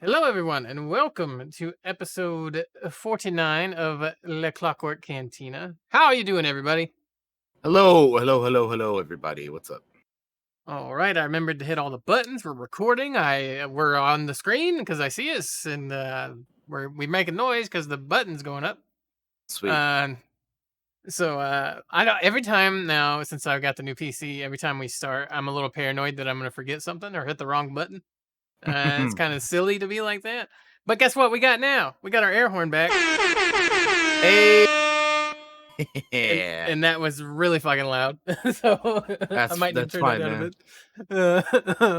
Hello, everyone, and welcome to episode 49 of Le Clockwork Cantina. How are you doing, everybody? Hello, everybody. What's up? All right, I remembered to hit all the buttons. We're recording. We're on the screen because I see us, and we make a noise because the button's going up. Sweet. Uh, I don't. Every time now, since I've got the new PC, every time we start, I'm a little paranoid that I'm going to forget something or hit the wrong button. It's kind of silly to be like that. But guess what? We got now. We got our air horn back. Hey. And Yeah. and that was really fucking loud. So I That's might need to that's turn that fine, down a man.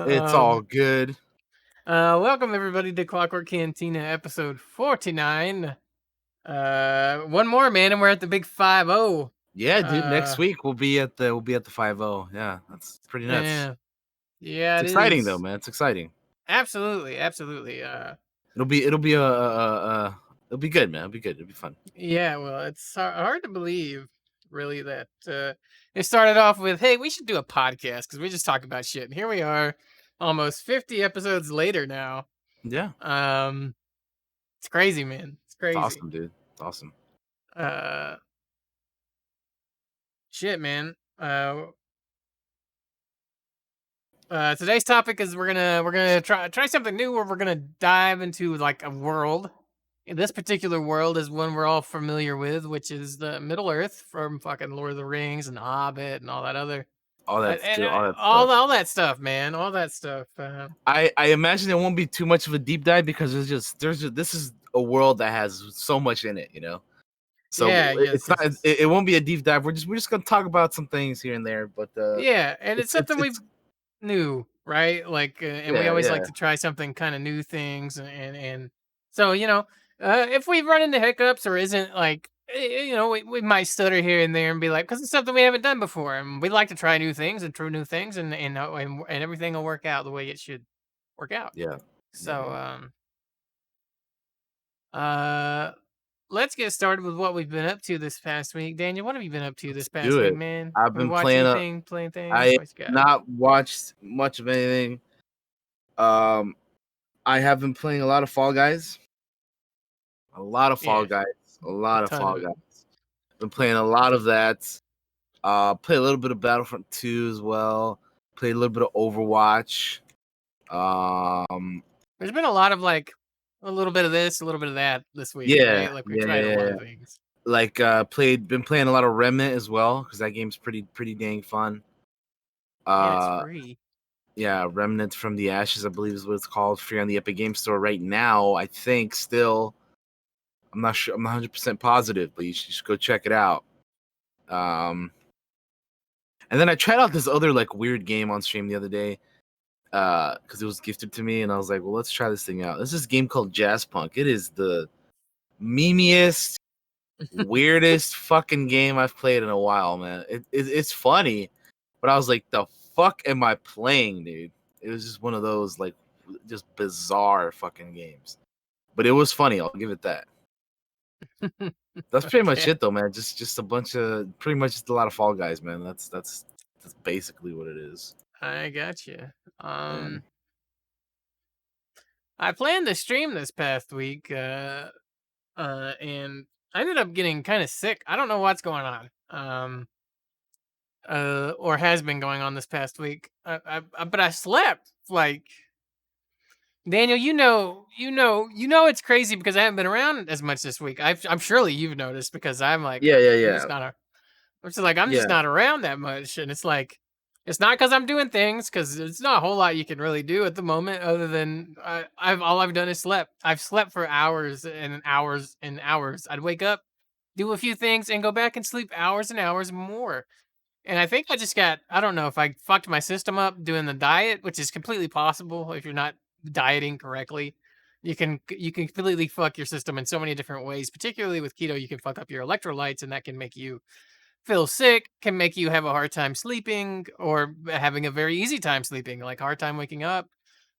bit. It's all good. Welcome everybody to Clockwork Cantina episode 49. One more, man, and we're at the big 50. Yeah, dude. Next Uh week we'll be at the 50. Yeah, that's pretty nuts. yeah. Yeah, It's it exciting though, is. man. It's exciting. Absolutely, absolutely. It'll be good, man. It'll be good. It'll be fun. Yeah, well, it's hard to believe, really, that it started off with, "Hey, we should do a podcast because we just talk about shit." And here we are, almost 50 episodes later now. Yeah, Um, it's crazy, man. It's it's crazy. awesome, dude. It's awesome. Uh, Shit, man. Today's topic is we're gonna try something new where we're gonna dive into like a world. This particular world is one we're all familiar with, which is the Middle Earth from fucking Lord of the Rings and Hobbit and all that other All that's and good. All that all stuff. all that stuff, man. All that stuff. I imagine it won't be too much of a deep dive because there's just this is a world that has so much in it. Yeah, So yes, it's not yes, yes. it won't be a deep dive. We're just gonna talk about some things here and there, but Yeah, and it's it's something we it's new, right? Like, and we yeah, always like yeah. to try something kind of new things, and so if we run into hiccups or isn't like, we might stutter here and there and be like, because it's something we haven't done before, and we like to try new things and try new things, and everything will work out the way it should work out. Yeah. Yeah, So, yeah. uh, let's get started with what we've been up to this past week. Daniel, what have you been up to this Let's past do week, it. man? I've We been watch playing anything, playing I things? have What you got? not watched much of anything. Um I have been playing a lot of Fall Guys. A lot of Fall Yeah, Guys. A a lot of ton Fall of it. Guys. Been playing a lot of that. Play a little bit of Battlefront 2 as well. Play a little bit of Overwatch. Um There's been a lot of like a little bit of this, a little bit of that this week, yeah, right? Like we yeah, tried a yeah, lot yeah. of things. Like been playing a lot of Remnant as well because that game's pretty dang fun. And it's Uh free. yeah, Remnant from the Ashes, I believe is what it's called. Free on the Epic Game Store right now. I think still. I'm not sure. I'm not 100% positive, but you should just go check it out. Um, and then I tried out this other like weird game on stream the other day because it was gifted to me, and I was like, well, let's try this thing out. This is a game called Jazz Punk. It is the memeiest, weirdest fucking game I've played in a while, man. It's funny, but I was like, the fuck am I playing, dude? It was just one of those like just bizarre fucking games. But it was funny, I'll give it that. That's pretty much Okay, it though, man. Just a bunch of pretty much just a lot of Fall Guys, man. That's basically what it is. I got you. Yeah. I planned to stream this past week, and I ended up getting kind of sick. I don't know what's going on. Or has been going on this past week. But I slept like Daniel, it's crazy because I haven't been around as much this week. I'm surely you've noticed because I'm like, Yeah, yeah, I'm yeah. just not a, which is like I'm just Yeah. not around that much, and it's like, it's not because I'm doing things because it's not a whole lot you can really do at the moment other than I've done is slept. I've slept for hours and hours and hours. I'd wake up, do a few things, and go back and sleep hours and hours more. And I think I don't know if I fucked my system up doing the diet, which is completely possible if you're not dieting correctly. You can completely fuck your system in so many different ways, particularly with keto. You can fuck up your electrolytes, and that can make you feel sick, can make you have a hard time sleeping, or having a very easy time sleeping, like hard time waking up.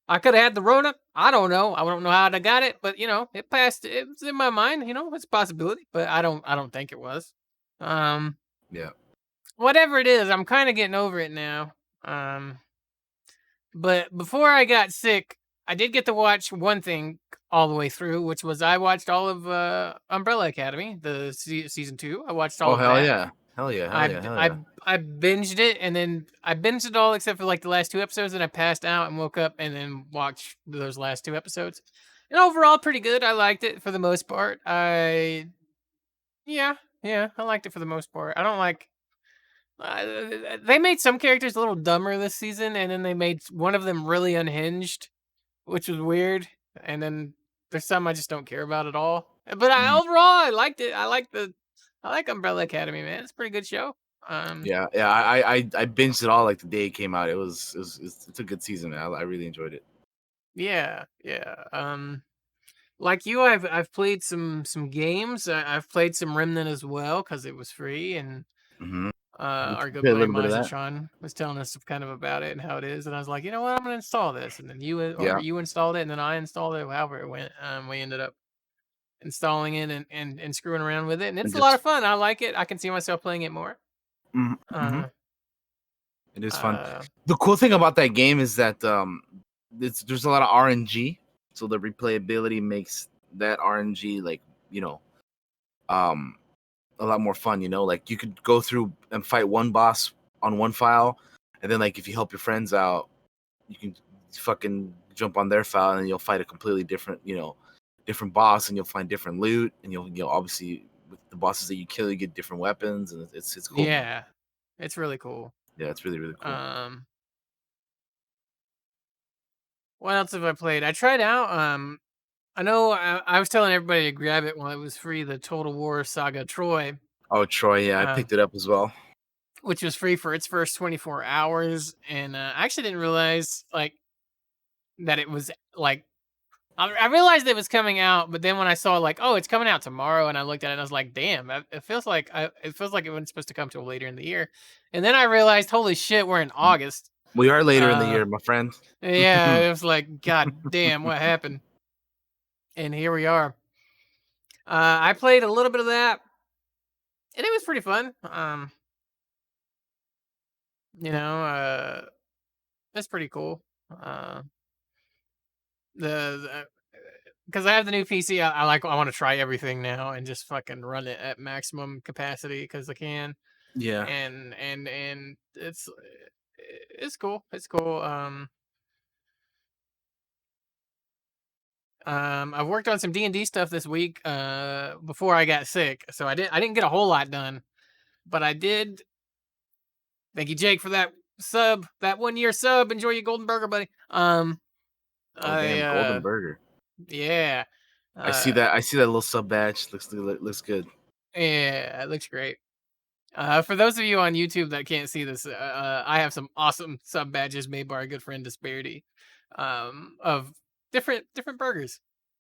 I could have had the Rona. I don't know. I don't know how I got it, but it passed. It was in my mind. It's a possibility, but I don't think it was. Um, Yeah. Whatever it is, I'm kind of getting over it now. Um, but before I got sick, I did get to watch one thing all the way through, which was I watched all of Umbrella Academy, the season 2. I watched all Oh, of hell that. yeah. Hell yeah, hell yeah, hell yeah. I binged it, and then I binged it all except for like the last 2 episodes, and I passed out and woke up and then watched those last 2 episodes. And overall, pretty good. I liked it for the most part. Yeah, yeah, I liked it for the most part. I don't like. They made some characters a little dumber this season, and then they made one of them really unhinged, which was weird. And then there's some I just don't care about at all. But Mhm. overall, I liked it. I like Umbrella Academy, man. It's a pretty good show. Um, Yeah, yeah. I binged it all like the day it came out. It's a good season, man. I really enjoyed it. yeah, yeah. Like you, I've played some games. I've played some Remnant as well because it was free, and Mm-hmm. We our good played a buddy little bit of Miles and that. Sean was telling us kind of about it and how it is, and I was like, you know what, I'm gonna install this, and then Yeah, you installed it, and then I installed it. However it went, we ended up installing it and screwing around with it, and and it's a lot just of fun. I like it. I can see myself playing it more. mm-hmm. Uh, It is fun. uh, The cool thing about that game is that there's a lot of RNG, so the replayability makes that RNG like you know um a lot more fun. Like you could go through and fight one boss on one file, and then like if you help your friends out, you can fucking jump on their file and you'll fight a completely different different boss, and you'll find different loot, and you'll obviously with the bosses that you kill you get different weapons, and it's cool, man. yeah, it's really cool. Yeah, it's really really cool. Um, what else have I played? I tried out. I know I was telling everybody to grab it while it was free. The Total War Saga Troy, Oh, Troy, yeah, I uh, picked it up as well. which was free for its first 24 hours, and I actually didn't realize like that it was like I realized it was coming out, but then when I saw like, oh, it's coming out tomorrow, and I looked at it, and I was like, damn, it feels like it wasn't supposed to come till later in the year. And then I realized, holy shit, we're in August. We are later in the Uh, year, my friend. yeah, it was like, god damn, what happened? And here we are. I played a little bit of that, and it was pretty fun. You know, it's pretty cool. Uh, the because I have the new PC, I want to try everything now and just fucking run it at maximum capacity because I can. Yeah. And it's cool. It's cool. I've worked on some D&D stuff this week. Before I got sick, so I didn't get a whole lot done, but I did. Thank you, Jake, for that sub, that 1 year sub. Enjoy your golden burger, buddy. Oh I damn, golden burger. yeah, I see uh, that. I see that little sub badge. Looks good. yeah, it looks great. For those of you on YouTube that can't see this, I have some awesome sub badges made by our good friend Disparity, of different burgers,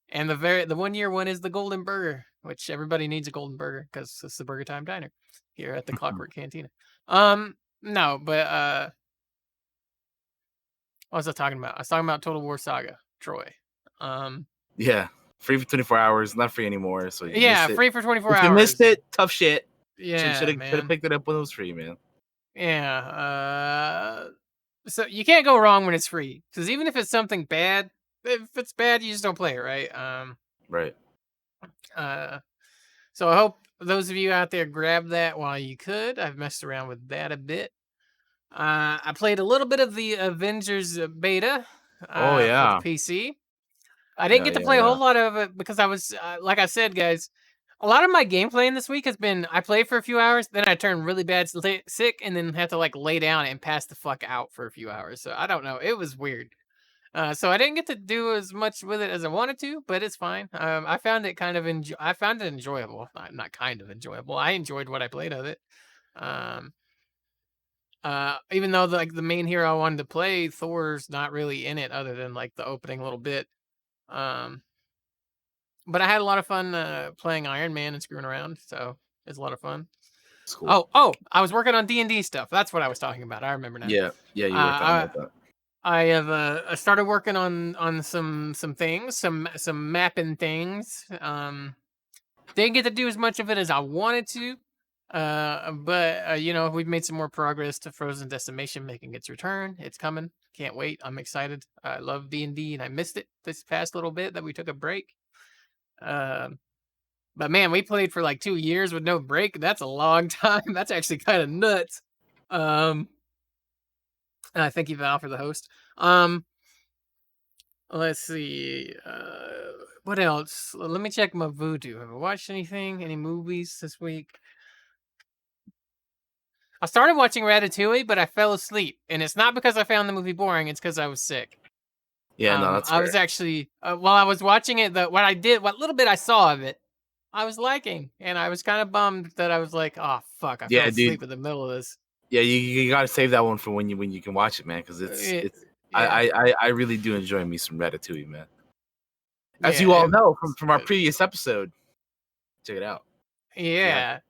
and the 1 year one is the golden burger, which everybody needs a golden burger because it's the Burger Time Diner here at the Clockwork Cantina. No, but what was I talking about? I was talking about Total War Saga Troy. Um, Yeah, free for 24 hours. Not free anymore. So you yeah, missed it. free for 24 If you missed hours. it, tough shit. Should Yeah, have man. picked it up when it was free, man. Yeah. So you can't go wrong when it's free, because even if it's something bad, if it's bad, you just don't play it, right? Right. Uh, so I hope those of you out there grab that while you could. I've messed around with that a bit. I played a little bit of the Avengers beta Oh for the yeah. PC. I didn't Yeah, get to yeah, play a yeah. whole lot of it because I was, like I said, guys, a lot of my game playing this week has been I play for a few hours, then I turn really bad sick, and then have to like lay down and pass the fuck out for a few hours. So I don't know. It was weird. So I didn't get to do as much with it as I wanted to, but it's fine. I found it I found it enjoyable. Not kind of enjoyable. I enjoyed what I played of it. Um, even though like the main hero I wanted to play, Thor's not really in it other than like the opening little bit. Um, but I had a lot of fun playing Iron Man and screwing around, so it's a lot of fun. It's cool. I was working on D&D stuff. That's what I was talking about. I remember now. Yeah, yeah. You were talking Uh, about that. I have I started working on some things, some mapping things. Didn't get to do as much of it as I wanted to. But you know, we've made some more progress to Frozen Decimation making its return. It's coming. Can't wait. I'm excited. I love D&D, and I missed it this past little bit that we took a break. Um, but man, we played for like 2 years with no break. That's a long time. That's actually kind of nuts. Um, thank you, Val, for the host. Let's see. What else? Let me check my Voodoo. Have I watched anything? Any movies this week? I started watching Ratatouille, but I fell asleep, and it's not because I found the movie boring. It's because I was sick. Yeah, no, that's I was fair. actually while I was watching it, what little bit I saw of it, I was liking, and I was kind of bummed that I was like, oh fuck, I fell Yeah, dude. asleep in the middle of this. Yeah, you gotta save that one for when you can watch it, man, because It, it's yeah, I really do enjoy me some Ratatouille, man. As yeah, you all it, know from our previous episode, check it out if you haven't.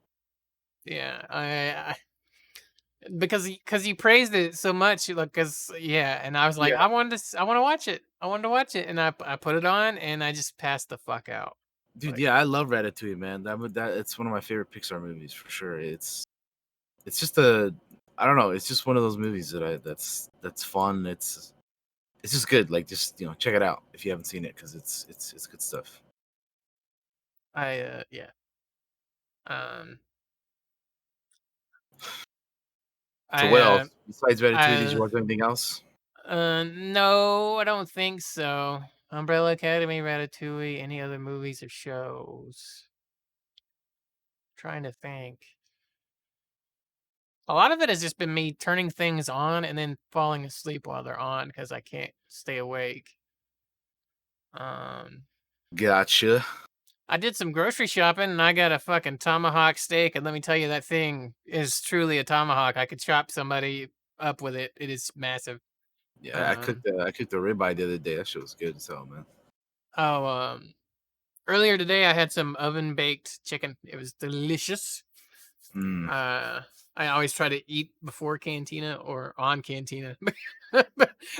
yeah, yeah. Because you praised it so much, like, cause yeah, and I was like, Yeah, I want to watch it, and I put it on, and I just passed the fuck out, dude. like, Yeah, I love Ratatouille, man. That it's one of my favorite Pixar movies for sure. It's just a I don't know. It's just one of those movies that's fun. It's just good. Like just check it out if you haven't seen it because it's good stuff. yeah, um, So what I else besides Ratatouille? Did you I watch anything else? No, I don't think so. Umbrella Academy, Ratatouille, any other movies or shows? Trying to think. A lot of it has just been me turning things on and then falling asleep while they're on because I can't stay awake. Um, Gotcha. I did some grocery shopping and I got a fucking tomahawk steak, and let me tell you, that thing is truly a tomahawk. I could chop somebody up with it. It is massive. Yeah, Um, I cooked a ribeye the other day. That shit was good as hell, man. oh, earlier today I had some oven baked chicken. It was delicious. Mm. Uh, I always try to eat before Cantina or on Cantina.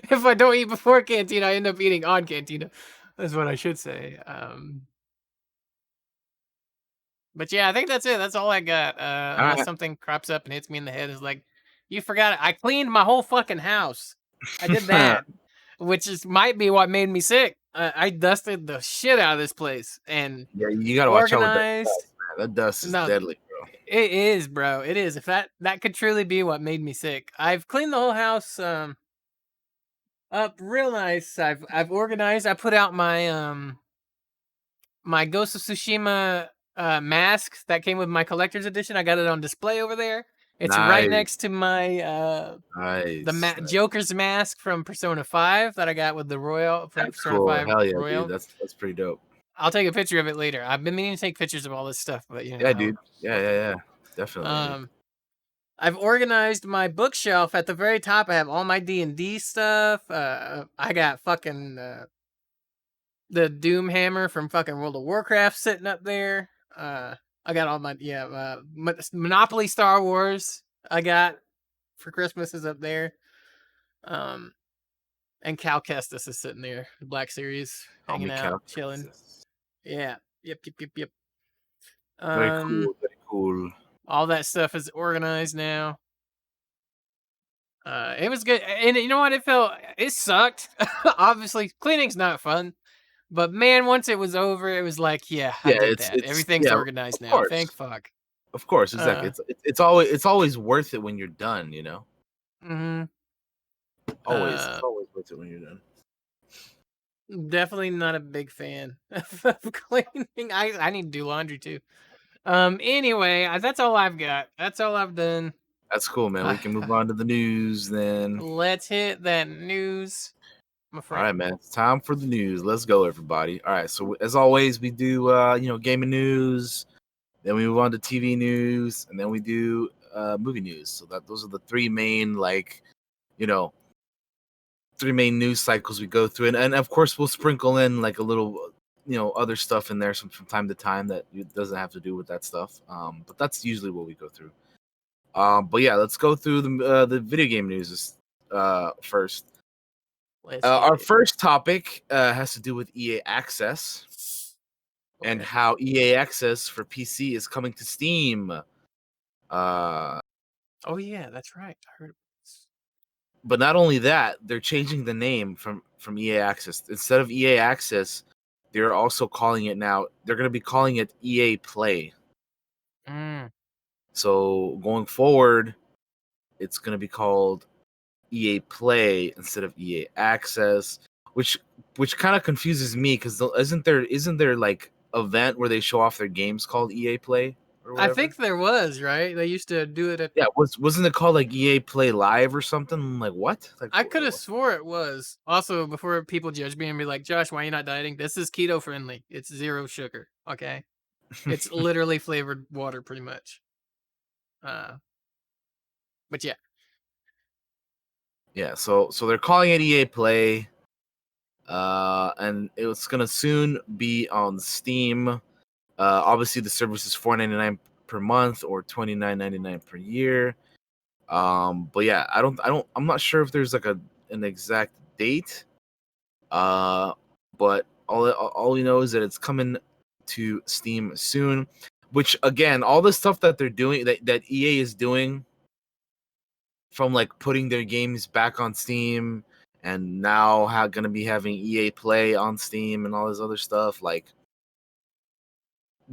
If I don't eat before Cantina, I end up eating on Cantina. That's what I should say. But yeah, I think that's it. That's all I got. All Unless right. something crops up and hits me in the head, is like, you forgot it. I cleaned my whole fucking house. I did that, which is might be what made me sick. I dusted the shit out of this place and Yeah, you gotta watch out with that organized. dust, man. That dust is No, deadly, bro. it is, bro. It is. If that could truly be what made me sick. I've cleaned the whole house up real nice. I've organized. I put out my Ghost of Tsushima mask that came with my collector's edition. I got it on display over there. It's right Nice, next to my nice, nice. Joker's mask from Persona 5 that I got with the Royal from That's Persona cool. 5 Hell yeah, dude. Royal. That's pretty dope. I'll take a picture of it later. I've been meaning to take pictures of all this stuff, but you know Yeah, how it dude. Yeah, goes. yeah, yeah. Definitely, dude. Um, I've organized my bookshelf. At the very top, I have all my D&D stuff. I got fucking the Doom Hammer from fucking World of Warcraft sitting up there. I got all my Monopoly Star Wars. I got for Christmas is up there. Um, and Cal Kestis is sitting there, the Black Series, hanging Homie out, Cal. chilling. Yeah. Yep. Yep. Yep. Yep. Very Um, cool. Very cool. all that stuff is organized now. It was good, and you know what? It sucked. Obviously, cleaning's not fun, but man, once it was over, it was like, yeah, I Yeah, did that. it's Everything's yeah, organized now. Thank fuck. of course, exactly. Uh, It's always worth it when you're done. hmm Always, it's uh, always worth it when you're done. definitely not a big fan of cleaning. I need to do laundry too. Anyway, that's all I've got. That's all I've done. That's cool, man. We can move on to the news then. Let's hit that news, my All right, friend. man. It's time for the news. Let's go, everybody. All right. So as always, we do gaming news, then we move on to TV news, and then we do movie news. So those are the three main you know three main news cycles we go through, and of course we'll sprinkle in like a little other stuff in there from time to time that doesn't have to do with that stuff. But that's usually what we go through. But yeah, let's go through the video game news first. Let's hit Our it. first topic has to do with EA Access and Okay. how EA Access for PC is coming to Steam. Uh, Oh yeah, that's right. I heard. About this. but not only that, they're changing the name from EA Access. Instead of EA Access, they're also calling it now. They're going to be calling it EA Play. Mm. So going forward, it's going to be called EA Play instead of EA Access, which kind of confuses me because isn't there like event where they show off their games called EA Play or I whatever? think there was, right? They used to do it at. Yeah, wasn't it called like EA Play Live or something? I'm like what? Like I could have swore it was. Also, before people judge me and be like, Josh, why are you not dieting? This is keto friendly. It's zero sugar. Okay. It's literally flavored water, pretty much. Uh, but yeah, Yeah, so they're calling it EA Play, and it's gonna soon be on Steam. Obviously, the service is $4.99 per month or $29.99 per year. But yeah, I'm not sure if there's like an exact date. Uh, but all we know is that it's coming to Steam soon. Which again, all the stuff that they're doing that EA is doing, from like putting their games back on Steam and now gonna be having EA Play on Steam and all this other stuff, like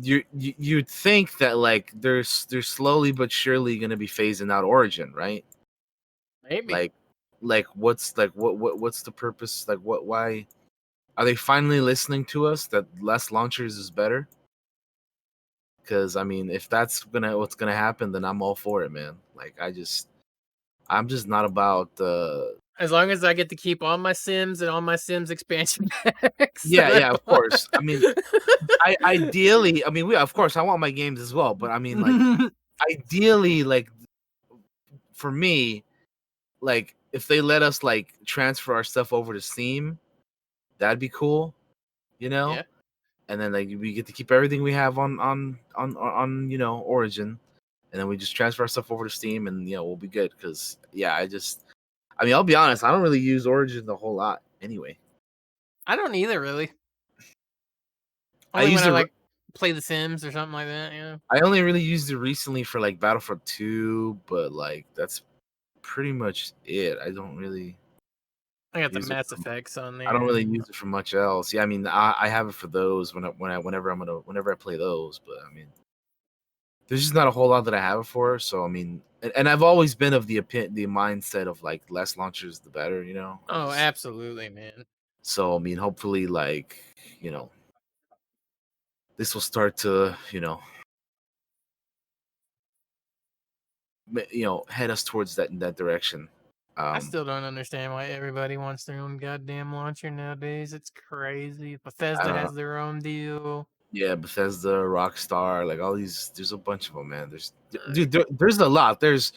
you'd think that like they're slowly but surely gonna be phasing out Origin, right? maybe. Like what's like what's the purpose? Like why are they finally listening to us that less launchers is better? Because I mean, if that's what's gonna happen, then I'm all for it, man. Like I'm just not about As long as I get to keep all my Sims and all my Sims expansion packs yeah, that I yeah, of bought. course. I mean, I ideally, I mean, we of course I want my games as well, but I mean, like, ideally, like for me, like if they let us like transfer our stuff over to Steam, that'd be cool, you know. Yeah, And then like we get to keep everything we have on Origin, and then we just transfer our stuff over to Steam, and we'll be good. Because yeah, I mean, I'll be honest, I don't really use Origin a whole lot anyway. I don't either really. I Only when used I it. like play The Sims or something like that. I only really used it recently for like Battlefront 2, but like that's pretty much it. I got the Use it Mass for Effects on I don't there. really use it for much else. Yeah, I mean, I have it for those whenever I play those, but I mean, there's just not a whole lot that I have it for. So I mean, and I've always been of the mindset of like less launchers the better, you know. Oh, absolutely, man. So I mean, hopefully, like this will start to head us towards that direction. I Um, still don't understand why everybody wants their own goddamn launcher nowadays. It's crazy. I Bethesda don't know. has their own deal. Yeah, Bethesda, Rockstar, like all these. There's a bunch of them, man. Uh, Dude, there's a lot. There's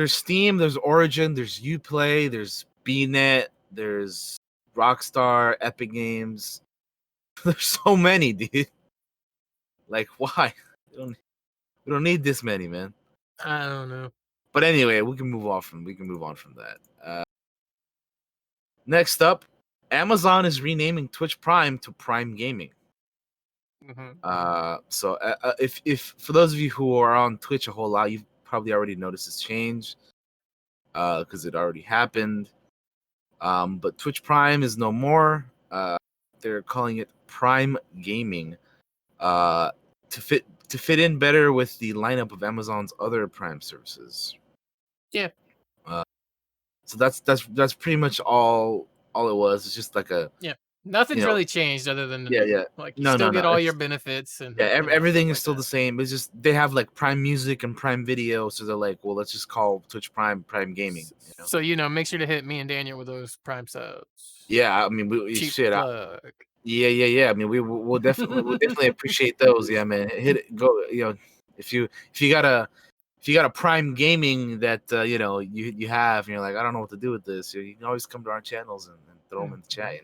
Steam, there's Origin, there's Uplay, there's BNet, there's Rockstar, Epic Games. There's so many, dude. Like, why? We don't need this many, man. I don't know. But anyway, we can move on from that. Next up, Amazon is renaming Twitch Prime to Prime Gaming. Hmm. If for those of you who are on Twitch a whole lot, you've probably already noticed this change because it already happened. But Twitch Prime is no more. They're calling it Prime Gaming to fit in better with the lineup of Amazon's other Prime services. Yeah, Uh, so that's pretty much all it was. It's just like a yeah. you Nothing's know really changed other than the yeah, name. yeah. Like you No, still no, no. get all your It's benefits and yeah, stuff everything is like still the that. same. It's just they have like Prime Music and Prime Video, so they're like, well, let's just call Twitch Prime Gaming. So make sure to hit me and Daniel with those Prime subs. Yeah, I mean, Cheap shit. plug. Yeah. I mean, we'll definitely appreciate those. Yeah, man. Hit it. Go. If you got a Prime Gaming that you have, and you're like, I don't know what to do with this. You can always come to our channels and throw them in the chat.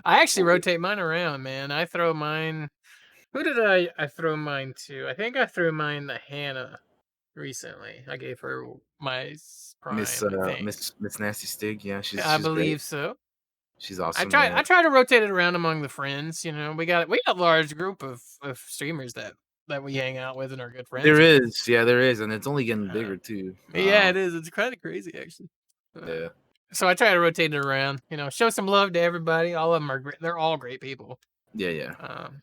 I actually We'll rotate mine around, man. I throw mine. Who did I throw mine to? I think I threw mine to Hannah recently. I gave her my Prime, I think. Miss Nasty Stig. Yeah, I she's great. believe so. She's I awesome. try Yeah, I try to rotate it around among the friends. We got a large group of streamers that we hang out with and are good friends there with. is. Yeah, there is, and it's only getting Uh, bigger too. yeah, it is. It's kind of crazy actually. Uh, Yeah, so I try to rotate it around. You know, show some love to everybody. All of them are great. They're all great people. yeah, yeah. Um,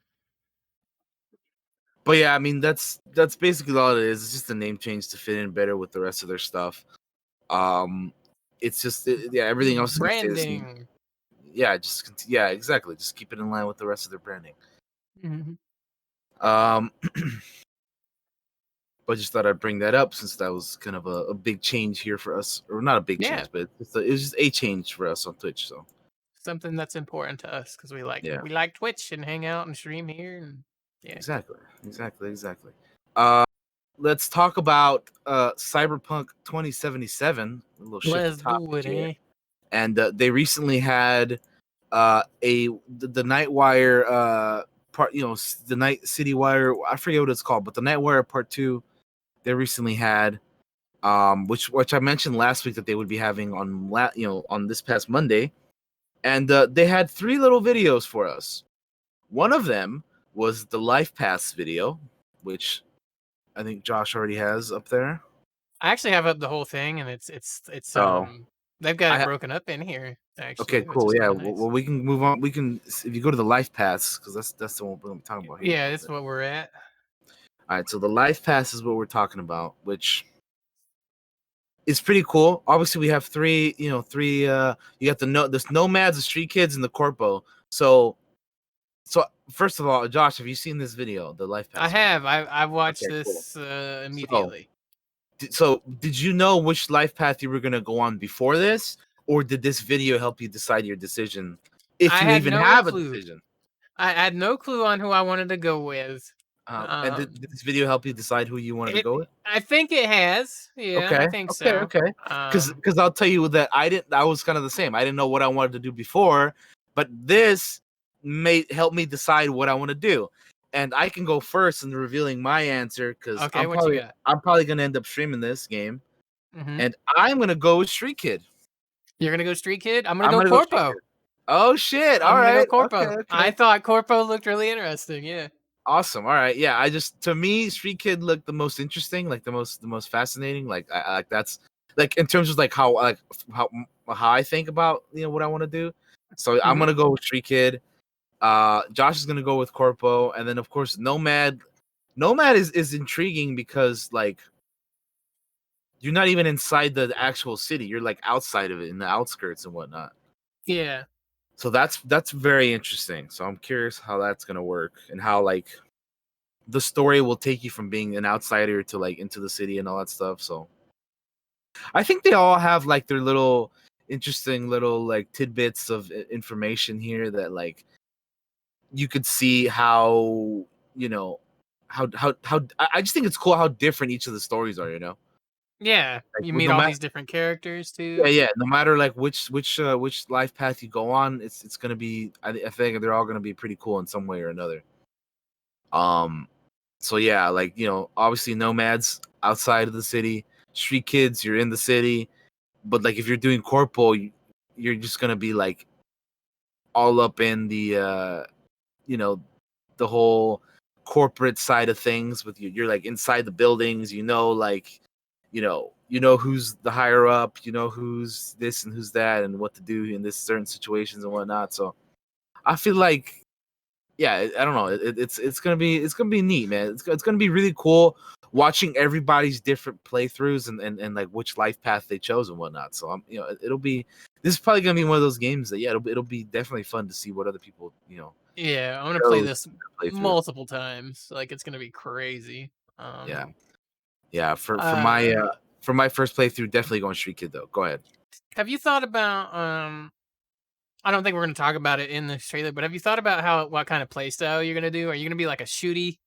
But yeah, I mean that's basically all it is. It's just a name change to fit in better with the rest of their stuff. Um, it's just yeah, everything else is gonna stay the same. branding. Yeah, yeah, exactly. Just keep it in line with the rest of their branding. Mhm. Um, but just thought I'd bring that up since that was kind of a big change here for us, or not a big Yeah, change, but it was just a change for us on Twitch. So something that's important to us because yeah, we like Twitch and hang out and stream here and yeah. exactly, exactly. Uh, let's talk about Cyberpunk 2077. A little shift of Let's do topic it, here, eh? and they recently had the Nightwire part, the Night City Wire. I forget what it's called, but the Nightwire Part 2 they recently had, which I mentioned last week that they would be having on this past Monday, and they had 3 little videos for us. One of them was the Life Pass video, which I think Josh already has up there. I actually have up the whole thing and it's Oh, they've got it I broken up in here okay, actually, which cool. is Yeah, kind of well, nice. we can move on. We can if you go to the Life Pass because that's the one we're gonna be talking about here in a Yeah, little that's bit. what we're at. All right, so the Life Pass is what we're talking about, which is pretty cool. Obviously, we have three. You got the Nomads, the Street Kids, and the Corpo. So first of all, Josh, have you seen this video, the Life I Pass one? have. I've watched Okay, cool. this So, immediately. did you know which life path you were gonna go on before this, or did this video help you decide your decision, if I you had even no have a clue. decision? I had no clue on who I wanted to go with. And did this video help you decide who you wanted to It go with? I think it has. Yeah, I Okay, think okay, so. okay. Because I'll tell you that I was kind of the same. I didn't know what I wanted to do before, but this may help me decide what I want to do. And I can go first in revealing my answer because Okay, what you got? I'm probably gonna end up streaming this game, Mhm. and I'm gonna go with Street Kid. You're gonna go Street Kid? I'm gonna I'm go gonna go Street Corpo. Kid. Oh shit! I'm All gonna go right. Okay. Corpo. I Okay. thought Corpo looked really interesting. Yeah. Awesome. All right. Yeah. To me, Street Kid looked the most interesting, like the most fascinating. Like I like that's like in terms of like how how I think about what I want to do. So I'm Mhm. gonna go with Street Kid. Josh is gonna go with Corpo, and then of course Nomad. Nomad is intriguing because like you're not even inside the actual city. You're like outside of it in the outskirts and whatnot. Yeah. So that's very interesting. So I'm curious how that's gonna work and how like the story will take you from being an outsider to like into the city and all that stuff. So I think they all have like their little interesting little like tidbits of information here that like you could see how you know how I just think it's cool how different each of the stories are. Yeah. Like You meet no all matter these different characters yeah too. yeah no matter like which life path you go on, it's gonna be I think they're all gonna be pretty cool in some way or another. Um, so yeah, like obviously nomads outside of the city, street kids, you're in the city, but like if you're doing corpo, you're just gonna be like all up in the you know the whole corporate side of things with you. You're like inside the buildings, like who's the higher up, who's this and who's that, and what to do in this certain situations and whatnot. So I feel like yeah, I don't know. It's gonna be neat, man. It's gonna be really cool watching everybody's different playthroughs and like which life path they chose and whatnot. So it'll be this is probably gonna be one of those games that yeah, it'll be definitely fun to see what other people Yeah, I'm gonna play chose this to play through. multiple times. Like it's gonna be crazy. Yeah, yeah. Uh, For my first playthrough, definitely going Street Kid though. Go ahead. have you thought about I don't think we're gonna talk about it in this trailer, but have you thought about what kind of play style you're gonna do? Are you gonna be like a shooty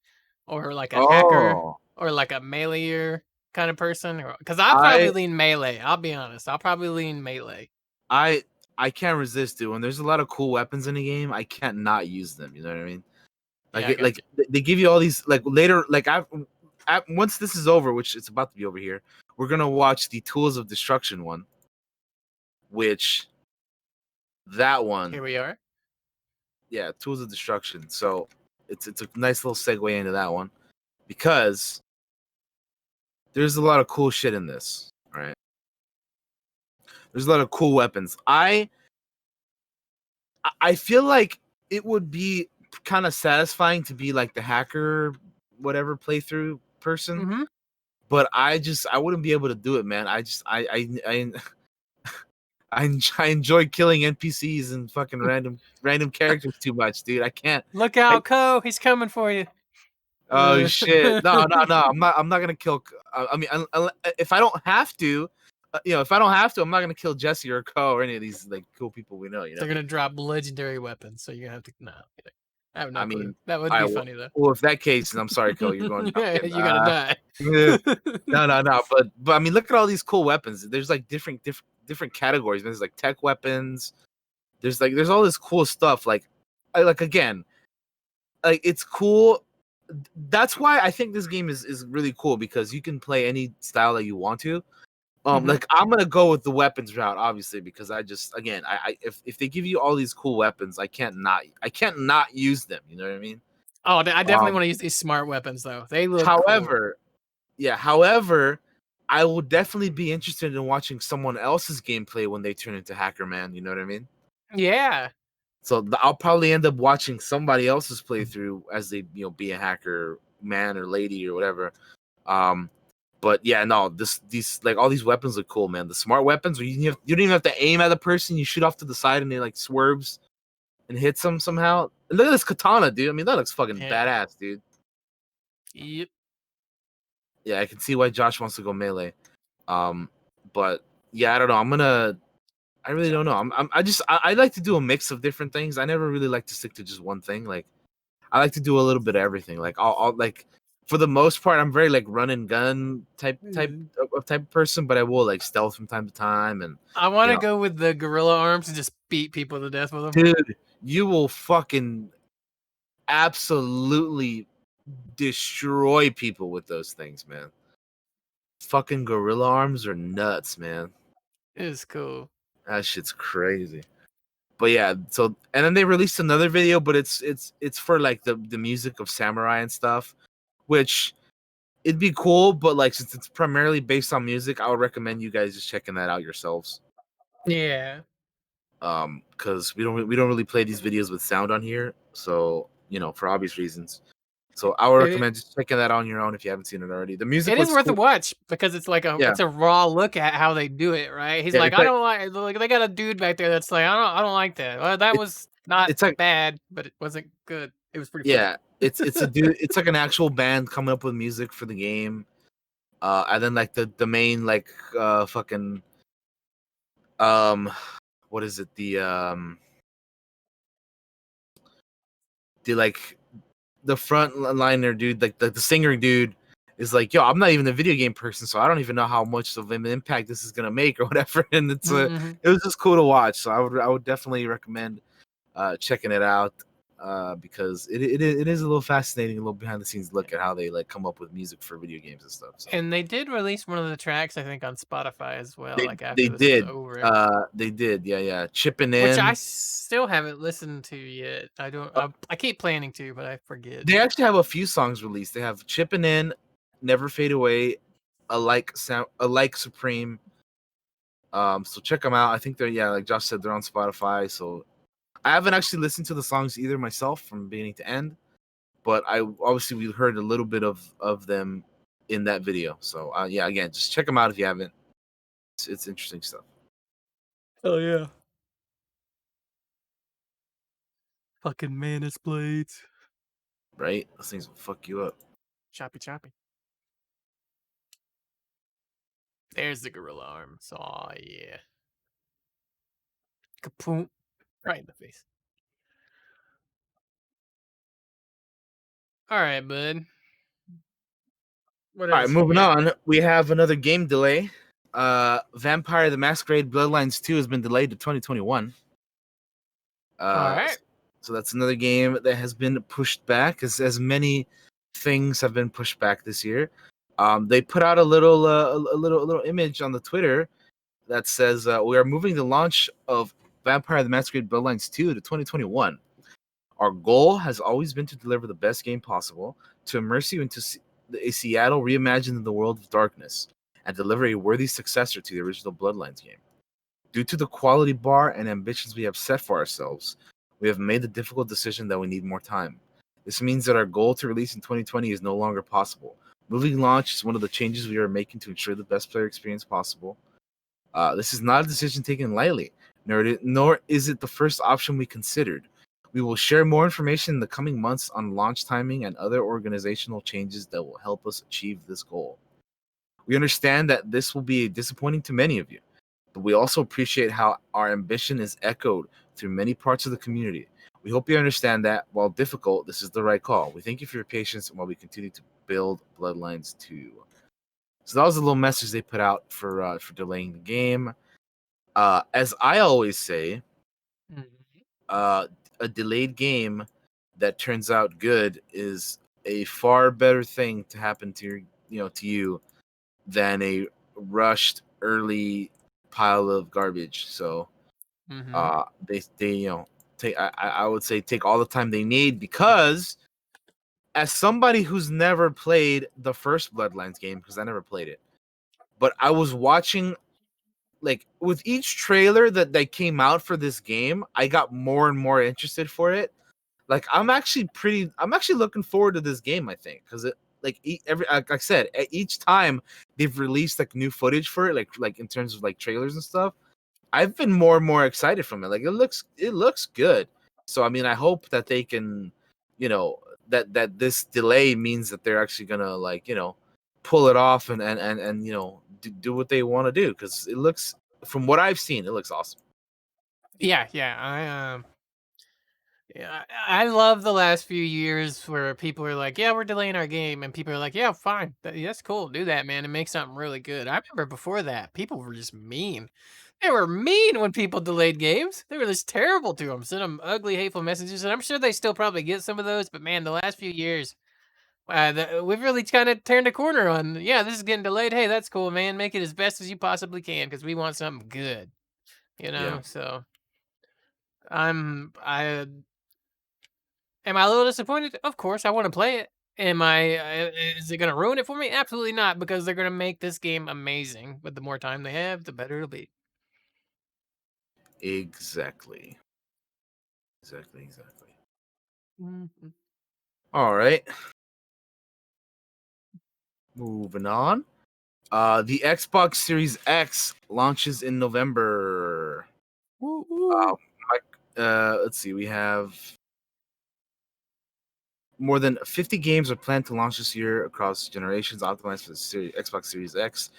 or like a hacker Oh, or like a meleeer kind of person? Because I'll probably I lean melee. I'll be honest. I'll probably lean melee. I I can't resist it when there's a lot of cool weapons in the game. I can't not use them. You know what I mean? Yeah, I got you. They give you all these like later like once this is over, which it's about to be over here, we're gonna watch the Tools of Destruction one, which that Here one, we are. yeah, Tools of Destruction. So it's a nice little segue into that one because there's a lot of cool shit in this. Right. There's a lot of cool weapons. I feel like it would be kind of satisfying to be like the hacker, whatever playthrough person, Hmm. but I wouldn't be able to do it, man. I enjoy killing NPCs and fucking random characters too much, dude. I can't. Look I out, Ko! He's coming for you. Oh shit! No. I'm not gonna kill. I mean, if I don't have to, if I don't have to, I'm not gonna kill Jesse or Ko or any of these like cool people we know. You They're know. gonna drop legendary weapons, so you're gonna have to. No, I have I no clue. mean, That would I be will. funny though. Well, if that case, then I'm sorry, Ko. You're going down again. You're gonna die. Yeah. No. But I mean, look at all these cool weapons. There's like different categories. There's like tech weapons. There's all this cool stuff. Again, like it's cool. That's why I think this game is really cool because you can play any style that you want to. Hmm. Like I'm gonna go with the weapons route, obviously, because I just again, if they give you all these cool weapons, I can't not use them. You know what I mean? Oh, I definitely Um, want to use these smart weapons though. They look cool. however, however, I will definitely be interested in watching someone else's gameplay when they turn into Hacker Man. You know what I mean? Yeah. So I'll probably end up watching somebody else's playthrough as they be a hacker man or lady or whatever. Um, but yeah, no, these like all these weapons look cool, man. The smart weapons where you don't even have to aim at the person, you shoot off to the side and it like swerves and hits them somehow. And look at this katana, dude. I mean, that looks fucking Yeah. badass, dude. Yep. Yeah, I can see why Josh wants to go melee. Um, but yeah, I don't know. I really don't know. I like to do a mix of different things. I never really like to stick to just one thing. Like I like to do a little bit of everything. Like I'll like for the most part, I'm very like run and gun type of person, but I will like stealth from time to time, and I want you to know, go with the gorilla arms and just beat people to death with them. dude, you will fucking absolutely destroy people with those things, man. Fucking gorilla arms are nuts, man. It's cool. That shit's crazy. But yeah, so and then they released another video, but it's for like the music of samurai and stuff, which it'd be cool, but like since it's primarily based on music, I would recommend you guys just checking that out yourselves. Yeah. Because we don't really play these videos with sound on here, so for obvious reasons. So I would It recommend just checking that out on your own if you haven't seen it already. The music it is looks worth a cool. watch because it's like Yeah, it's a raw look at how they do it, right? He's yeah, like, it's I like don't like they got a dude back there that's like, I don't like that. Well, that it's was not it's like bad, but it wasn't good. It was pretty funny. yeah, it's a dude. It's like an actual band coming up with music for the game. And then like the main like fucking um what is it the like the front liner dude, like the singer dude, is like, yo, I'm not even a video game person, so I don't even know how much of an impact this is gonna make or whatever. And Mhm. it was just cool to watch. So I would definitely recommend checking it out because it is a little fascinating, a little behind the scenes look at how they like come up with music for video games and stuff. So And they did release one of the tracks, I think, on Spotify as well, they like they after this was did over, yeah, chipping which I in. still haven't listened to yet. I don't. I keep planning to, but I forget. They actually have a few songs released. They have chipping in, never fade away, a like supreme. So check them out. I think they're like Josh said, they're on Spotify. So I haven't actually listened to the songs either myself from beginning to end, but I obviously we heard a little bit of them in that video. So yeah, again, just check them out if you haven't. It's interesting stuff, Oh yeah. Fucking Manus blades. right? Those things will fuck you up. Choppy choppy. There's the gorilla arms. Oh yeah. Kapoom. Right in the face. All right, bud. What All right, else you moving got? on. We have another game delay. Vampire the Masquerade Bloodlines 2 has been delayed to 2021. All Uh, right. so that's another game that has been pushed back, as many things have been pushed back this year. They put out a little image on the Twitter that says we are moving the launch of Vampire the Masquerade Bloodlines 2 to 2021. Our goal has always been to deliver the best game possible, to immerse you into a Seattle reimagined in the world of darkness, and deliver a worthy successor to the original Bloodlines game. Due to the quality bar and ambitions we have set for ourselves, we have made the difficult decision that we need more time. This means that our goal to release in 2020 is no longer possible. Moving launch is one of the changes we are making to ensure the best player experience possible. This is not a decision taken lightly, nor is it the first option we considered. We will share more information in the coming months on launch timing and other organizational changes that will help us achieve this goal. We understand that this will be disappointing to many of you, but we also appreciate how our ambition is echoed through many parts of the community. We hope you understand that, while difficult, this is the right call. We thank you for your patience while we continue to build Bloodlines 2. So that was a little message they put out for delaying the game. As I always say, Mhm. uh, a delayed game that turns out good is a far better thing to happen to to you than a rushed early pile of garbage. So Mhm. they take I would say take all the time they need, because as somebody who's never played the first Bloodlines game, because I never played it, but I was watching, like, with each trailer that they came out for this game, I got more and more interested for it. Like, I'm actually looking forward to this game, I think, because it, like, every like I said, each time they've released like new footage for it, like in terms of like trailers and stuff, I've been more and more excited from it. Like, it looks good. So I mean, I hope that they can, you know, that this delay means that they're actually gonna, like, pull it off and do what they want to do, because it looks, from what I've seen, it looks awesome. Yeah, yeah. Yeah, I love the last few years where people are like, "Yeah, we're delaying our game," and people are like, "Yeah, fine, that's cool. Do that, man, and make something really good." I remember before that, people were just mean. They were mean when people delayed games. They were just terrible to them, send them ugly, hateful messages, and I'm sure they still probably get some of those. But man, the last few years, we've really kind of turned a corner on. Yeah, this is getting delayed. Hey, that's cool, man. Make it as best as you possibly can because we want something good. Yeah, So I am I a little disappointed? Of course, I want to play it. Am I? Is it going to ruin it for me? Absolutely not, because they're going to make this game amazing. But the more time they have, the better it'll be. exactly, exactly. Mhm. All right, moving on. The Xbox Series X launches in November. Woo Uh, woo. let's see. We have more than 50 games are planned to launch this year across generations, optimized for the Xbox Series X,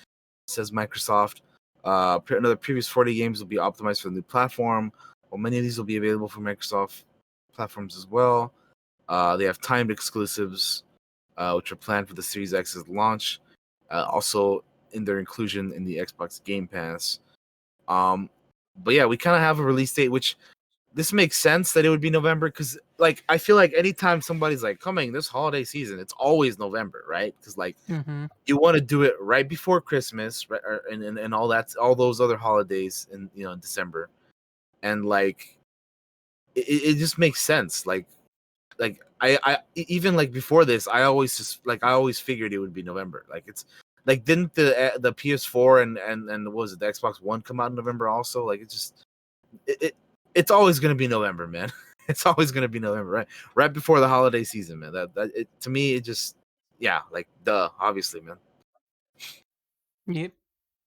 says Microsoft. Another previous 40 games will be optimized for the new platform, while many of these will be available for Microsoft platforms as well. They have timed exclusives, which are planned for the Series X's launch, also in their inclusion in the Xbox Game Pass. Um, but yeah, we kind of have a release date, which this makes sense that it would be November, because, like, I feel like anytime somebody's like coming this holiday season, it's always November, right? Because, like, Mhm. you want to do it right before Christmas, right, and all those other holidays in in December, and like it just makes sense. Like even like before this, I always figured it would be November. Like, it's like, didn't the PS4 and what was it, the Xbox One come out in November also? Like, it, it it's always gonna be November, man. It's always gonna be November, right before the holiday season, man. To me, it just, yeah, like, duh, obviously, man. Yep.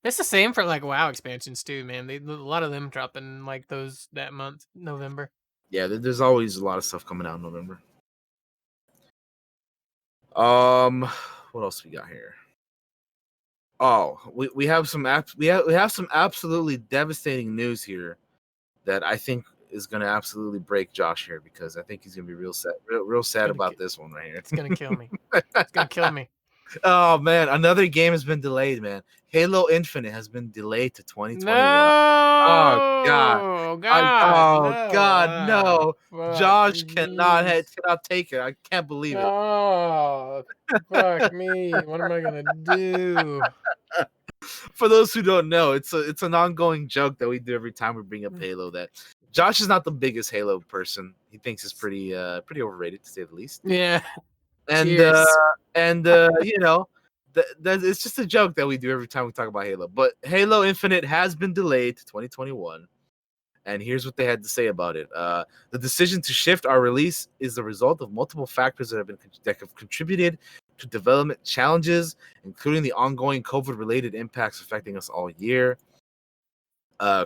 It's the same for like WoW expansions too, man. A lot of them dropping like those that month, November. Yeah, there's always a lot of stuff coming out in November. What else we got here? Oh, we have we have some absolutely devastating news here that I think is gonna absolutely break Josh here, because I think he's gonna be real It's sad gonna about this one right it's gonna kill me. It's gonna kill me. Oh man, another game has been delayed, man. Halo Infinite has been delayed to 2021. Oh god. No, God, Oh no. god, no. Fuck, Josh jeez. cannot take it. I can't believe it. Oh, fuck me. What am I gonna do? For those who don't know, it's an ongoing joke that we do every time we bring up Halo, that Josh is not the biggest Halo person. He thinks it's pretty overrated, to say the least. Yeah. And Cheers. you know, it's just a joke that we do every time we talk about Halo. But Halo Infinite has been delayed to 2021. And here's what they had to say about it. The decision to shift our release is the result of multiple factors that have contributed to development challenges, including the ongoing COVID-related impacts affecting us all year.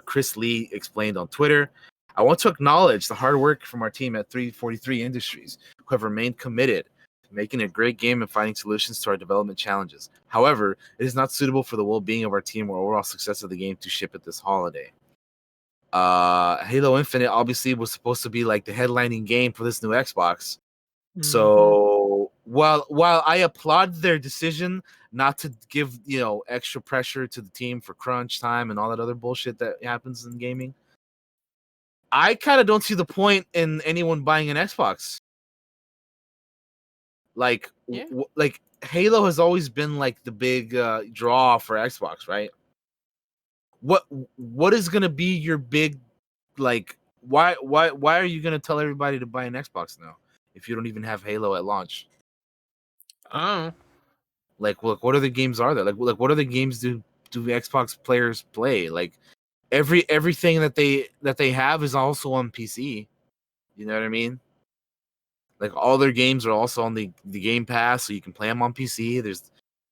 Chris Lee explained on Twitter, I want to acknowledge the hard work from our team at 343 Industries, who have remained committed to making a great game and finding solutions to our development challenges. However, it is not suitable for the well-being of our team or overall success of the game to ship it this holiday. Halo Infinite obviously was supposed to be like the headlining game for this new Xbox. Hmm. So while I applaud their decision not to give extra pressure to the team for crunch time and all that other bullshit that happens in gaming, I kind of don't see the point in anyone buying an Xbox. Like Yeah. like Halo has always been like the big draw for Xbox, right? What is gonna be your big like? Why are you gonna tell everybody to buy an Xbox now if you don't even have Halo at launch? Oh. Like, look, what other games are there? Like what other games do Xbox players play? Like everything that they have is also on PC. You know what I mean? Like all their games are also on the Game Pass, so you can play them on PC.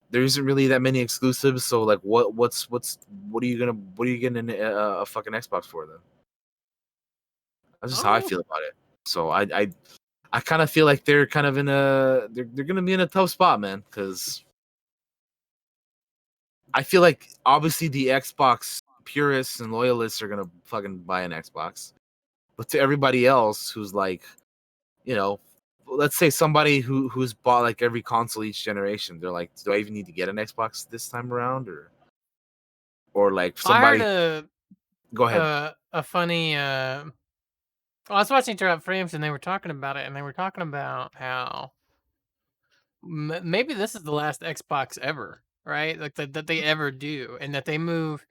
There isn't really that many exclusives, so like what are you getting a fucking Xbox for then? That's just how I Oh. feel about it. So I kind of feel like they're kind of in they're gonna be in a tough spot, man, because I feel like obviously the Xbox purists and loyalists are gonna fucking buy an Xbox, but to everybody else who's like, you know, let's say somebody who's bought like every console each generation, they're like, do I even need to get an Xbox this time around, or like I heard somebody? Go ahead. a funny. Well, I was watching Interrupt Frames, and they were talking about it, and they were talking about how maybe this is the last Xbox ever, right? Like that they ever do, and that they move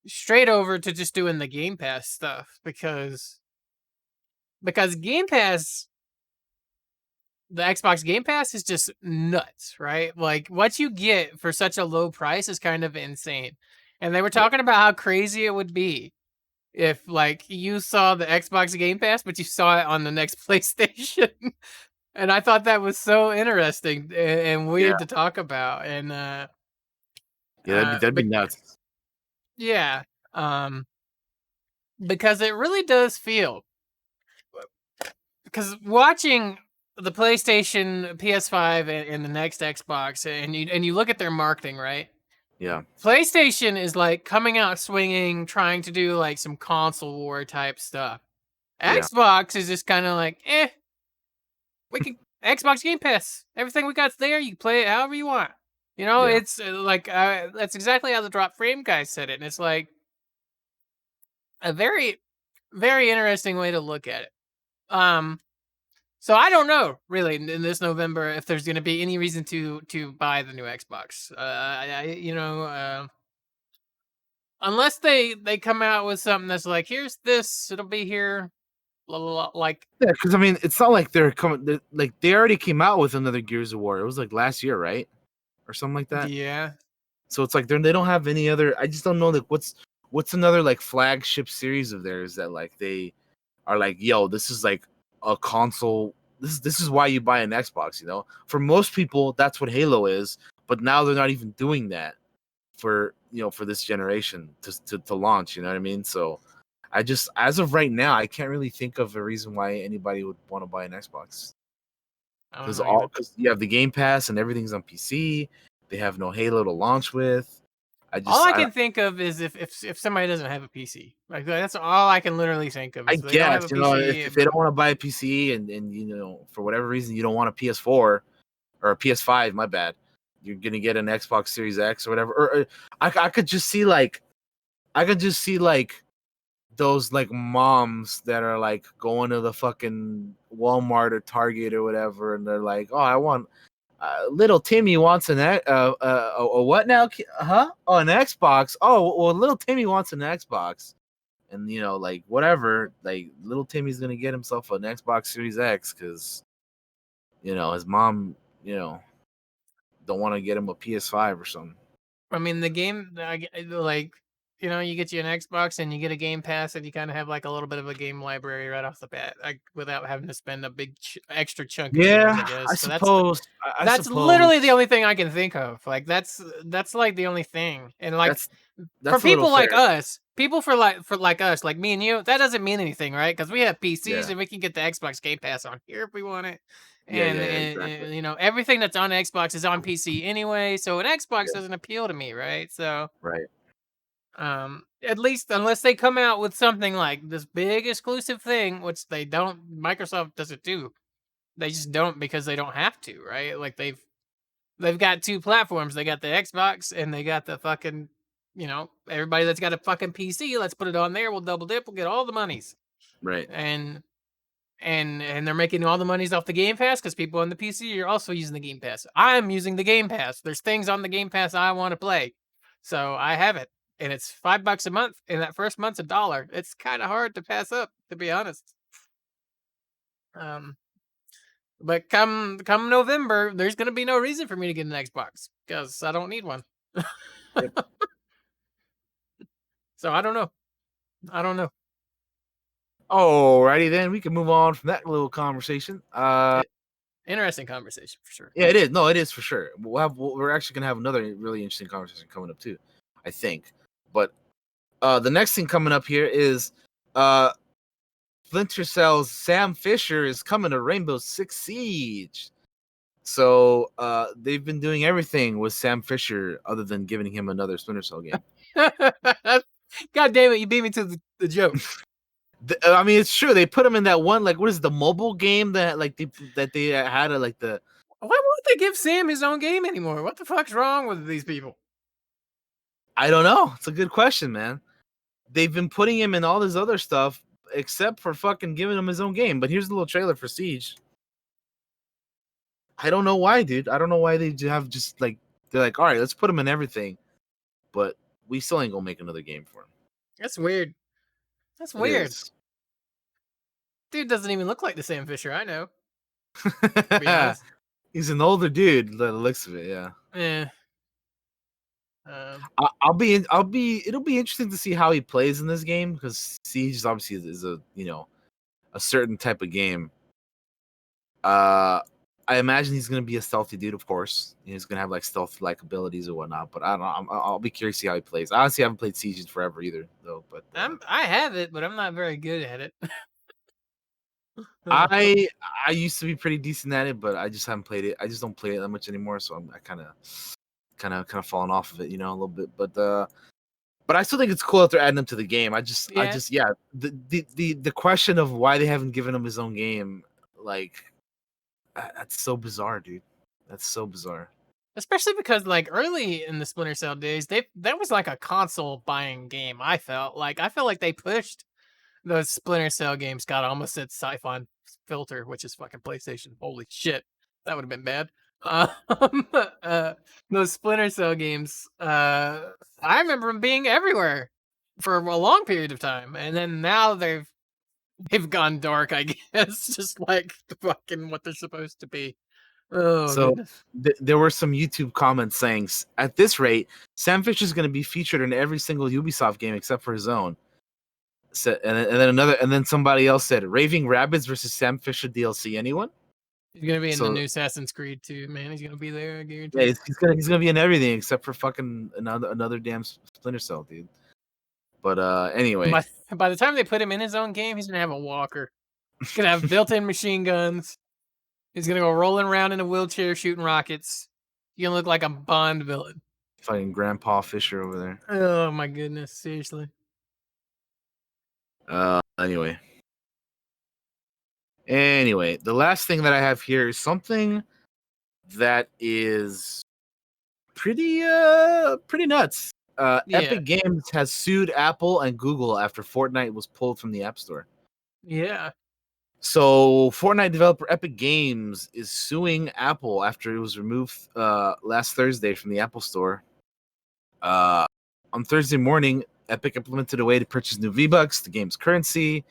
straight over to just doing the Game Pass stuff because Game Pass, the Xbox Game Pass is just nuts, right? Like what you get for such a low price is kind of insane. And they were Yeah, talking about how crazy it would be if like you saw the Xbox Game Pass, but you saw it on the next PlayStation. And I thought that was so interesting and yeah, weird to talk about. And yeah. That'd be but nuts. yeah, um, because it really does feel because watching the PlayStation, PS5, and the next Xbox, and you look at their marketing, right? Yeah, PlayStation is like coming out swinging, trying to do like some console war type stuff. yeah, Xbox is just kind of like, we can Xbox Game Pass. Everything we got's there. You can play it however you want. You know, yeah. it's like that's exactly how the drop frame guy said it, and it's like a very, very interesting way to look at it. Um, so I don't know really in this November if there's going to be any reason to buy the new Xbox. Unless they come out with something that's like, here's this, it'll be here, blah blah blah. Like, Yeah, because I mean, it's not like they're coming. Like they already came out with another Gears of War. It was like last year, right, or something like that. yeah, So it's like they don't have any other. I just don't know like what's another like flagship series of theirs that like they are like, yo, this is like a console. This is why you buy an Xbox. You know, for most people, that's what Halo is. But now they're not even doing that for for this generation to launch. You know what I mean? So I just as of right now, I can't really think of a reason why anybody would want to buy an Xbox I don't know either. because you have the Game Pass and everything's on PC. They have no Halo to launch with. I All just I can think of is if somebody doesn't have a PC, like that's all I can literally think of I is they don't have guess a if, PC. if they don't want to buy a PC and for whatever reason you don't want a PS4 or a PS5, my bad, you're gonna get an Xbox Series X or whatever. Or I could just see like those like moms that are like going to the fucking Walmart or Target or whatever, and they're like, "Oh, I want little Timmy wants a what now? Huh? Oh, an Xbox. Oh, well, little Timmy wants an Xbox." And like whatever, like little Timmy's gonna get himself an Xbox Series X because his mom, you know, don't want to get him a PS5 or something. I mean, the game, like, you get you an Xbox and you get a Game Pass, and you kind of have like a little bit of a game library right off the bat, like without having to spend a big extra chunk of change, I Yeah, I guess. So suppose. I that's literally the suppose only thing I can think of. Like that's like the only thing. And like that's for that's a little people like fair. us, people for like us, like me and you, that doesn't mean anything, right? Because we have PCs Yeah, and we can get the Xbox Game Pass on here if we want it. yeah, exactly. And everything that's on Xbox is on PC anyway, so an Xbox Yeah, doesn't appeal to me, right? So right, at least unless they come out with something like this big exclusive thing, which they don't, Microsoft doesn't do. They just don't because they don't have to, right? Like they've got two platforms. They got the Xbox and they got the fucking, everybody that's got a fucking PC, let's put it on there. We'll double dip. We'll get all the monies. right, And they're making all the monies off the Game Pass because people on the PC are also using the Game Pass. I'm using the Game Pass. There's things on the Game Pass I want to play, so I have it, and it's $5 a month, and that first month's $1. It's kind of hard to pass up, to be honest. Um, but come November, there's gonna be no reason for me to get an Xbox because I don't need one. yep. So I don't know. I don't know. Alrighty then, we can move on from that little conversation. Interesting conversation for sure. Yeah, it is. No, it is for sure. We're actually gonna have another really interesting conversation coming up too, I think. But the next thing coming up here is Splinter Cell's Sam Fisher is coming to Rainbow Six Siege. So they've been doing everything with Sam Fisher other than giving him another Splinter Cell game. God damn it, you beat me to the joke. I mean, it's true. They put him in that one, like, what is it, the mobile game that like they had like the. Why won't they give Sam his own game anymore? What the fuck's wrong with these people? I don't know. It's a good question, man. They've been putting him in all this other stuff except for fucking giving him his own game. But here's a little trailer for Siege. I don't know why, dude. I don't know why they have just like they're like, all right, let's put him in everything, but we still ain't gonna make another game for him. That's weird. That's It weird. is. Dude doesn't even look like the Sam Fisher I know, to be honest. He's an older dude. The looks of it, yeah. Yeah. Um, I'll be. It'll be interesting to see how he plays in this game because Siege is obviously is a a certain type of game. I imagine he's gonna be a stealthy dude, of course. He's gonna have like stealth like abilities or whatnot. But I don't know. I'll be curious to see how he plays. I honestly haven't played Siege in forever either, though. But I have it, but I'm not very good at it. I used to be pretty decent at it, but I just haven't played it. I just don't play it that much anymore, so I kind of fallen off of it, a little bit. But I still think it's cool that they're adding him to the game. I just yeah. The question of why they haven't given him his own game, like that's so bizarre, dude. That's so bizarre. Especially because like early in the Splinter Cell days, that was like a console buying game. I felt like they pushed those Splinter Cell games. God, I almost said Siphon Filter, which is fucking PlayStation. Holy shit, that would have been bad. Um, uh, those Splinter Cell games, I remember them being everywhere for a long period of time, and then now they've gone dark. I guess just like the fucking what they're supposed to be. Oh So goodness. there were some YouTube comments saying, at this rate, Sam Fisher is going to be featured in every single Ubisoft game except for his own. So, and then somebody else said, Raving Rabbids versus Sam Fisher DLC. Anyone? He's gonna be in the So new Assassin's Creed too, man. He's gonna be there, I yeah, guarantee. he's gonna be in everything except for fucking another damn Splinter Cell, dude. But anyway, By the time they put him in his own game, he's gonna have a walker. He's gonna have built-in machine guns. He's gonna go rolling around in a wheelchair shooting rockets. He's gonna look like a Bond villain. fucking Grandpa Fisher over there. Oh my goodness, seriously. Anyway. Anyway, the last thing that I have here is something that is pretty nuts. Yeah, Epic Games has sued Apple and Google after Fortnite was pulled from the App Store. yeah, So Fortnite developer Epic Games is suing Apple after it was removed last Thursday from the Apple Store. On Thursday morning, Epic implemented a way to purchase new V-Bucks, the game's currency.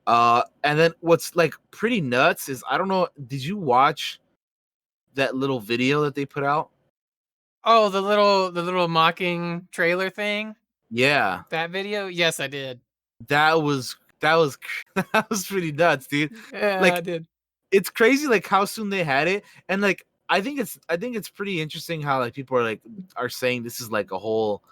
And then what's like pretty nuts is, I don't know, did you watch that little video that they put out? Oh, the little mocking trailer thing? Yeah, That video? Yes, I did. that was that was pretty nuts, dude. Yeah, I Like did. it's crazy like how soon they had it, and like I think it's pretty interesting how like people are saying this is like a whole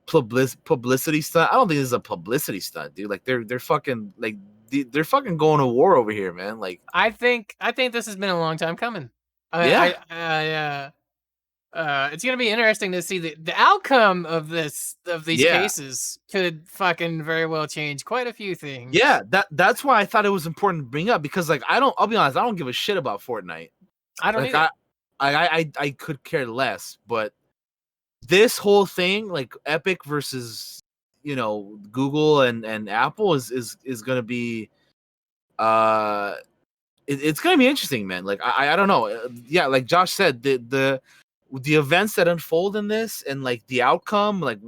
publicity stunt. I don't think this is a publicity stunt, dude. Like they're fucking like they're fucking going to war over here, man. Like I think this has been a long time coming. yeah, It's gonna be interesting to see the outcome of these yeah, cases could fucking very well change quite a few yeah. things. That's why I thought it was important to bring up because like I'll be honest, I don't give a shit about Fortnite. I don't Like either. I could care less, but this whole thing, like Epic versus Google and Apple is gonna be uh it's gonna be interesting, man. Like I don't know, yeah, like Josh said, the events that unfold in this and like the outcome, like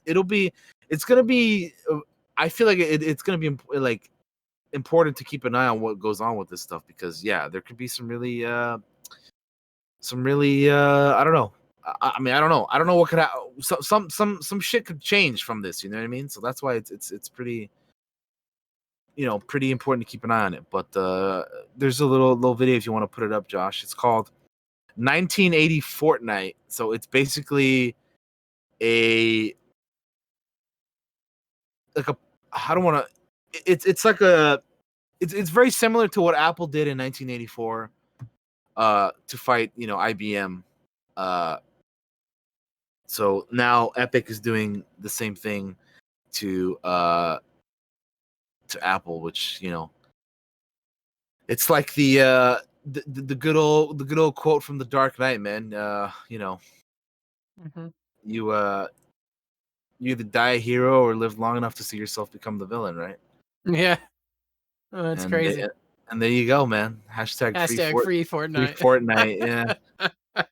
it'll be it's gonna be. I feel like it's gonna be like important to keep an eye on what goes on with this stuff because yeah, there could be some really I don't know. I mean, I don't know what could some shit could change from this. You know what I mean? So that's why it's pretty pretty important to keep an eye on it. But there's a little video if you want to put it up, Josh. It's called 1980 Fortnite. So it's basically a like a I don't want to. It's like a it's very similar to what Apple did in 1984 to fight IBM. Uh, so now Epic is doing the same thing to Apple, which it's like the good old quote from the Dark Knight, man. Hmm. You you either die a hero or live long enough to see yourself become the villain, right? Yeah, oh, that's And crazy. and there you go, man. Hashtag Hashtag free free Fortnite. Fortnite. Yeah,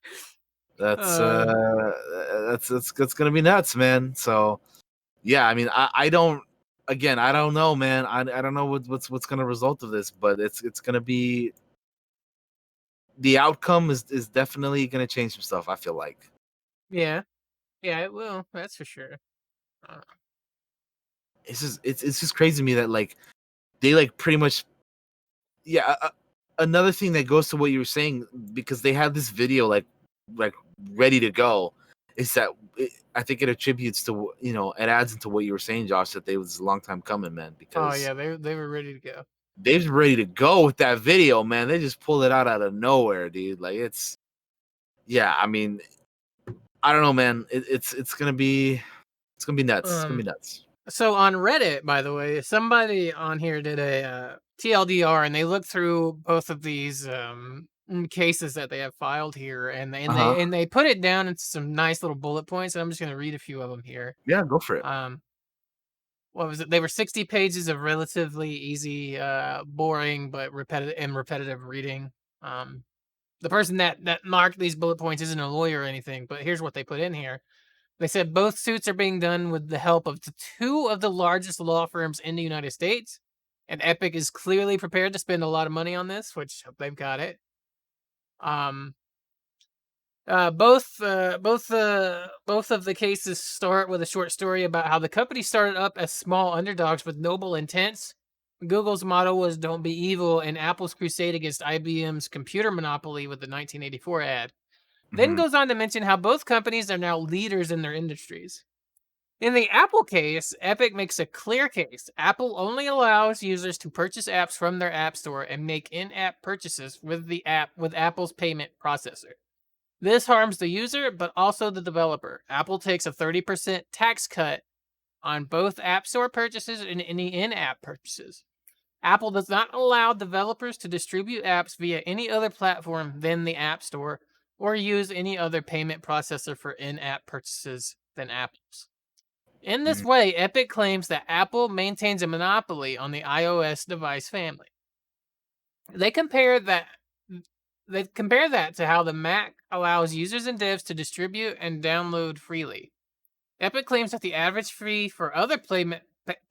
that's uh, that's gonna be nuts, man. So yeah, I mean, I don't. Again, I don't know, man. I don't know what's gonna result of this, but it's gonna be the outcome is definitely gonna change some stuff. I feel like yeah, yeah, it will. That's for sure. Uh, it's just crazy to me that like they like pretty much yeah. Another thing that goes to what you were saying because they have this video like ready to go is that I think it attributes to it adds into what you were saying, Josh, that they was a long time coming, man. oh Because yeah, they were ready to go. they're ready to go with that video, man. They just pulled it out of nowhere, dude. Like yeah. I mean, I don't know, man. It's gonna be nuts. It's gonna be Um, nuts. So on Reddit, by the way, somebody on here did a TLDR, and they looked through both of these cases that they have filed here, and Uh huh. they put it down into some nice little bullet points. And I'm just going to read a few of them here. Yeah, go for it. Um, what was it? They were 60 pages of relatively easy, boring but repetitive reading. Um, the person that marked these bullet points isn't a lawyer or anything, but here's what they put in here. They said both suits are being done with the help of two of the largest law firms in the United States. And Epic is clearly prepared to spend a lot of money on this, which they've got it. Um, both of the cases start with a short story about how the company started up as small underdogs with noble intents. Google's motto was "Don't be evil," and Apple's crusade against IBM's computer monopoly with the 1984 ad. Then Hmm. goes on to mention how both companies are now leaders in their industries. In the Apple case, Epic makes a clear case. Apple only allows users to purchase apps from their App Store and make in-app purchases with the app with Apple's payment processor. This harms the user but also the developer. Apple takes a 30% tax cut on both App Store purchases and any in-app purchases. Apple does not allow developers to distribute apps via any other platform than the App Store or use any other payment processor for in-app purchases than Apple's. In this way, Epic claims that Apple maintains a monopoly on the iOS device family. They compare that to how the Mac allows users and devs to distribute and download freely. Epic claims that the average fee for other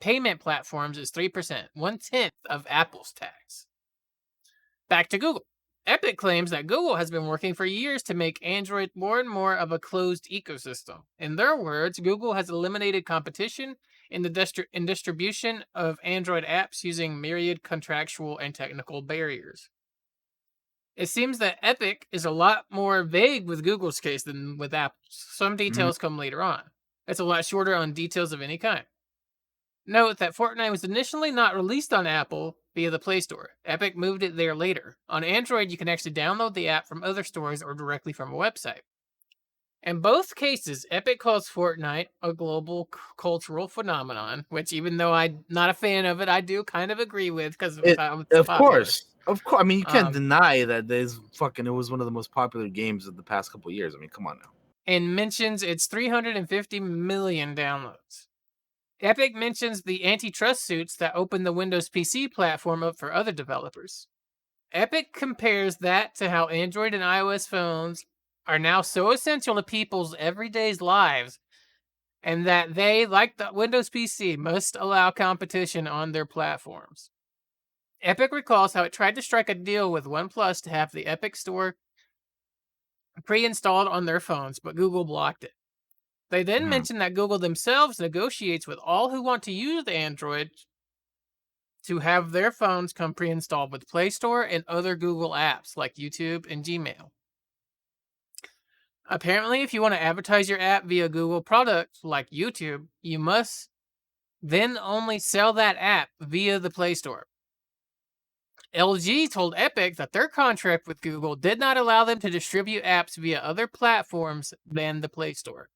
payment platforms is 3%, 1/10 of Apple's tax. Back to Google. Epic claims that Google has been working for years to make Android more and more of a closed ecosystem. In their words, Google has eliminated competition in the distribution of Android apps using myriad contractual and technical barriers. It seems that Epic is a lot more vague with Google's case than with Apple's. Some Mhm. details come later on. It's a lot shorter on details of any kind. Note that Fortnite was initially not released on Apple via the Play Store. Epic moved it there later. On Android, you can actually download the app from other stores or directly from a website. In both cases, Epic calls Fortnite a global cultural phenomenon, which, even though I'm not a fan of it, I do kind of agree with because of It, how it's of popular. course, of course. I mean, you can't Um, deny that there's fucking. It was one of the most popular games of the past couple of years. I mean, come on now. and mentions its 350 million downloads. Epic mentions the antitrust suits that opened the Windows PC platform up for other developers. Epic compares that to how Android and iOS phones are now so essential to people's everyday lives, and that they, like the Windows PC, must allow competition on their platforms. Epic recalls how it tried to strike a deal with OnePlus to have the Epic Store pre installed on their phones, but Google blocked it. They then Mhm. mention that Google themselves negotiates with all who want to use the Android to have their phones come pre installed with Play Store and other Google apps like YouTube and Gmail. Apparently, if you want to advertise your app via Google products like YouTube, you must then only sell that app via the Play Store. LG told Epic that their contract with Google did not allow them to distribute apps via other platforms than the Play Store.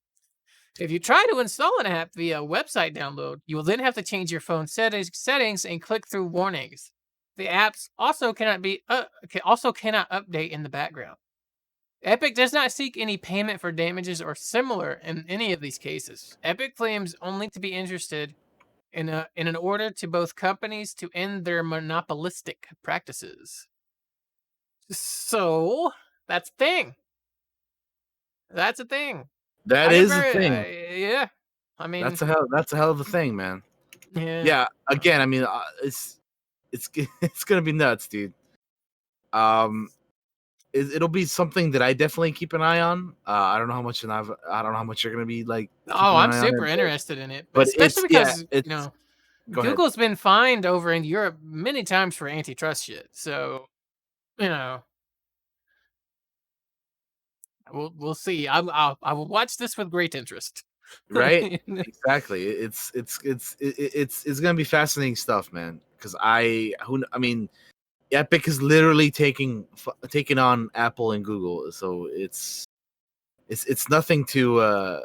If you try to install an app via website download, you will then have to change your phone settings and click through warnings. The apps also cannot update in the background. Epic does not seek any payment for damages or similar in any of these cases. Epic claims only to be interested in an order to both companies to end their monopolistic practices. So that's a thing. That's a thing. That I get is a very thing. yeah. I mean, That's a hell of a thing, man. yeah. Yeah. Again, I mean, it's it's gonna be nuts, dude. Um, it'll be something that I definitely keep an eye on. I don't know how much, and I don't know how much you're gonna be like Oh, keeping an I'm eye on super it, but interested in it, but especially it's yeah, because it's go ahead. Google's been fined over in Europe many times for antitrust shit. So you know, we'll see. I will watch this with great interest. Right? Exactly. It's gonna be fascinating stuff, man. Because I mean, Epic is literally taking on Apple and Google, so it's nothing to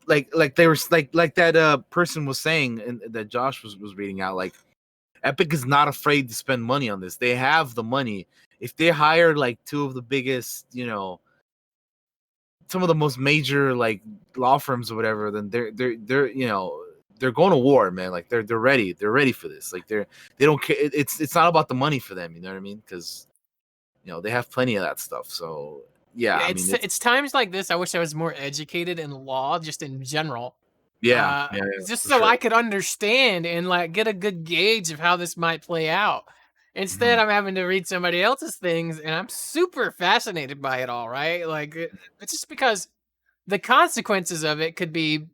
like they were like that person was saying, and that Josh was reading out. Like Epic is not afraid to spend money on this. They have the money. If they hire like two of the biggest, some of the most major like law firms or whatever, then they're going to war, man. Like they're ready. They're ready for this. Like they don't care. It's not about the money for them. You know what I mean? Because they have plenty of that stuff. So yeah, Yeah, I mean it's times like this I wish I was more educated in law, just in general. yeah, Just for so sure. I could understand and like get a good gauge of how this might play out. Instead, Mhm. I'm having to read somebody else's things, and I'm super fascinated by it all. Right, like it's just because the consequences of it could be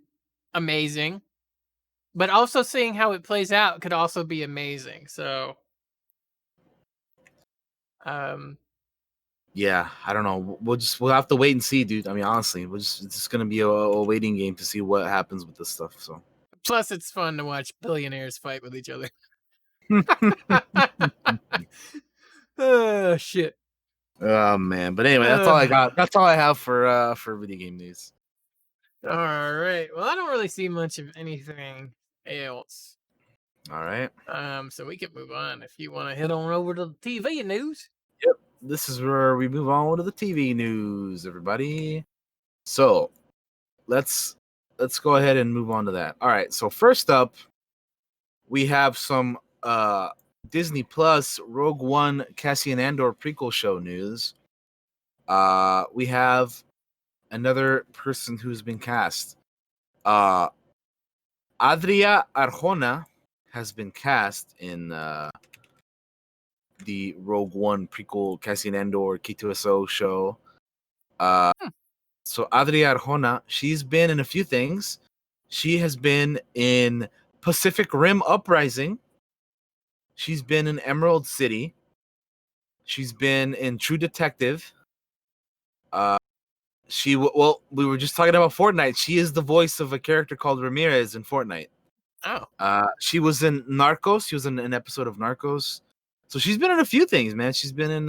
amazing, but also seeing how it plays out could also be amazing. So, um, Yeah, I don't know. We'll have to wait and see, dude. I mean, honestly, it's just gonna be a waiting game to see what happens with this stuff. So. plus it's fun to watch billionaires fight with each other. Oh shit. Oh man, but anyway, that's all I Uh, got. That's all I have for video game news. all right. Well, I don't really see much of anything else. All right. So we can move on if you want to head on over to the TV news. Yep. This is where we move on to the TV news, everybody. So let's go ahead and move on to that. All right. So first up, we have some Disney Plus Rogue One Cassian Andor prequel show news. We have another person who's been cast. Adria Arjona has been cast in the Rogue One prequel Cassian Andor K2SO show. Uh, Hmm. so Adria Arjona, she's been in a few things. She has been in Pacific Rim Uprising. She's been in Emerald City. She's been in True Detective. Uh, well, we were just talking about Fortnite. She is the voice of a character called Ramirez in Fortnite. Oh, She was in Narcos. She was in an episode of Narcos. So she's been in a few things, man. She's been in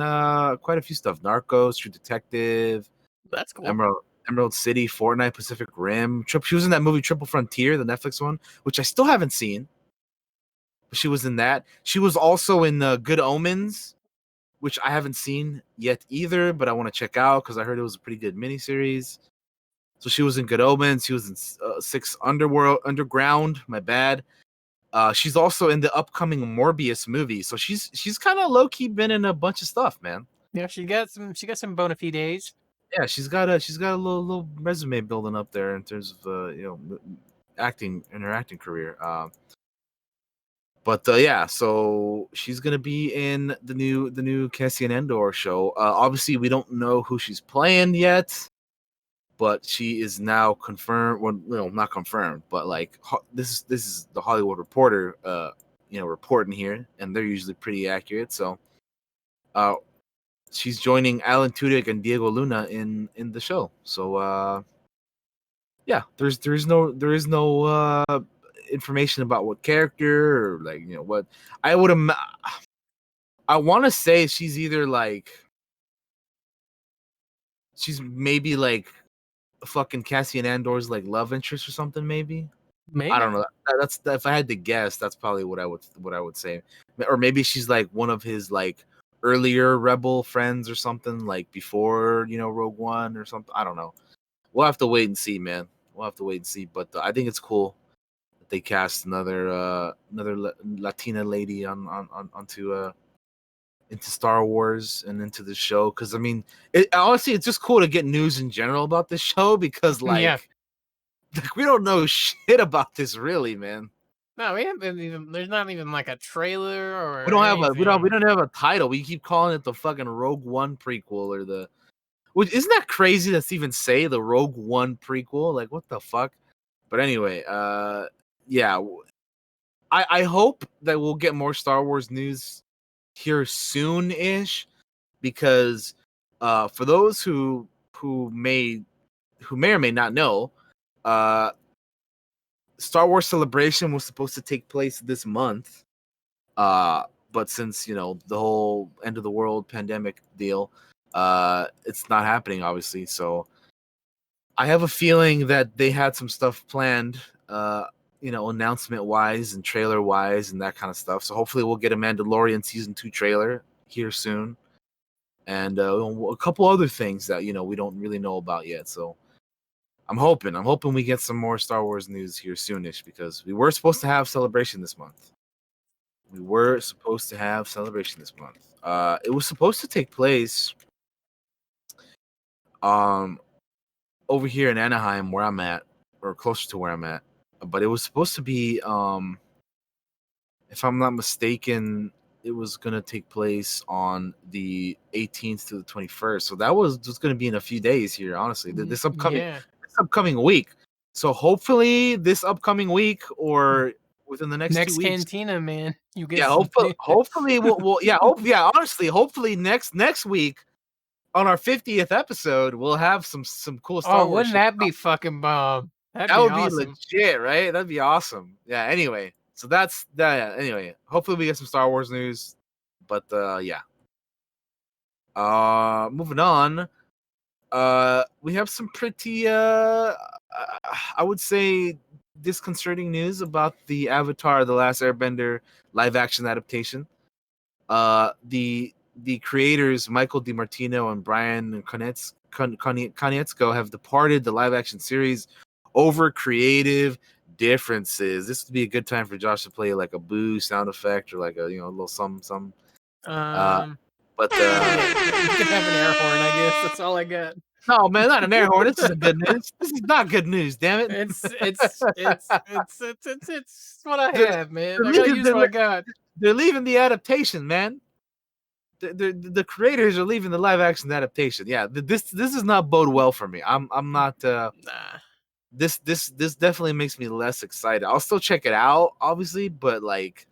quite a few stuff. Narcos, True Detective, that's cool. Emerald City, Fortnite, Pacific Rim. She was in that movie Triple Frontier, the Netflix one, which I still haven't seen. But she was in that. She was also in Good Omens, which I haven't seen yet either, but I want to check out because I heard it was a pretty good miniseries. So she was in Good Omens. She was in Six Underground. My bad. She's also in the upcoming Morbius movie. So she's kind of low key been in a bunch of stuff, man. Yeah, she got some bona fides. Yeah, she's got a little resume building up there in terms of acting in her acting career. But yeah, so she's gonna be in the new Cassian Andor show. Obviously, we don't know who she's playing yet, but she is now confirmed. Well, not confirmed, but like this is the Hollywood Reporter, reporting here, and they're usually pretty accurate. So, she's joining Alan Tudyk and Diego Luna in the show. So, yeah, there is no information about what character or like what I would I want to say she's either like she's maybe like fucking Cassian Andor's like love interest or something maybe. I Maybe. don't know. That's if I had to guess, that's probably what I would say. Or maybe she's like one of his like earlier rebel friends or something like before, Rogue One or something. I don't know. We'll have to wait and see, man. We'll have to wait and see, but I think it's cool that they cast another Latina lady onto into Star Wars and into the show cuz I mean, honestly it's just cool to get news in general about this show because Yeah. like we don't know shit about this really, man. No, we haven't even. There's not even like a trailer We or don't have a we anything. don't have a title. We keep calling it the fucking Rogue One prequel or the which isn't that crazy to even say the Rogue One prequel? Like what the fuck? But anyway, yeah, I hope that we'll get more Star Wars news here soon-ish because for those who may or may not know, uh Star Wars Celebration was supposed to take place this month. But since the whole end of the world pandemic deal, it's not happening obviously. So I have a feeling that they had some stuff planned, announcement wise and trailer wise and that kind of stuff. So hopefully we'll get a Mandalorian season 2 trailer here soon, and a couple other things that we don't really know about yet. So I'm hoping we get some more Star Wars news here soonish because we were supposed to have Celebration this month. We were supposed to have Celebration this month. It was supposed to take place um over here in Anaheim where I'm at, or closer to where I'm at. But it was supposed to be if I'm not mistaken, it was gonna take place on the 18th to the 21st. So that was just gonna be in a few days here, honestly. Yeah. This upcoming week. So hopefully this upcoming week or within the next two Next weeks. Cantina, man. You get Yeah, some. hopefully we'll yeah, honestly, hopefully next week on our 50th episode, we'll have some cool Oh, Star Wars wouldn't shit. that be fucking bomb? That'd That be would be awesome. legit, right? That'd be awesome. Yeah, anyway. So that's that. Yeah, anyway, hopefully we get some Star Wars news. But yeah. Moving on. We have some pretty I would say disconcerting news about the Avatar The Last Airbender live action adaptation. The creators Michael DiMartino and Brian Konietzko have departed the live action series over creative differences. This would be a good time for Josh to play like a boo sound effect or like a a little some. Uh, Um, but you can have an air horn, I guess. That's all I got. no, man, not an air horn. This isn't good news. This is not good news. Damn it! It's what I they're, have, man. they're I gotta leaving. use what I got. They're leaving the adaptation, man. the creators are leaving the live action adaptation. Yeah, this does not bode well for me. I'm not. Nah. This definitely makes me less excited. I'll still check it out, obviously, but like,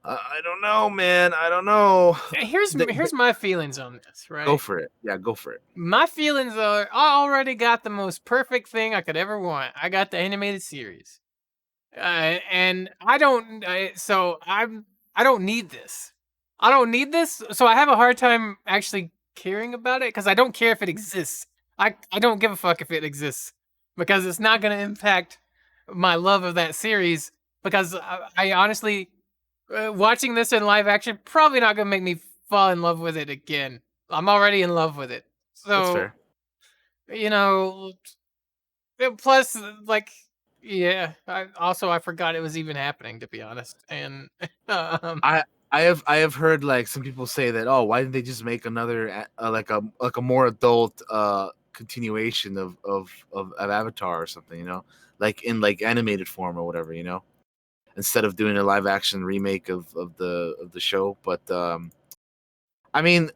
I don't know, man. I don't know. Here's my feelings on this, Go right? for it. Yeah, go for it. My feelings are I already got the most perfect thing I could ever want. I got the animated series. And I don't I don't need this. I don't need this, so I have a hard time actually caring about it because I don't care if it exists. I don't give a fuck if it exists because it's not going to impact my love of that series because I honestly watching this in live action probably not going to make me fall in love with it again. I'm already in love with it. That's So, fair. you know, plus, like, yeah. I forgot it was even happening, to be honest. And um, I I have heard like some people say that, oh, why didn't they just make another like a more adult continuation of Avatar or something, like in like animated form or whatever, instead of doing a live action remake of the show. But I mean,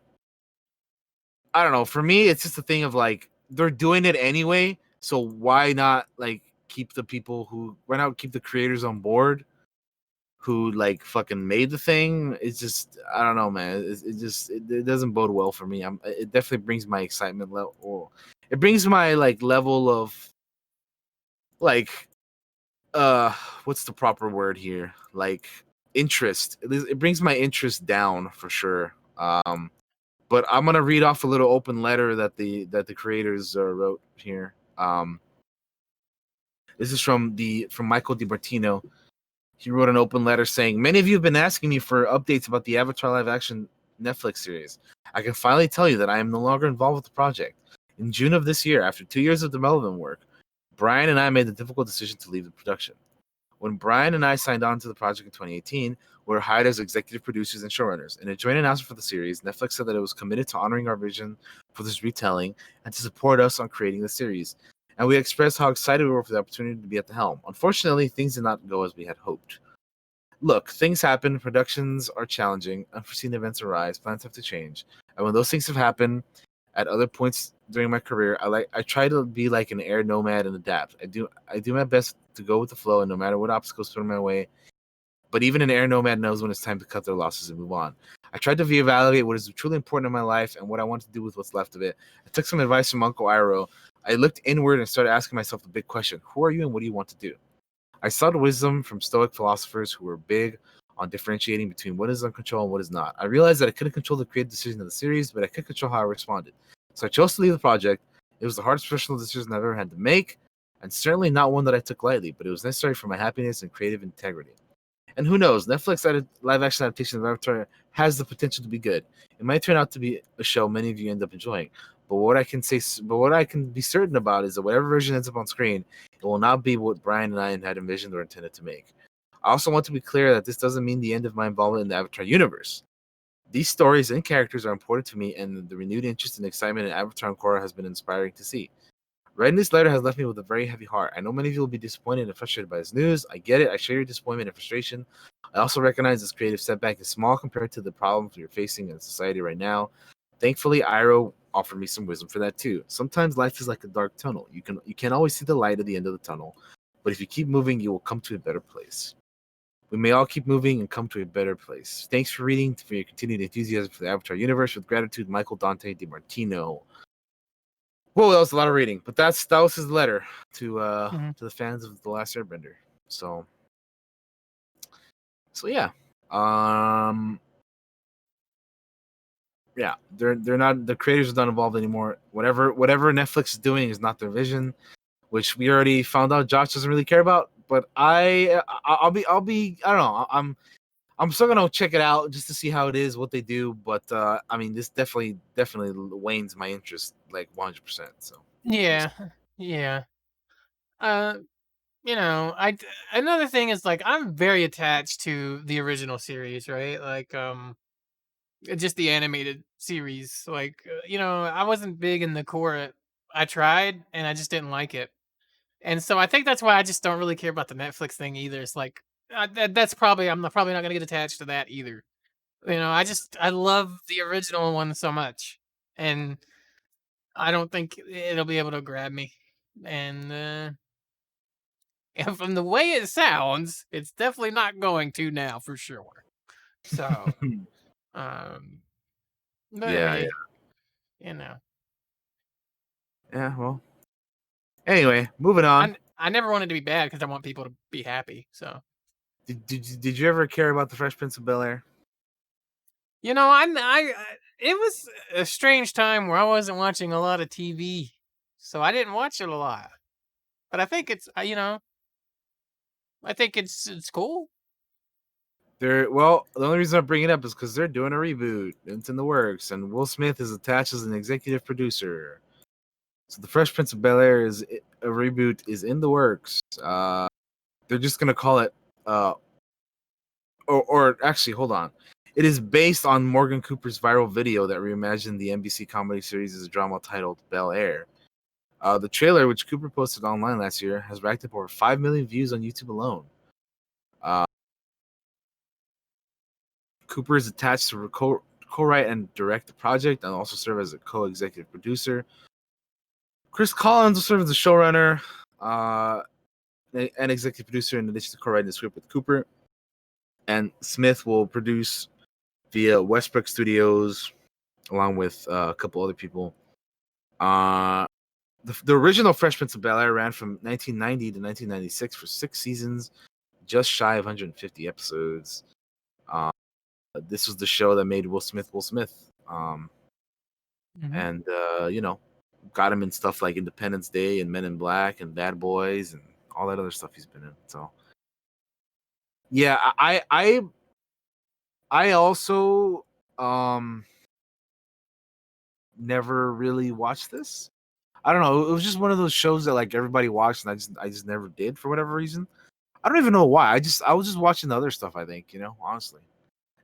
I don't know. For me, it's just a thing of like they're doing it anyway, so why not like keep the people who why not keep the creators on board who like fucking made the thing? It's just I don't know, man. It doesn't bode well for me. It definitely brings my excitement level. Or it brings my like level of like uh what's the proper word here? Like interest. It brings my interest down for sure. But I'm gonna read off a little open letter that the creators wrote here. This is from Michael DiMartino. He wrote an open letter saying, "Many of you have been asking me for updates about the Avatar live action Netflix series. I can finally tell you that I am no longer involved with the project. In June of this year, after 2 years of development work, Brian and I made the difficult decision to leave the production. When Brian and I signed on to the project in 2018, we were hired as executive producers and showrunners. In a joint announcement for the series, Netflix said that it was committed to honoring our vision for this retelling and to support us on creating the series. And we expressed how excited we were for the opportunity to be at the helm. Unfortunately, things did not go as we had hoped. Look, things happen, productions are challenging, unforeseen events arise, plans have to change. And when those things have happened at other points during my career, I try to be like an air nomad and adapt. I do my best to go with the flow and no matter what obstacles thrown my way. But even an air nomad knows when it's time to cut their losses and move on. I tried to reevaluate what is truly important in my life and what I want to do with what's left of it. I took some advice from Uncle Iro. I looked inward and started asking myself the big question: who are you and what do you want to do? I sought wisdom from Stoic philosophers who were big on differentiating between what is in control and what is not. I realized that I couldn't control the creative decision of the series, but I could control how I responded. So I chose to leave the project. It was the hardest professional decision I've ever had to make, and certainly not one that I took lightly, but it was necessary for my happiness and creative integrity. And who knows, Netflix live action adaptation of Avatar has the potential to be good. It might turn out to be a show many of you end up enjoying. But what I can be certain about is that whatever version ends up on screen, it will not be what Brian and I had envisioned or intended to make. I also want to be clear that this doesn't mean the end of my involvement in the Avatar universe. These stories and characters are important to me, and the renewed interest and excitement in Avatar and Korra has been inspiring to see. Writing this letter has left me with a very heavy heart. I know many of you will be disappointed and frustrated by this news. I get it. I share your disappointment and frustration. I also recognize this creative setback is small compared to the problems you're facing in society right now. Thankfully, Iro offered me some wisdom for that too. Sometimes life is like a dark tunnel. You can't always see the light at the end of the tunnel, but if you keep moving, you will come to a better place. We may all keep moving and come to a better place. Thanks for reading, for your continued enthusiasm for the Avatar universe. With gratitude, Michael Dante DiMartino. Whoa, that was a lot of reading, but that was his letter mhm. to the fans of the Last Airbender. So yeah, um, yeah, they're not the creators are not involved anymore. Whatever Netflix is doing is not their vision, which we already found out Josh doesn't really care about. But I'll be I don't know. I'm still gonna check it out just to see how it is, what they do. But I mean, this definitely wanes my interest like 100%. So we'll see. Yeah, yeah. Uh, another thing is like I'm very attached to the original series, right? Like, just the animated series. Like, I wasn't big in the core. I tried, and I just didn't like it. And so I think that's why I just don't really care about the Netflix thing either. It's like that's probably I'm probably not gonna get attached to that either. I love the original one so much, and I don't think it'll be able to grab me. And and from the way it sounds, it's definitely not going to now for sure. So, um, but Yeah, yeah, hey, you know, yeah. Well, anyway, moving on. I never wanted to be bad because I want people to be happy. So, Did you ever care about the Fresh Prince of Bel Air? it was a strange time where I wasn't watching a lot of TV, so I didn't watch it a lot. But I think I think it's cool. Well, the only reason I bring it up is because they're doing a reboot. It's in the works, and Will Smith is attached as an executive producer. So the Fresh Prince of Bel Air is a reboot is in the works. They're just gonna call it, uh, or actually, hold on. It is based on Morgan Cooper's viral video that reimagined the NBC comedy series as a drama titled Bel Air. The trailer, which Cooper posted online last year, has racked up over 5 million views on YouTube alone. Uh, Cooper is attached to co-write and direct the project and also serve as a co-executive producer. Chris Collins will serve as the showrunner and executive producer in addition to co-writing the script with Cooper. And Smith will produce via Westbrook Studios along with a couple other people. The original Fresh Prince of Bel-Air ran from 1990 to 1996 for 6 seasons, just shy of 150 episodes. Uh, this was the show that made Will Smith Will Smith. Hmm. And got him in stuff like Independence Day and Men in Black and Bad Boys and all that other stuff he's been in. So yeah, I also never really watched this. I don't know. It was just one of those shows that like everybody watched, and I just never did for whatever reason. I don't even know why. I was just watching the other stuff. I think honestly,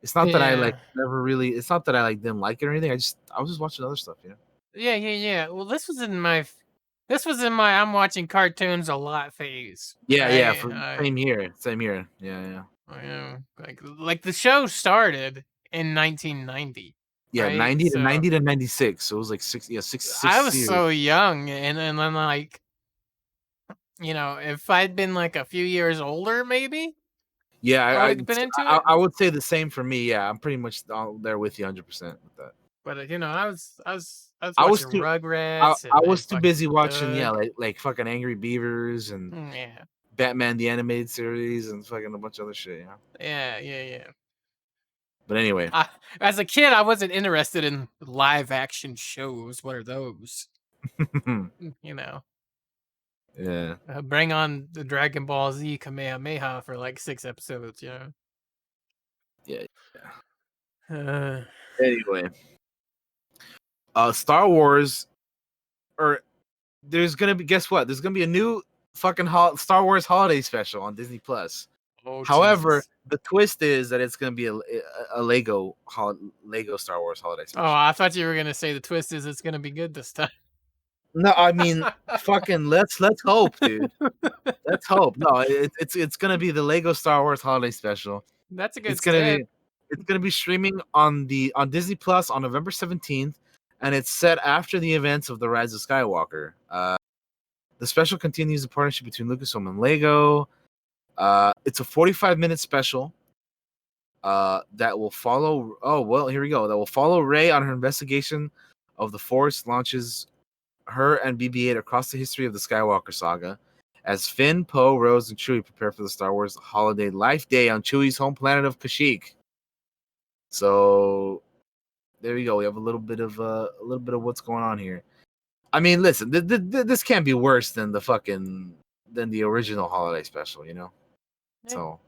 it's not that I like Yeah. never really. It's not that I like didn't like it or anything. I was just watching other stuff. Yeah, yeah, yeah. Well, this was in my I'm watching cartoons a lot phase, Yeah, yeah. right? For same here. Same here. Yeah, yeah. Like the show started in 1990, Yeah, right? 90 to So 90 to 96. So it was like I six was years. so young, and then like if I'd been like a few years older, maybe Yeah, I would have been into I it. I would say the same for me. Yeah, I'm pretty much all there with you 100% with that. But I was I was watching too Rugrats and too fucking busy watching, yeah, Doug. like fucking Angry Beavers and Yeah, Batman the animated series and fucking a bunch of other shit, yeah, yeah, yeah. But anyway, I, as a kid, I wasn't interested in live action shows. What are those? You know, yeah, bring on the Dragon Ball Z Kamehameha for like 6 episodes. yeah. Uh, Anyway, Star Wars, or there's gonna be, guess what? There's gonna be a new fucking Star Wars holiday special on Disney Plus. oh However, Jesus! the twist is that it's gonna be a Lego Star Wars holiday Oh, special. I thought you were gonna say the twist is it's gonna be good this time. No, I mean, fucking let's hope, dude. Let's hope. No, it's gonna be the Lego Star Wars holiday special. That's a It's good gonna step. be it's gonna be streaming on Disney Plus on November 17th, and it's set after the events of the Rise of Skywalker. The special continues the partnership between Lucasfilm and Lego. It's a 45-minute special that will follow. Oh well, here we go. That will follow Rey on her investigation of the Force, launches her and BB-8 across the history of the Skywalker saga, as Finn, Poe, Rose, and Chewie prepare for the Star Wars holiday Life Day on Chewie's home planet of Kashyyyk. So there you go. We have a little bit of what's going on here. I mean, listen, this can't be worse than the original holiday special, Eh, So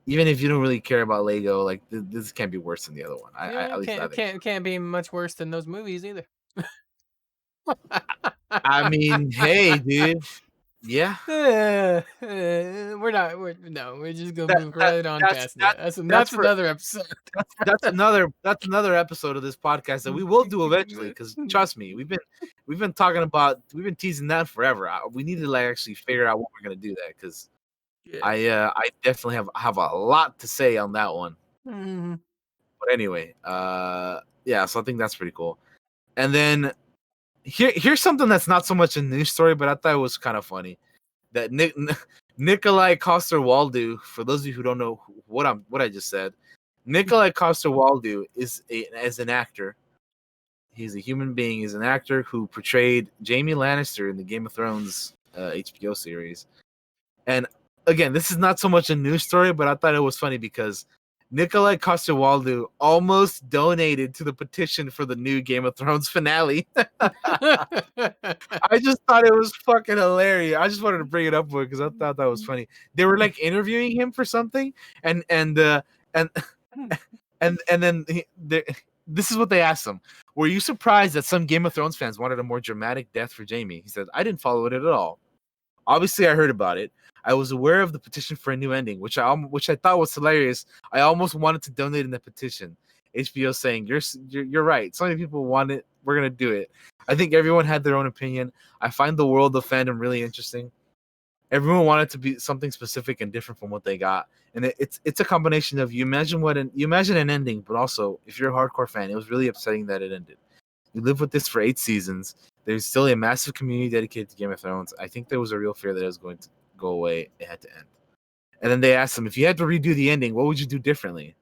even if you don't really care about Lego, like this can't be worse than the other one. yeah, At it least I can't think can't so. can't be much worse than those movies either. I mean, hey, dude, yeah, We're not. We're no. We're just gonna that move that right on past that. that's That's for another episode. that's another episode of this podcast that we will do eventually. Because trust me, we've been teasing that forever. We need to like actually figure out what we're gonna do that because Yeah. I definitely have a lot to say on that one. Mhm. But anyway, yeah, so I think that's pretty cool. And then here's something that's not so much a news story, but I thought it was kind of funny that Nikolai Coster-Waldau. For those of you who don't know what I just said, Nikolai Coster-Waldau is an actor. He's a human being. He's an actor who portrayed Jaime Lannister in the Game of Thrones HBO series. And again, this is not so much a news story, but I thought it was funny because Nikolai Coster-Waldau almost donated to the petition for the new Game of Thrones finale. I just thought it was fucking hilarious. I just wanted to bring it up because I thought that was funny. They were like interviewing him for something, and and then this is what they asked him: were you surprised that some Game of Thrones fans wanted a more dramatic death for Jaime? He said, "I didn't follow it at all. Obviously, I heard about it. I was aware of the petition for a new ending, which I thought was hilarious. I almost wanted to donate in the petition." HBO saying, "You're right. So many people want it. We're gonna do it." I think everyone had their own opinion. I find the world of fandom really interesting. Everyone wanted to be something specific and different from what they got, and it's a combination of you imagine an ending, but also if you're a hardcore fan, it was really upsetting that it ended. You live with this for 8 seasons. There's still a massive community dedicated to Game of Thrones. I think there was a real fear that it was going to go away. It had to end. And then they asked him, if you had to redo the ending, what would you do differently?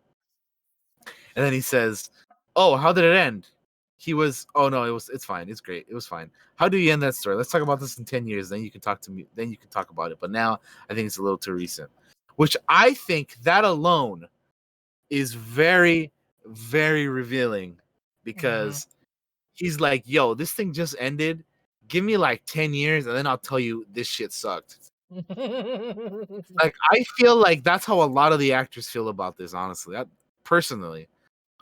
And then he says, "Oh, how did it end?" He was, "Oh no, it's fine. It's great. It was fine. How do you end that story? Let's talk about this in 10 years. Then you can talk to me. Then you can talk about it. But now I think it's a little too recent." Which I think that alone is very, very revealing Mhm. because he's like, "Yo, this thing just ended. Give me like 10 years and then I'll tell you this shit sucked." Like I feel like that's how a lot of the actors feel about this, honestly. Personally.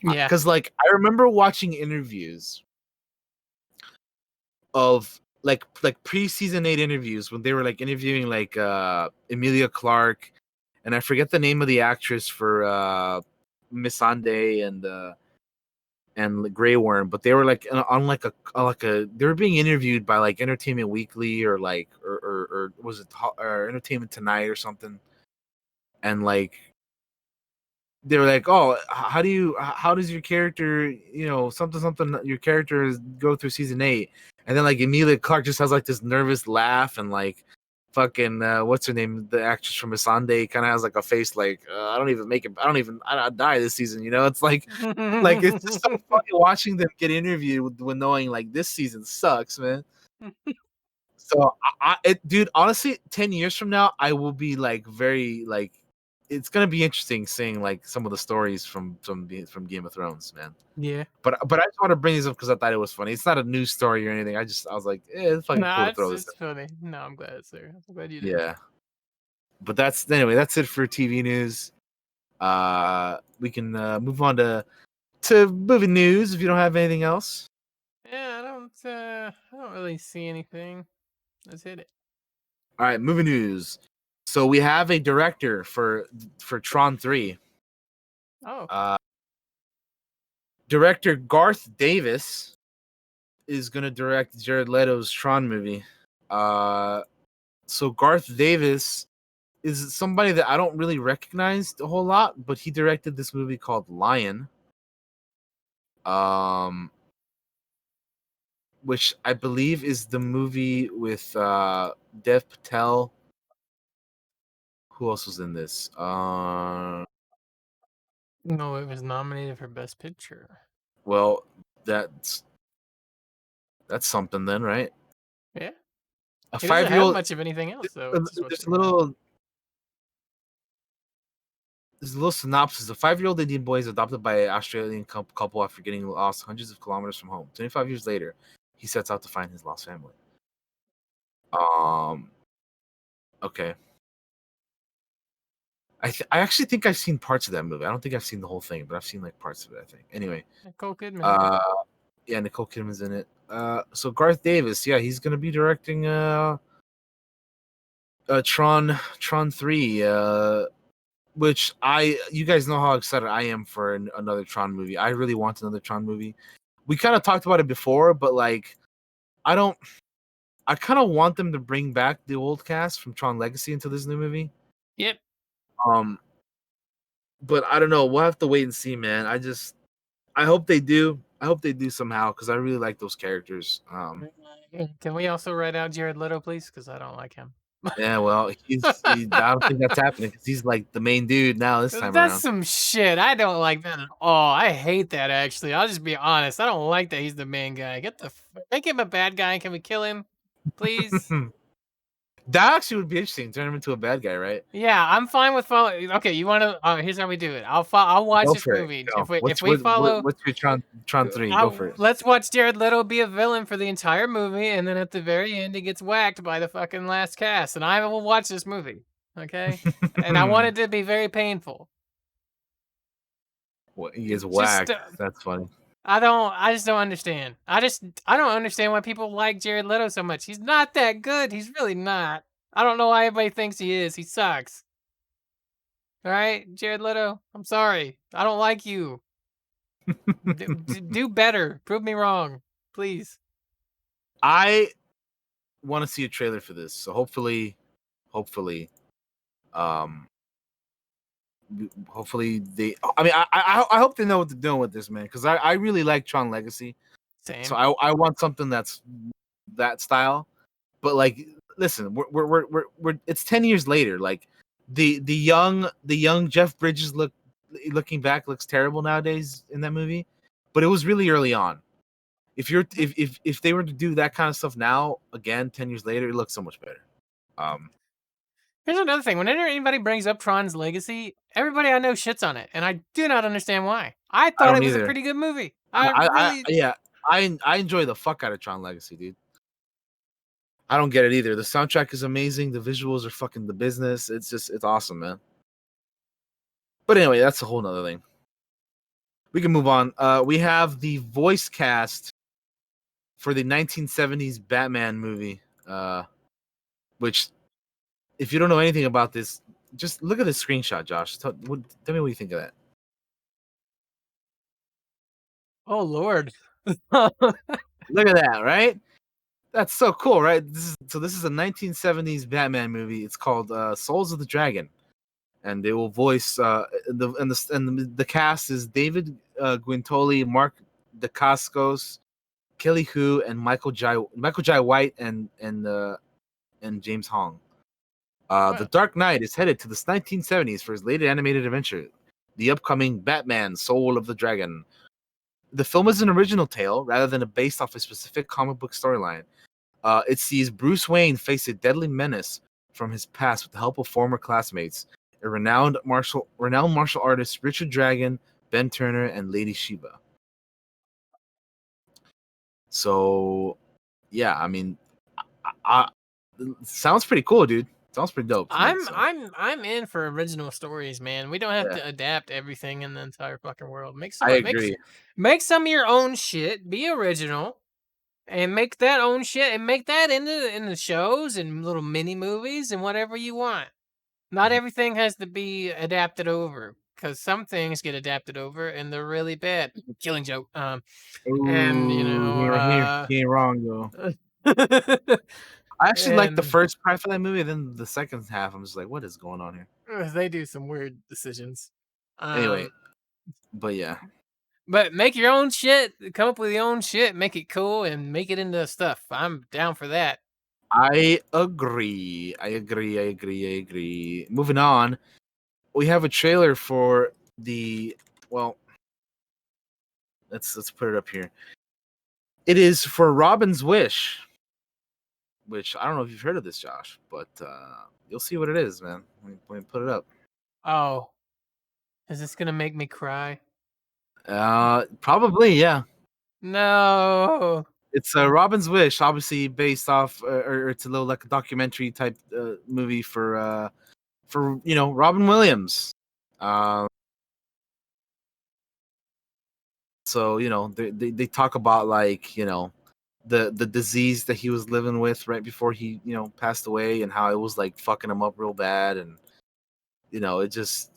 Yeah. Cuz like I remember watching interviews of like pre-season 8 interviews when they were like interviewing like Emilia Clarke, and I forget the name of the actress for Missandei and Grey Worm, but they were like on like a they were being interviewed by like Entertainment Weekly or like or was it or Entertainment Tonight or something, and like they were like, "Oh, how does your character, something your characters go through season 8?" And then like Emilia Clarke just has like this nervous laugh, and like fucking what's her name, the actress from Missandei, kind of has like a face like I don't even make it, I die this season, it's like it's just so funny watching them get interviewed with knowing like this season sucks, man. So dude, honestly, 10 years from now, I will be like very like, it's gonna be interesting seeing like some of the stories from Game of Thrones, man. Yeah. But I just want to bring this up because I thought it was funny. It's not a news story or anything. I was like, it's fucking cool Nah, to it's throw this it's up. funny. No, I'm glad it's there. I'm glad you did. Yeah. But that's anyway. That's it for TV news. We can move on to movie news if you don't have anything else. Yeah, I don't really see anything. Let's hit it. All right, movie news. So we have a director for Tron 3. Oh, Uh, Director Garth Davis is going to direct Jared Leto's Tron movie. So Garth Davis is somebody that I don't really recognize a whole lot, but he directed this movie called Lion, um, which I believe is the movie with Dev Patel. Who else was in this? no, it was nominated for Best Picture. Well, that's that's something then, right? Yeah. A He doesn't have 5-year-old. much of anything else, though, which is what's There's a little. There's a little synopsis. A 5-year-old Indian boy is adopted by an Australian couple after getting lost hundreds of kilometers from home. 25 years later, he sets out to find his lost family. Um. Okay. I actually think I've seen parts of that movie. I don't think I've seen the whole thing, but I've seen like parts of it, I think. Anyway. Nicole Kidman. Uh. Yeah, Nicole Kidman's in it. So Garth Davis, yeah, he's gonna be directing Tron 3. Which you guys know how excited I am for another Tron movie. I really want another Tron movie. We kind of talked about it before, but like, I don't. I kind of want them to bring back the old cast from Tron Legacy into this new movie. Yep. Um, but I don't know. We'll have to wait and see, man. I hope they do. I hope they do somehow because I really like those characters. Can we also write out Jared Leto, please? Because I don't like him. Yeah, well, I don't think that's happening because he's like the main dude now this time That's around. some shit. I don't like that at all. I hate that actually. I'll just be honest. I don't like that he's the main guy. Make him a bad guy. Can we kill him, please? That actually would be interesting. Turn him into a bad guy, right? Yeah, I'm fine with follow. Okay, you want to? Here's how we do it. I'll watch Go this for it. movie. Go. If we follow, What's your Tron 3? Go for it. let's watch Jared Leto be a villain for the entire movie, and then at the very end, he gets whacked by the fucking last cast, and I will watch this movie. Okay, and I want it to be very painful. What, he gets Just whacked. That's funny. I just don't understand. I don't understand why people like Jared Leto so much. He's not that good. He's really not. I don't know why everybody thinks he is. He sucks. All right, Jared Leto. I'm sorry. I don't like you. Do better. Prove me wrong, please. I want to see a trailer for this, so hopefully, um, hopefully they. I mean, I hope they know what they're doing with this, man, because I really like Tron Legacy, so Same. I want something that's that style. But like, listen, we're it's 10 years later. Like the young Jeff Bridges looking back looks terrible nowadays in that movie, but it was really early on. If they were to do that kind of stuff now again 10 years later, it looks so much better. Um, Here's another thing. Whenever anybody brings up Tron's Legacy, everybody I know shits on it, and I do not understand why. I I thought don't it was a either. pretty good movie. I I really. yeah, I enjoy the fuck out of Tron Legacy, dude. I don't get it either. The soundtrack is amazing. The visuals are fucking the business. It's awesome, man. But anyway, that's a whole nother thing. We can move on. We have the voice cast for the 1970s Batman movie. Which, if you don't know anything about this, just look at the screenshot, Josh. Tell me what you think of that. Oh Lord. Look at that, right? That's so cool, right? This is a 1970s Batman movie. It's called Souls of the Dragon, and they will voice the cast is David Guintoli, Mark Dacascos, Kelly Hu, and Michael Jai White, and James Hong. The Well, Dark Knight is headed to the 1970s for his latest animated adventure, the upcoming Batman: Soul of the Dragon. The film is an original tale rather than based off a specific comic book storyline. It sees Bruce Wayne face a deadly menace from his past with the help of former classmates, a renowned martial artist Richard Dragon, Ben Turner, and Lady Shiva. So, yeah, I mean, sounds pretty cool, dude. Sounds pretty dope to me. So, I'm in for original stories, man. We don't have yeah, to adapt everything in the entire fucking world. I agree. Make some of your own shit. Be original. And make that own shit and make that in the shows and little mini movies and whatever you want. Not everything has to be adapted over because some things get adapted over and they're really bad. Killing joke. And you Ooh, know, he ain't wrong though. I actually like the and first part for that movie. Then the second half, I'm just like, what is going on here? they do some weird decisions. Anyway, Um, but yeah, but make your own shit. Come up with your own shit. Make it cool and make it into stuff. I'm down for that. I agree. I agree. I agree. I agree. Moving on, we have a trailer for the well. Let's put it up here. It is for Robin's Wish, which I don't know if you've heard of this, Josh, but you'll see what it is, man. When we put it up. Oh, is this gonna make me cry? Probably, yeah. No. It's Robin's Wish, obviously based off, or it's a little like a documentary type movie for Robin Williams. Um, so they talk about like the disease that he was living with right before he passed away, and how it was like fucking him up real bad, and it just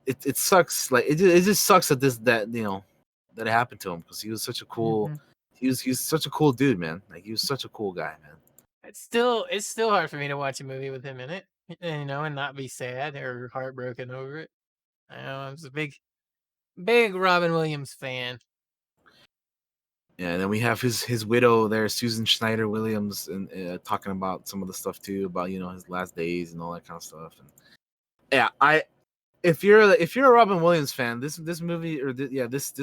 it sucks. Like it just sucks that it happened to him because he was such a cool. Mhm. He was such a cool dude, man. Like he was such a cool guy, man. It's still hard for me to watch a movie with him in it, and not be sad or heartbroken over it. I was a big Robin Williams fan. Yeah, and then we have his widow there, Susan Schneider Williams, and talking about some of the stuff too, about his last days and all that kind of stuff. And yeah, if you're a Robin Williams fan, this movie or this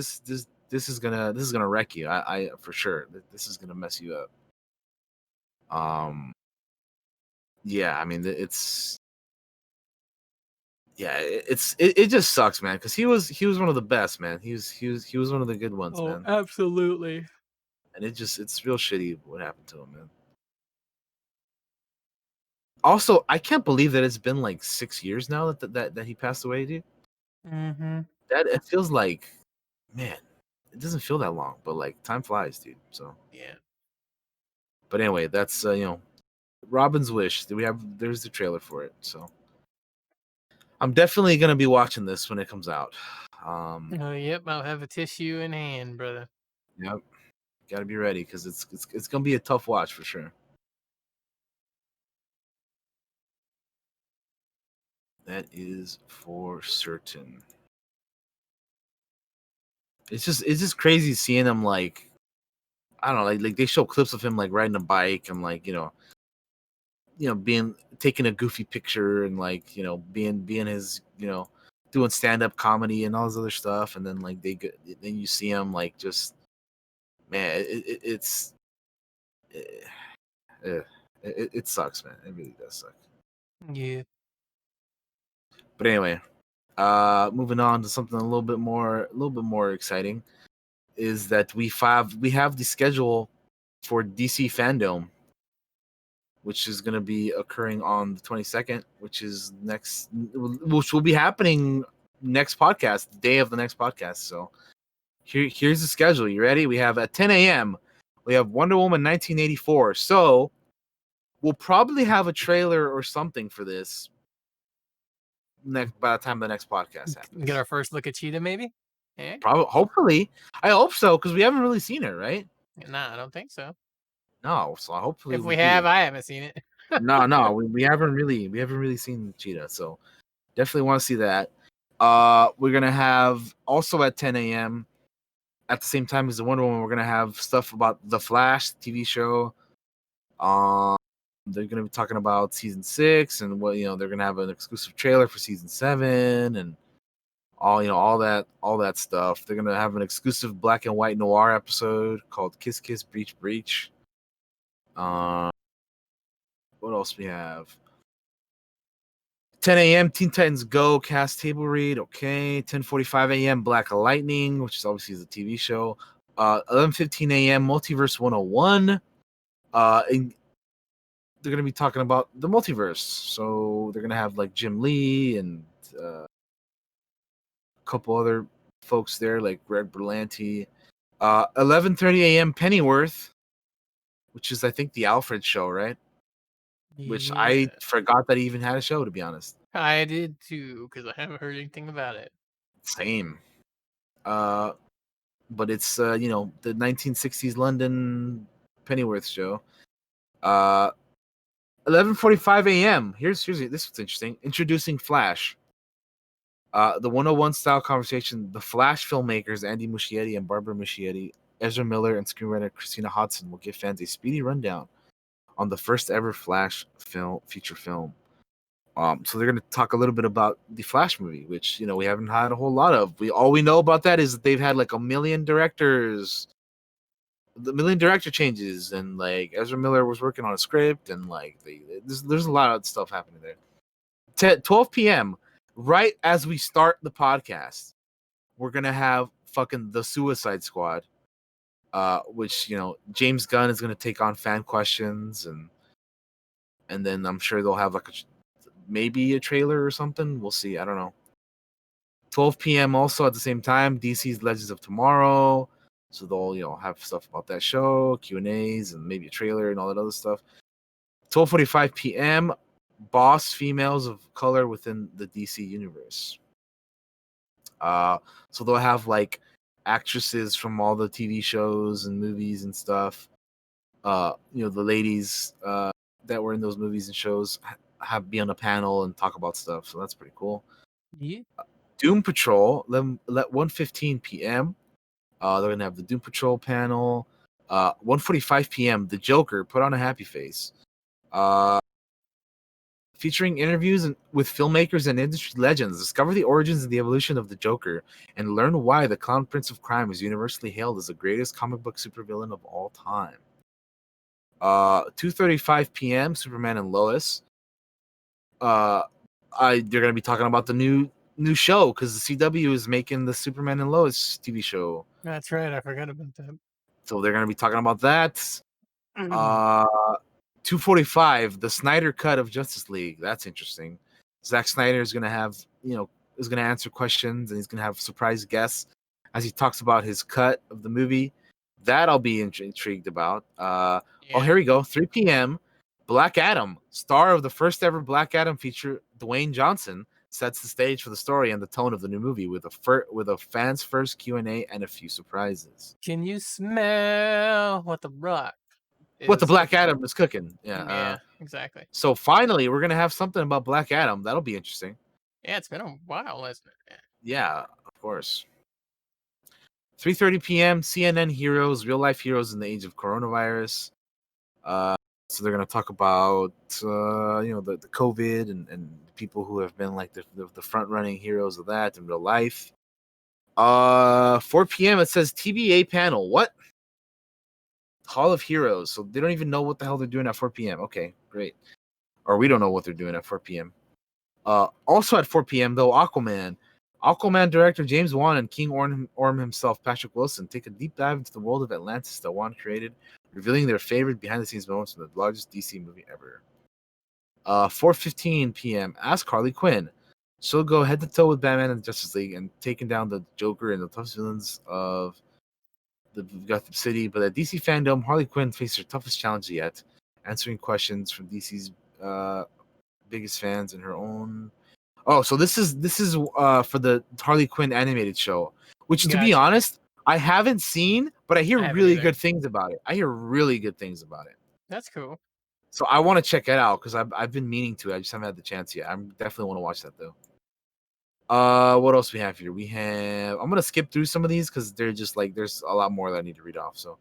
is gonna wreck you. I for sure this is gonna mess you up. Um, yeah, I mean it just sucks, man, because he was one of the best, man. He was one of the good ones, Oh, man. absolutely. And it's real shitty what happened to him, man. Also, I can't believe that it's been like 6 years now that he passed away, dude. Mhm. That it feels like, man, it doesn't feel that long, but like time flies, dude. So, Yeah. but anyway, that's Robin's Wish. There's the trailer for it. So I'm definitely gonna be watching this when it comes out. Oh, yep, I'll have a tissue in hand, brother. Yep, gotta be ready because it's gonna be a tough watch for sure. That is for certain. It's just crazy seeing him like I don't know like they show clips of him like riding a bike and like being taking a goofy picture and like being his doing stand up comedy and all this other stuff and then like then you see him like just man it's it, it sucks, man. It really does suck. Yeah. But anyway, moving on to something a little bit more exciting is that we have the schedule for DC Fandom, which is going to be occurring on the 22nd, which will be happening next podcast, the day of the next podcast. So here's the schedule. You ready? We have at 10 a.m. we have Wonder Woman 1984. So we'll probably have a trailer or something for this next by the time the next podcast Get happens. our first look at Cheetah, maybe? Yeah? Probably, hopefully, I hope so because we haven't really seen her, right? Nah, I don't think so. No, so hopefully If we we have, do. I haven't seen it. No, we haven't really seen Cheetah, so definitely want to see that. We're gonna have also at 10 a.m. at the same time as the Wonder Woman. We're gonna have stuff about the Flash TV show. Um, they're gonna be talking about season 6 and they're gonna have an exclusive trailer for season 7 and all that stuff. They're gonna have an exclusive black and white noir episode called Kiss Kiss Breach Breach. Uh, what else we have? 10 a.m. Teen Titans Go cast table read. Okay. 10:45 a.m. Black Lightning, which is obviously the TV show. 11:15 a.m. Multiverse 101. And they're gonna be talking about the multiverse. So they're gonna have like Jim Lee and a couple other folks there, like Greg Berlanti. 11:30 a.m. Pennyworth, which is I think the Alfred show, right? Which I Yeah. forgot that he even had a show, to be honest. I did too, because I haven't heard anything about it. Same. Uh, but it's the 1960s London Pennyworth show. 11:45 a.m. Here's this was interesting. Introducing Flash. The 101 style conversation. The Flash filmmakers Andy Muschietti and Barbara Muschietti, Ezra Miller, and screenwriter Christina Hodson will give fans a speedy rundown on the first ever Flash feature film. So they're going to talk a little bit about the Flash movie, which we haven't had a whole lot of. All we know about that is that they've had like a million directors, the million director changes, and like Ezra Miller was working on a script, and like there's a lot of stuff happening there. 12 p.m. right as we start the podcast, we're gonna have fucking the Suicide Squad, which James Gunn is gonna take on fan questions, and then I'm sure they'll have like maybe a trailer or something. We'll see. I don't know. 12 p.m. also at the same time, DC's Legends of Tomorrow. So they'll have stuff about that show, Q&As, and maybe a trailer and all that other stuff. 12:45 p.m. Boss females of color within the DC universe. So they'll have like actresses from all the TV shows and movies and stuff. The ladies that were in those movies and shows have be on a panel and talk about stuff. So that's pretty cool. Yeah. Doom Patrol, let 1:15 p.m. They're gonna have the Doom Patrol panel. 1:45 p.m. The Joker, put on a happy face. Uh, Featuring interviews with filmmakers and industry legends. Discover the origins and the evolution of the Joker, and learn why the Clown Prince of Crime is universally hailed as the greatest comic book supervillain of all time. 2:35 p.m. Superman and Lois. They're gonna be talking about the new show because the CW is making the Superman and Lois TV show. That's right. I forgot about that. So they're gonna be talking about that. Mhm. Uh, 2:45, the Snyder cut of Justice League. That's interesting. Zack Snyder is gonna have is gonna answer questions, and he's gonna have surprise guests as he talks about his cut of the movie. That I'll be intrigued about. Oh, Yeah. here we go. 3 p.m. Black Adam, star of the first ever Black Adam feature, Dwayne Johnson, sets the stage for the story and the tone of the new movie with a fans first Q&A and a few surprises. Can you smell what the Rock What the is Black cooking? Adam is cooking. Yeah. Yeah, exactly. So finally, we're gonna have something about Black Adam. That'll be interesting. Yeah, it's been a while, hasn't it? Yeah, of course. 3:30 p.m. CNN heroes, real life heroes in the age of coronavirus. Uh, so they're gonna talk about the COVID and people who have been like the front running heroes of that in real life. 4 p.m. It says TBA panel. What? Hall of Heroes. So they don't even know what the hell they're doing at 4 p.m. Okay, great. Or we don't know what they're doing at 4 p.m. Also at 4 p.m. though, Aquaman. Aquaman director James Wan and King Orm himself, Patrick Wilson, take a deep dive into the world of Atlantis that Wan created, revealing their favorite behind-the-scenes moments from the largest DC movie ever. 4:15 p.m. Ask Harley Quinn. She'll go head to toe with Batman and the Justice League and taking down the Joker and the toughest villains of the Gotham City. But at DC fandom, Harley Quinn faces her toughest challenge yet, answering questions from DC's biggest fans and her own. Oh, so this is for the Harley Quinn animated show, which to be Gotcha. honest, I haven't seen, but I hear I haven't really either. good things about it. I hear really good things about it. That's cool. So I want to check it out because I've been meaning to. I just haven't had the chance yet. I definitely want to watch that though. What else we have here? We have. I'm gonna skip through some of these because they're just like there's a lot more that I need to read off. So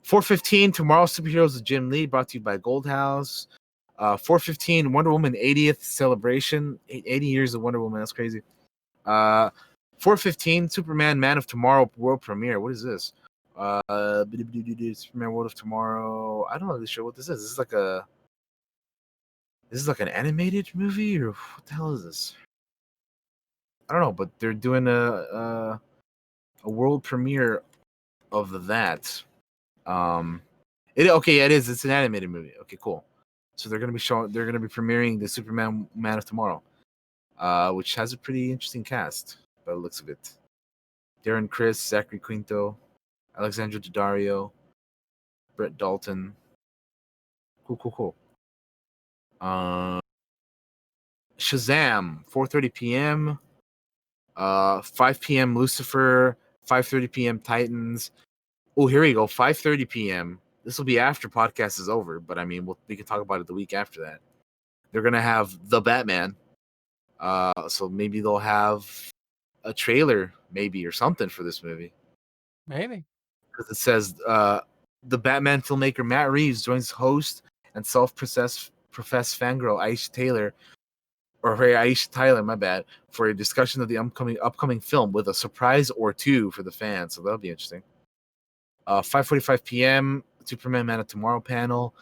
4:15 Tomorrow Superheroes with Jim Lee, brought to you by Gold House. 4:15 Wonder Woman 80th celebration. 80 years of Wonder Woman. That's crazy. 4:15 Superman Man of Tomorrow world premiere. What is this? Superman World of Tomorrow. I don't know this show. What this is? This is like an animated movie or what the hell is this? I don't know, but they're doing a world premiere of that. It is. It's an animated movie. Okay, cool. So they're gonna be premiering the Superman Man of Tomorrow, which has a pretty interesting cast by the looks of it. Darren Criss, Zachary Quinto, Alexandra Daddario, Brett Dalton. Cool. Shazam, 4:30 p.m. 5 p.m. Lucifer, 5:30 p.m. Titans. Oh, here we go. 5:30 p.m. This will be after podcast is over, but I mean, we can talk about it the week after that. They're gonna have the Batman. So maybe they'll have a trailer, maybe or something for this movie. Maybe. Because it says the Batman filmmaker Matt Reeves joins host and professed fangirl Aisha Tyler, my bad, for a discussion of the upcoming film with a surprise or two for the fans. So that'll be interesting. 5:45 p.m. Superman Man of Tomorrow panel.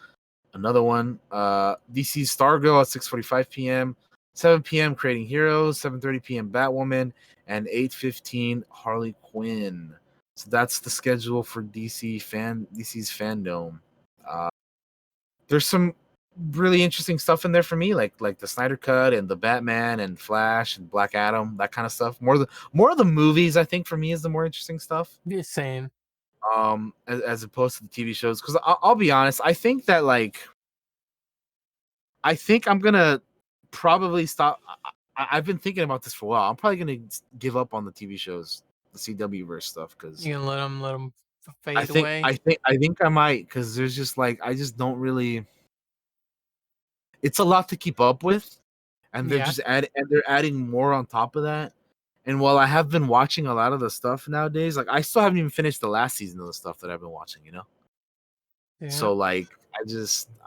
Another one. DC Stargirl at 6:45 p.m. 7 p.m. Creating Heroes. 7:30 p.m. Batwoman, and 8:15 Harley Quinn. So that's the schedule for DC's fandom. There's some really interesting stuff in there for me, like the Snyder Cut and the Batman and Flash and Black Adam, that kind of stuff. More of the movies, I think, for me is the more interesting stuff. The same. As opposed to the TV shows, because I'll be honest, I think I'm gonna probably stop. I've been thinking about this for a while. I'm probably gonna give up on the TV shows, the CW verse stuff, because You can let them fade away. I think I might, because there's just like I just don't really. It's a lot to keep up with, and Yeah. they're adding more on top of that. And while I have been watching a lot of the stuff nowadays, like I still haven't even finished the last season of the stuff that I've been watching, you know? Yeah. So like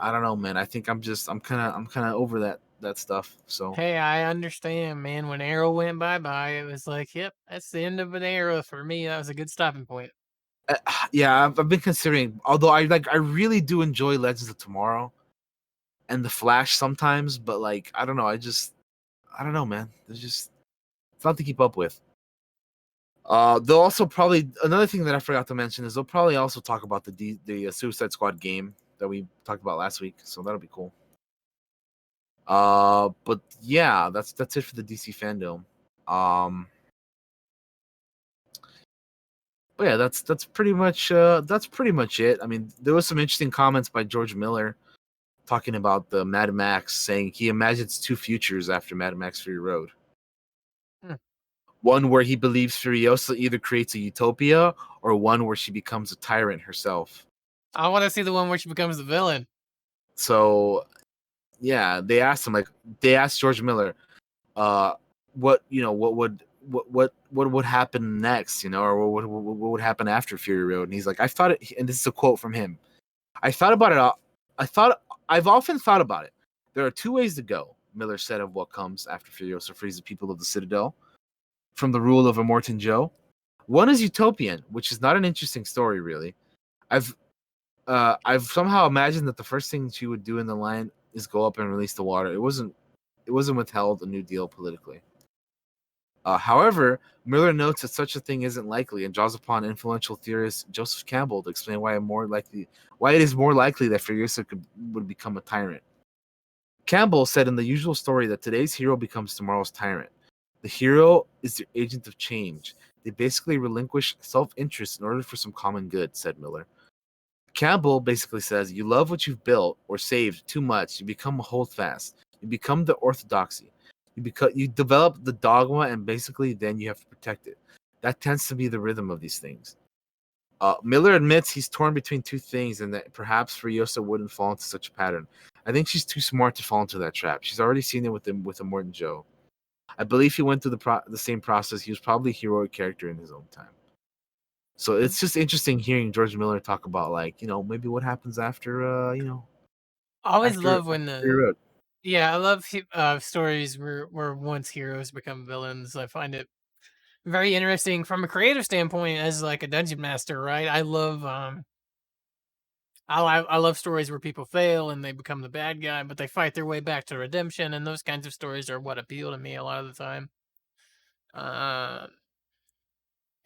I don't know, man. I think I'm kinda over that stuff. So Hey, I understand, man. When Arrow went bye bye, it was like, yep, that's the end of an era for me. That was a good stopping point. uh, yeah, I've been considering. Although I really do enjoy Legends of Tomorrow and The Flash sometimes, but like I don't know. I don't know, man. It's not to keep up with. They'll also probably another thing that I forgot to mention is they'll probably also talk about the Suicide Squad game that we talked about last week. So that'll be cool. But yeah, that's it for the DC fandom. Um, but yeah, that's pretty much it. I mean, there was some interesting comments by George Miller talking about the Mad Max, saying he imagines two futures after Mad Max Fury Road. Hmm. One where he believes Furiosa either creates a utopia or one where she becomes a tyrant herself. I want to see the one where she becomes the villain. So yeah, they asked George Miller, uh, what what would happen next, you know, or what would happen after Fury Road, and he's like, I thought it, and this is a quote from him. I thought about it. I've often thought about it. There are two ways to go. Miller said of what comes after Furiosa frees the people of the Citadel from the rule of Immortan Joe. One is utopian, which is not an interesting story, really. I've I've somehow imagined that the first thing she would do in the line is go up and release the water. It wasn't withheld a New Deal politically. However, Miller notes that such a thing isn't likely and draws upon influential theorist Joseph Campbell to explain why it is more likely that Furiosa would become a tyrant. Campbell said in The Usual Story that today's hero becomes tomorrow's tyrant. The hero is the agent of change. They basically relinquish self-interest in order for some common good, said Miller. Campbell basically says you love what you've built or saved too much, you become a holdfast. You become the orthodoxy. You develop the dogma, and basically then you have to protect it. That tends to be the rhythm of these things. Miller admits he's torn between two things, and that perhaps Furiosa wouldn't fall into such a pattern. I think she's too smart to fall into that trap. She's already seen it with Immortan Joe. I believe he went through the same process. He was probably a heroic character in his own time. So Hmm. it's just interesting hearing George Miller talk about, like, you know, maybe what happens after I always after love when Fury the Road. yeah, I love stories where once heroes become villains. I find it very interesting from a creative standpoint as like a dungeon master, right? I love stories where people fail and they become the bad guy, but they fight their way back to redemption, and those kinds of stories are what appeal to me a lot of the time. Uh,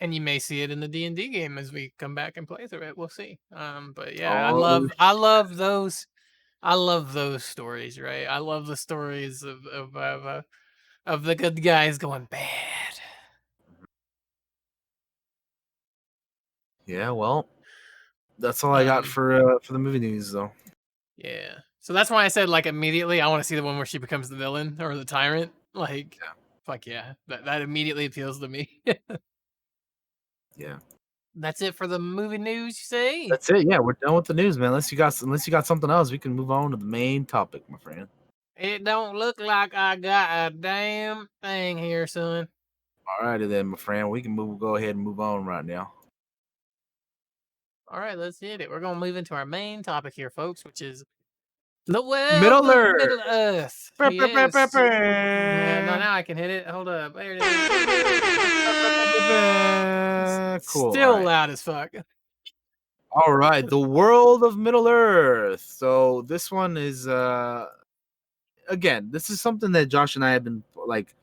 and you may see it in the D&D game as we come back and play through it. We'll see. But yeah, Oh, I love those stories, right? I love the stories of the good guys going bad. yeah. Well, that's all I got Um, for the movie news, though. yeah. So that's why I said like immediately I want to see the one where she becomes the villain or the tyrant. Like, Yeah, fuck yeah, that immediately appeals to me. yeah. That's it for the movie news, you say? That's it. Yeah, we're done with the news, man. Unless you got something else, we can move on to the main topic, my friend. It don't look like I got a damn thing here, son. All righty then, my friend. We can move. Go ahead and move on right now. All right, let's hit it. We're gonna move into our main topic here, folks, which is the world Middle of Earth. Middle Earth. Brr, brr, brr, brr, Yes. brr. Now I can hit it. Hold up. There it is. Cool. All Still right. loud as fuck. All right. The world of Middle Earth. So this one is again, this is something that Josh and I have been like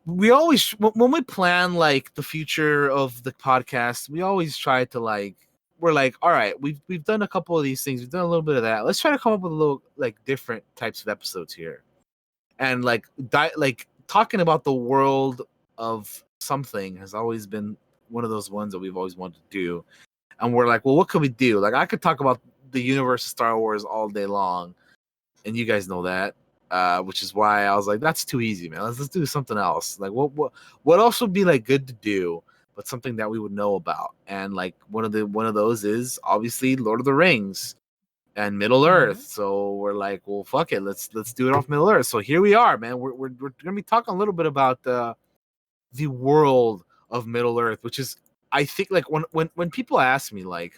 we always when we plan like the future of the podcast, we always try to like we're like, all right, we've done a couple of these things, we've done a little bit of that. Let's try to come up with a little like different types of episodes here, and like like talking about the world of something has always been one of those ones that we've always wanted to do. And we're like, well, what could we do? Like, I could talk about the universe of Star Wars all day long, and you guys know that. Which is why I was like, that's too easy, man. Let's do something else. Like, what else would be like good to do, but something that we would know about? And like one of those is obviously Lord of the Rings and Middle Earth. Hmm. So we're like, well, fuck it, let's do it off Middle Earth. So here we are, man. We're gonna be talking a little bit about the world of Middle Earth, which is, I think, like when people ask me like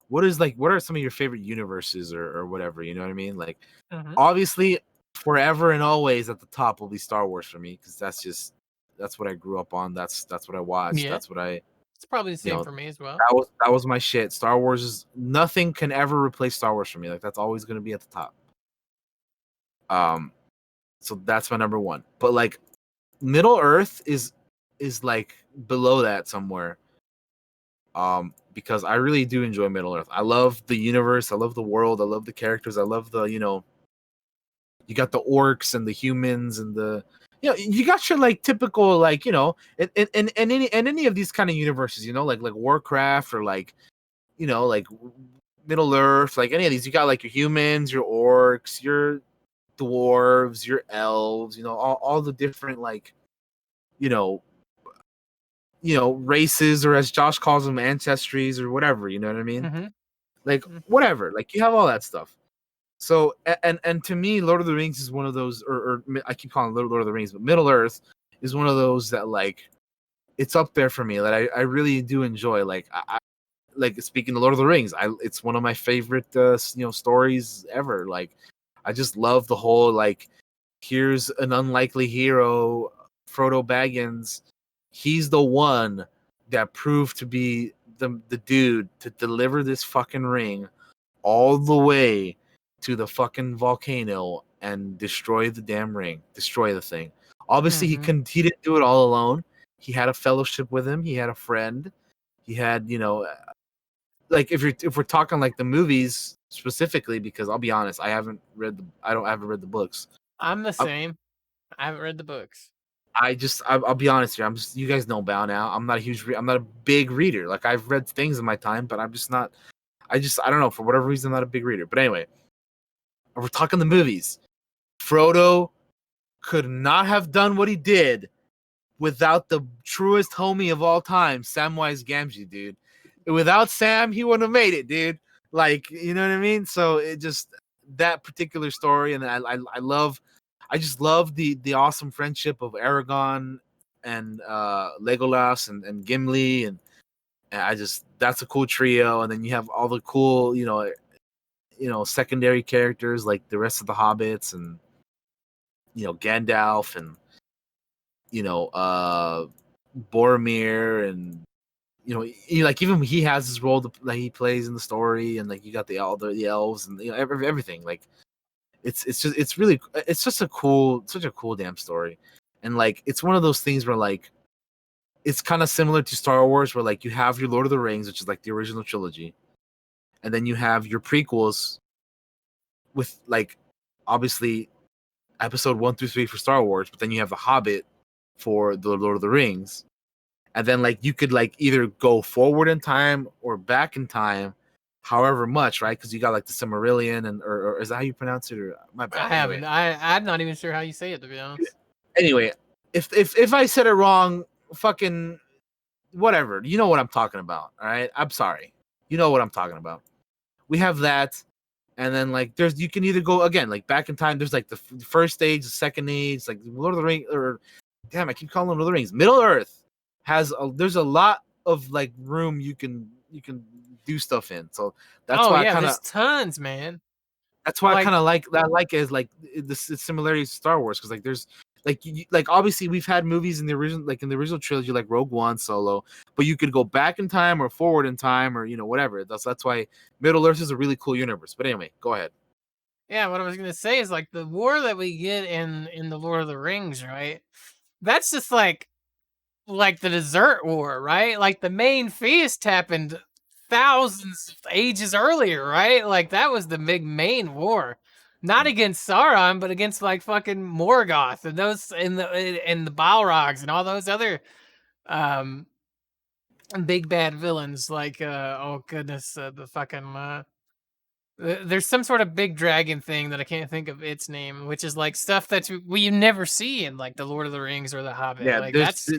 what are some of your favorite universes or whatever, you know what I mean? Like Mhm. obviously forever and always at the top will be Star Wars for me, because that's what I grew up on. That's what I watched. Yeah, That's what I it's probably the you same know for me as well. that was my shit. Star Wars is nothing can ever replace Star Wars for me. Like that's always gonna be at the top. Um, so that's my number one. But like Middle Earth is like below that somewhere. Because I really do enjoy Middle Earth. I love the universe. I love the world. I love the characters. I love the you got the orcs and the humans and the you got your like typical like in any of these kind of universes, like Warcraft or like like Middle Earth, like any of these, you got like your humans, your orcs, your dwarves, your elves, all the different like you know races, or as Josh calls them, ancestries or whatever. You know what I mean? Mhm. Like Mm. whatever, like you have all that stuff. So and to me, Lord of the Rings is one of those, or I keep calling it Lord of the Rings, but Middle Earth is one of those that like it's up there for me that I really do enjoy. Like like speaking of Lord of the Rings, it's one of my favorite stories ever. Like I just love the whole like here's an unlikely hero, Frodo Baggins. He's the one that proved to be the dude to deliver this fucking ring all the way to the fucking volcano and destroy the damn ring, destroy the thing. Obviously, Mhm. he didn't do it all alone. He had a fellowship with him. He had a friend. He had, like if we're talking like the movies specifically, because I'll be honest, I haven't read the books. I'm the I, same. I haven't read the books. I'll be honest here. You guys know by now. I'm not a big reader. Like I've read things in my time, but I'm just not. I don't know, for whatever reason, I'm not a big reader. But anyway, if we're talking the movies, Frodo could not have done what he did without the truest homie of all time, Samwise Gamgee, dude. Without Sam, he wouldn't have made it, dude. Like, you know what I mean? So it just that particular story, and I just love the awesome friendship of Aragon and Legolas and Gimli, and I just that's a cool trio. And then you have all the cool, secondary characters like the rest of the hobbits, and Gandalf, and you know uh Boromir, and like even he has his role that he plays in the story, and like you got the elves, and everything. Like it's just such a cool damn story. And like it's one of those things where like it's kind of similar to Star Wars, where like you have your Lord of the Rings, which is like the original trilogy, and then you have your prequels with like obviously episode 1 through 3 for Star Wars, but then you have the Hobbit for the Lord of the Rings. And then like you could like either go forward in time or back in time, however much, right? Because you got like the Silmarillion, or is that how you pronounce it? Or my I bad. Anyway, haven't. I'm not even sure how you say it, to be honest. anyway, if I said it wrong, fucking whatever. You know what I'm talking about. All right, I'm sorry. You know what I'm talking about. We have that, and then like there's you can either go again like back in time. There's like the first age, the second age, like Lord of the Rings, or damn, I keep calling them Lord of the Rings. Middle Earth there's a lot of like room you can do stuff in. So that's Oh why I yeah, kind of there's tons, man. that's why I kind Like, of like that. Like is like the similarities to Star Wars, because like there's like obviously we've had movies in the original trilogy like Rogue One, Solo, but you could go back in time or forward in time, or whatever. That's why Middle Earth is a really cool universe. But anyway, go ahead. yeah, what I was gonna say is like the war that we get in the Lord of the Rings, right? That's just like the dessert war, right? Like the main feast happened thousands of ages earlier, right? Like that was the big main war. Not against Sauron, but against like fucking Morgoth and those and the Balrogs and all those other um big bad villains like oh goodness, the fucking there's some sort of big dragon thing that I can't think of its name, which is like stuff that we never see in like the Lord of the Rings or the Hobbit. Yeah, Like that's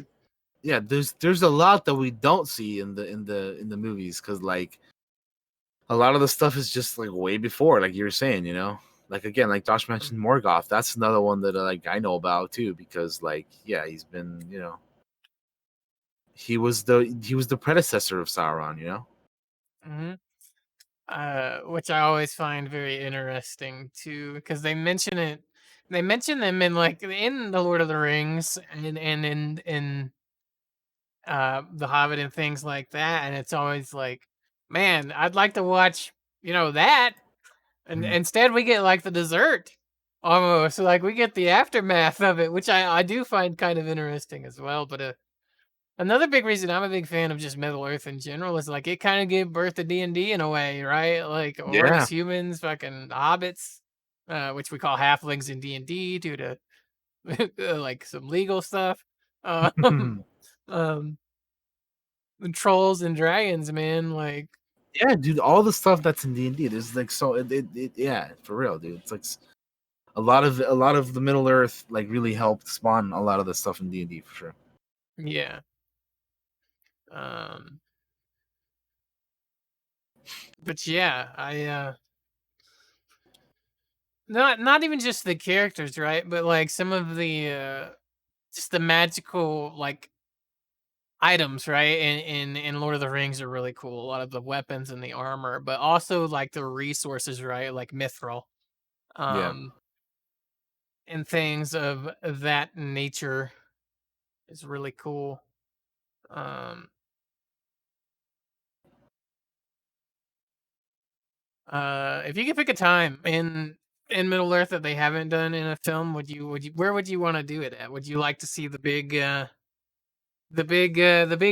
there's a lot that we don't see in the movies, because like a lot of the stuff is just like way before, like you were saying. Like again, like Josh mentioned, Morgoth. That's another one that like I know about too, because like yeah, he's been he was the predecessor of Sauron. Hmm. Which I always find very interesting too, because they mention it. They mention them in like in the Lord of the Rings and in the Hobbit and things like that, and it's always like, man, I'd like to watch that, and Mhm. instead we get like the dessert almost, like we get the aftermath of it, which I do find kind of interesting as well. But another big reason I'm a big fan of just Middle Earth in general is like it kind of gave birth to D&D in a way, right? Like Yeah. orcs, humans, fucking hobbits, which we call halflings in D&D due to like some legal stuff. Um, um, and trolls and dragons, man. Like, Yeah, dude, all the stuff that's in D&D, there's like so yeah, for real, dude. It's like a lot of the Middle Earth like really helped spawn a lot of the stuff in D&D for sure. yeah. Um, but yeah, not even just the characters, right? But like some of the just the magical like items, right? In Lord of the Rings are really cool. A lot of the weapons and the armor, but also like the resources, right? Like mithril, Yeah. um, and things of that nature is really cool. Um, if you could pick a time in Middle Earth that they haven't done in a film, would you where would you want to do it at? Would you like to see the big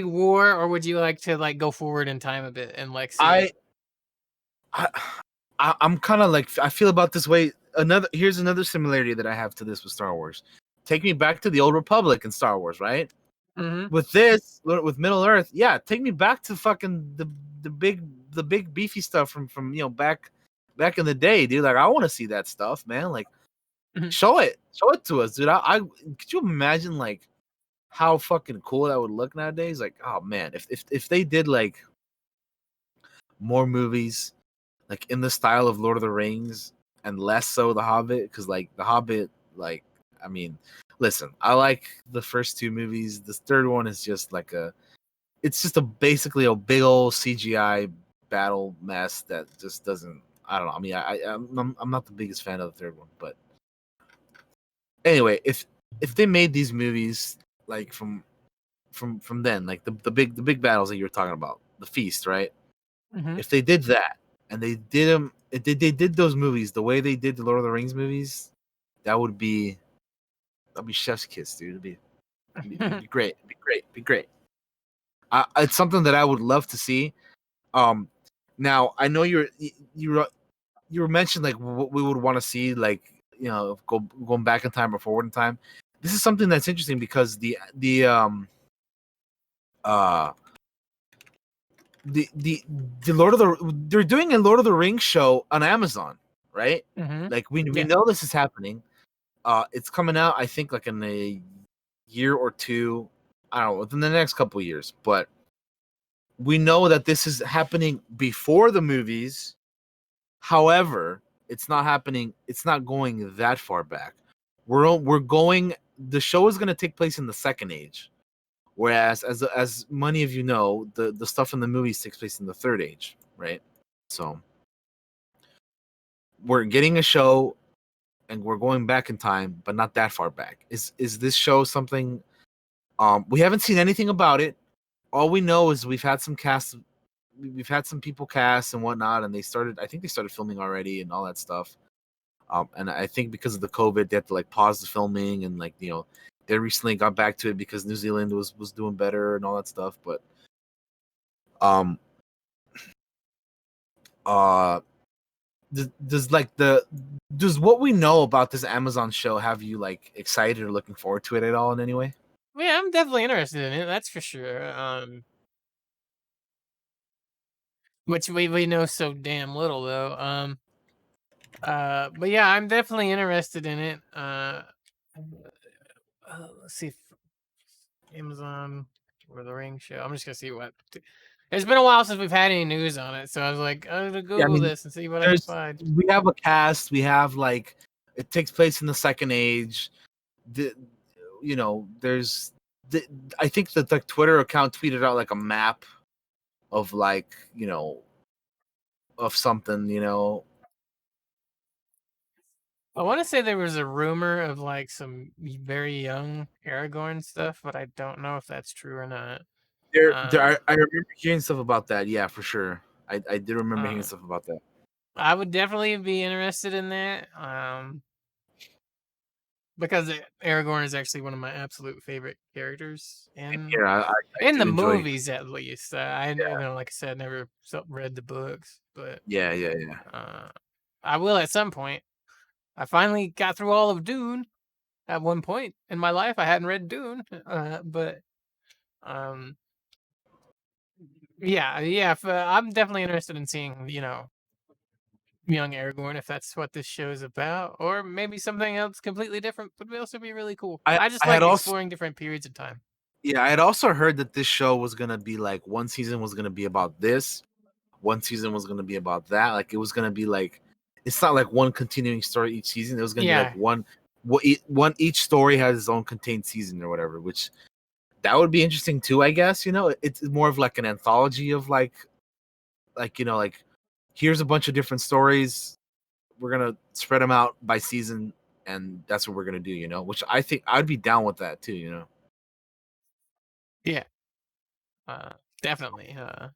war, or would you like to like go forward in time a bit and like see it? I I, I'm kind of like I feel about this way. Here's another similarity that I have to this with Star Wars. Take me back to the old Republic in Star Wars, right? Mm-hmm. With this, with Middle Earth, yeah, take me back to fucking the big beefy stuff from back in the day, dude. Like I want to see that stuff, man. Like show it to us, dude. I could you imagine like how fucking cool that would look nowadays? Like, oh man, if they did like more movies like in the style of Lord of the Rings and less so The Hobbit, because like The Hobbit, like I mean, listen, I like the first two movies. The third one is just like it's just basically a big old CGI battle mess that just doesn't. I don't know. I mean, I'm not the biggest fan of the third one, but anyway, if they made these movies like from then, like the big battles that you were talking about, the feast, right? Mm-hmm. If they did that and they did them, if they did those movies the way they did the Lord of the Rings movies, that would be that'd be chef's kiss, dude. It'd be great. It'd be great. It'd be great. It's something that I would love to see. Um, now I know you were mentioned like what we would want to see, like going back in time or forward in time. This is something that's interesting because uh the the Lord of the they're doing a Lord of the Rings show on Amazon, right? Mm-hmm. Like we Yeah. know this is happening. It's coming out, I think, like in a year or two. I don't know, within the next couple of years. But we know that this is happening before the movies. However, it's not happening. It's not going that far back. We're going. The show is going to take place in the Second Age, whereas as many of you know, the stuff in the movies takes place in the Third Age, right? So we're getting a show and we're going back in time, but not that far back. Is this show something? We haven't seen anything about it. All we know is we've had some people cast and whatnot, and I think they started filming already and all that stuff. And I think because of the COVID, they had to like pause the filming and like they recently got back to it because New Zealand was doing better and all that stuff. But um uh does like does what we know about this Amazon show have you like excited or looking forward to it at all in any way? Yeah, I'm definitely interested in it. That's for sure. Which we know so damn little though. But yeah, I'm definitely interested in it. Let's see, Amazon or the Ring show. I'm just gonna see what It's been a while since we've had any news on it, so I was like, I'm gonna Yeah, I Google mean, this and see what I can there's find. we have a cast. We have like it takes place in the Second Age. The there's the, I think that the Twitter account tweeted out like a map of like of something. I want to say there was a rumor of like some very young Aragorn stuff, but I don't know if that's true or not. I remember hearing stuff about that. Yeah, for sure. I did remember hearing Uh, stuff about that. I would definitely be interested in that. Because Aragorn is actually one of my absolute favorite characters And here, I in the do enjoy. movies, at least. Yeah, Like I said, never read the books, but yeah. uh, I will at some point. I finally got through all of Dune at one point in my life. I hadn't read Dune, but um, yeah. I'm definitely interested in seeing young Aragorn if that's what this show is about, or maybe something else completely different would also be really cool. I just I had like also exploring different periods of time. yeah, I had also heard that this show was gonna be like one season was gonna be about this, one season was gonna be about that. Like it was gonna be like it's not like one continuing story each season. It was gonna be like Yeah, one each story has its own contained season or whatever, which that would be interesting too, I guess. It's more of like an anthology of like here's a bunch of different stories. We're gonna spread them out by season, and that's what we're gonna do. Which I think I'd be down with that too. yeah, uh, definitely. Yeah.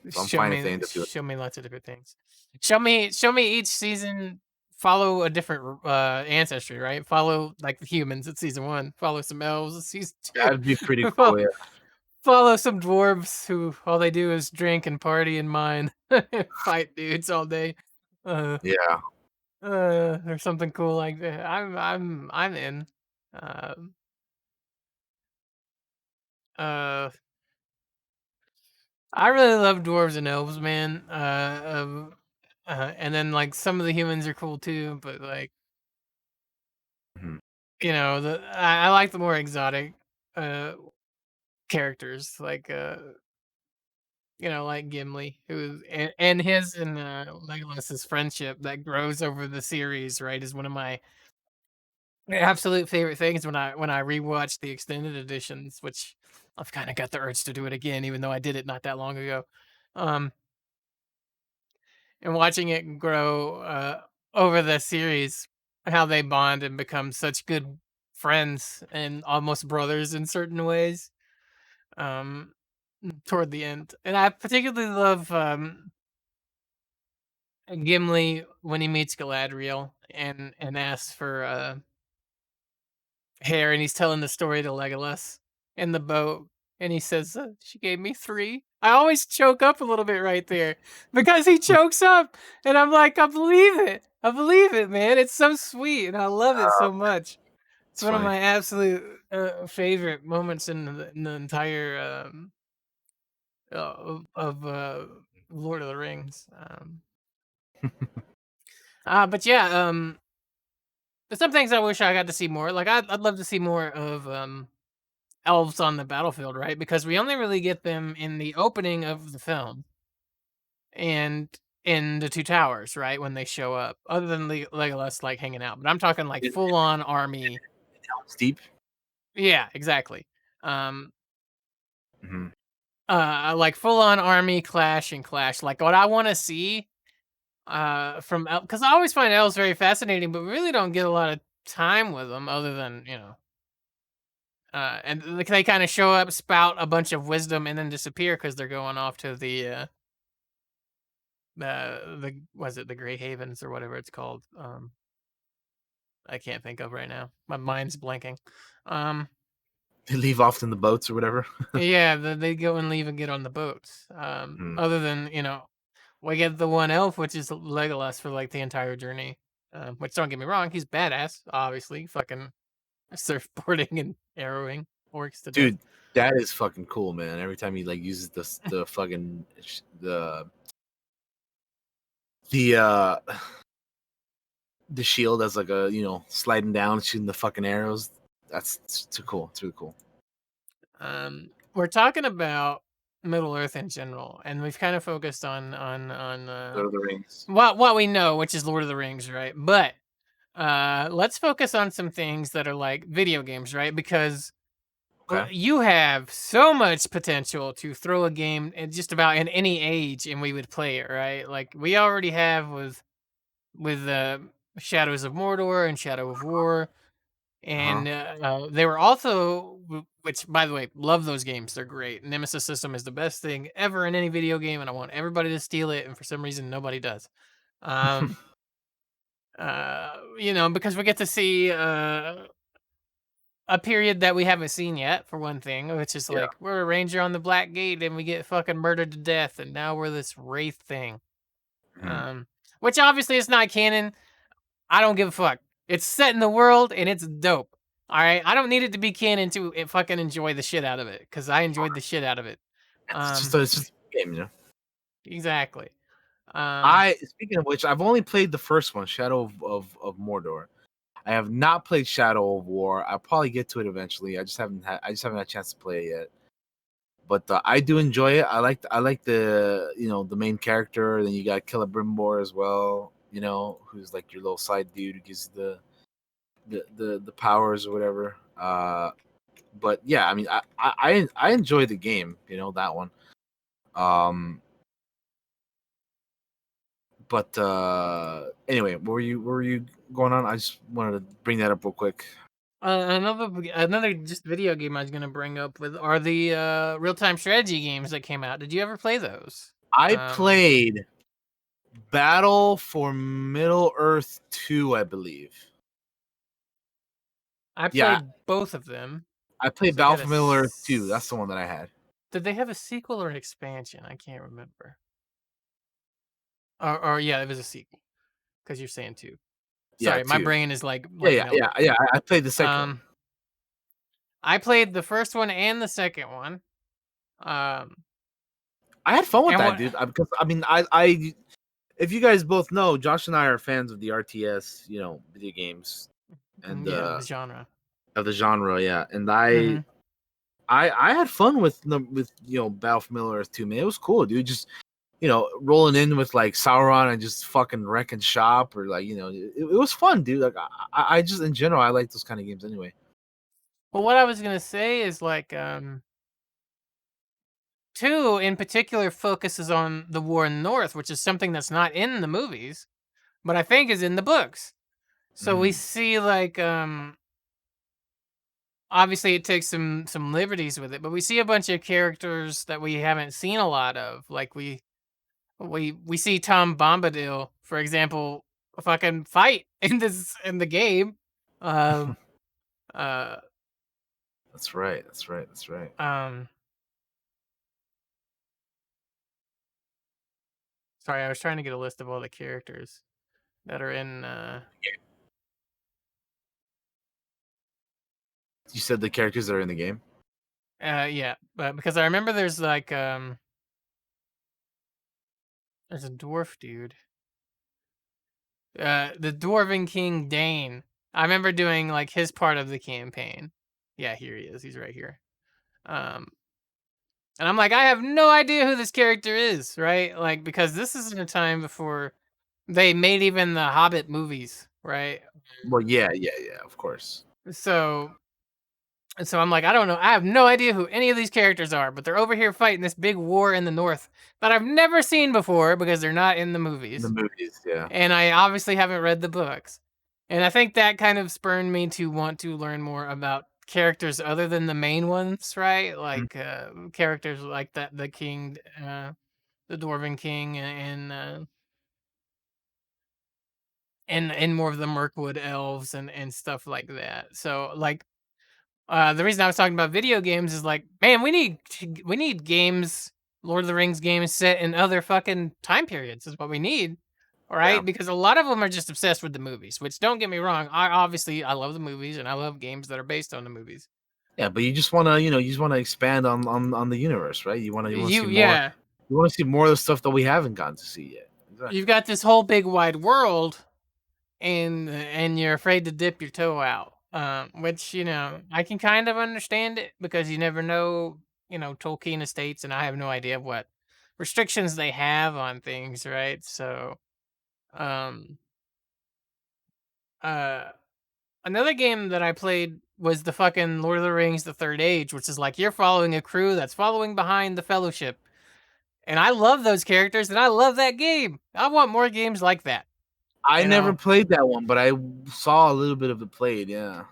So I'm fine if they end up doing. Show me lots of different things. Show me each season. Follow a different ancestry, right? Follow like the humans at season one. Follow some elves at season two. That'd be pretty Fo- cool. Yeah. Follow some dwarves who all they do is drink and party and mine, fight dudes all day, uh, Yeah. or something cool like that. I'm in. Um, uh, I really love dwarves and elves, man. And then like some of the humans are cool too, but like Mhm. I like the more exotic uh characters, like like Gimli, who and his and Legolas's friendship that grows over the series, right, is one of my absolute favorite things when I rewatch the extended editions, which I've kind of got the urge to do it again, even though I did it not that long ago. Um, and watching it grow over the series, how they bond and become such good friends and almost brothers in certain ways. Um, Toward the end, and I particularly love Gimli when he meets Galadriel and asks for hair, and he's telling the story to Legolas in the boat, and he says, "She gave me three." I always choke up a little bit right there because he chokes up, and I'm like, I believe it, man. It's so sweet, and I love it so much. It's It's one of funny. my absolute favorite moments in the entire of Lord of the Rings. But yeah, there's some things I wish I got to see more. Like I'd love to see more of elves on the battlefield, right? Because we only really get them in the opening of the film and in the two towers, right? When they show up, other than Legolas like hanging out. But I'm talking like It, full on army. it's deep. Yeah, exactly. Um, Hmm. like full on army clash and clash. Like what I want to see, from because I always find elves very fascinating, but we really don't get a lot of time with them, other than and they kind of show up, spout a bunch of wisdom, and then disappear because they're going off to the was it the Grey Havens or whatever it's called. I can't think of right now. My mind's blanking. Um, They leave off in the boats or whatever. yeah, they go and leave and get on the boats. Mhm. Other than we get the one elf, which is Legolas for like the entire journey. Which don't get me wrong, he's badass, obviously, fucking surfboarding and arrowing orcs to death. Dude, that is fucking cool, man. Every time he like uses the fucking the the shield as like a sliding down shooting the fucking arrows. That's too cool. It's really cool. We're talking about. Middle Earth in general, and we've kind of focused on Lord of the Rings. what we know, which is Lord of the Rings, right? But let's focus on some things that are like video games, right? Because Okay. you have so much potential to throw a game in just about in any age, and we would play it, right? Like we already have with Shadows of Mordor and Shadow of War, Uh huh. and they were also, which by the way, love those games. They're great. Nemesis System is the best thing ever in any video game, and I want everybody to steal it, and for some reason nobody does. Um, because we get to see a period that we haven't seen yet, for one thing, which is Yeah. like we're a ranger on the Black Gate and we get fucking murdered to death, and now we're this wraith thing. Mhm. Which obviously is not canon. I don't give a fuck. It's set in the world and it's dope. All right, I don't need it to be canon to fucking enjoy the shit out of it because I enjoyed the shit out of it. Um, It's just a game, you know. exactly. Um, I speaking of which, I've only played the first one, Shadow of Mordor. I have not played Shadow of War. I'll probably get to it eventually. I just haven't had a chance to play it yet. But I do enjoy it. I like the the main character. Then you got Celebrimbor as well. You know, who's like your little side dude who gives the powers or whatever. But yeah, I mean, I enjoy the game. You know that one. Um, but anyway, where were you going on? I just wanted to bring that up real quick. another just video game I was gonna bring up with are the real time strategy games that came out. Did you ever play those? I Um, played Battle for Middle Earth 2, I believe. I Yeah, played both of them I played because they Battle had a. for Middle Earth 2. That's the one that I had. Did they have a sequel or an expansion? I can't remember. Or yeah, it was a sequel because you're saying two. Yeah, Sorry, my 2. brain is Yeah, like yeah, yeah, melting. yeah. I played the second one. Um, I played the first one and the second one. Um, I had fun with and that, what? dude. Because I mean, I if you guys both know, Josh and I are fans of the RTS, video games and Yeah, the genre. of the genre, yeah. And Hmm. I had fun with Battle for Middle Earth 2, man. It was cool, dude. Just rolling in with like Sauron and just fucking wrecking shop, or like it was fun, dude. Like I just in general I like those kind of games anyway. Well, what I was gonna say is like two in particular focuses on the war in the North, which is something that's not in the movies, but I think is in the books. So we Mm, see like obviously it takes some liberties with it, but we see a bunch of characters that we haven't seen a lot of. Like we see Tom Bombadil, for example, fucking fight in the game. Um uh that's right. That's right. That's right. um sorry, I was trying to get a list of all the characters that are in You said the characters that are in the game. yeah, but because I remember there's like there's a dwarf dude. The Dwarven King Dane. I remember doing like his part of the campaign. Yeah, here he is. He's right here. Um, and I'm like, I have no idea who this character is, right? Like, because this is in a time before they made even the Hobbit movies, right? Well, yeah, yeah, yeah. Of course. So, so I'm like, I don't know. I have no idea who any of these characters are, but they're over here fighting this big war in the North that I've never seen before because they're not in the The movies. movies, yeah. And I obviously haven't read the books. And I think that kind of spurred me to want to learn more about characters other than the main ones, right? Mhm. Like characters like that, the king, the Dwarven King, and more of the Mirkwood elves and stuff like that. So like the reason I was talking about video games is like, man, we need games, Lord of the Rings games set in other fucking time periods is what we need. All Yeah, right, because a lot of them are just obsessed with the movies, which don't get me wrong, I love the movies and I love games that are based on the movies. yeah. But you just want to, you just want to expand on the universe, right? You want to see more. Yeah, You want to see more of the stuff that we haven't gotten to see yet. you've Exactly. got this whole big wide world and you're afraid to dip your toe out. Which I can kind of understand it because you never know. Tolkien estates, and I have no idea what restrictions they have on things, right? So, um, uh, another game that I played was the fucking Lord of the Rings: The Third Age, which is like you're following a crew that's following behind the Fellowship, and I love those characters, and I love that game. I want more games like that. I You never know, played that one, but I saw a little bit of it played. Yeah,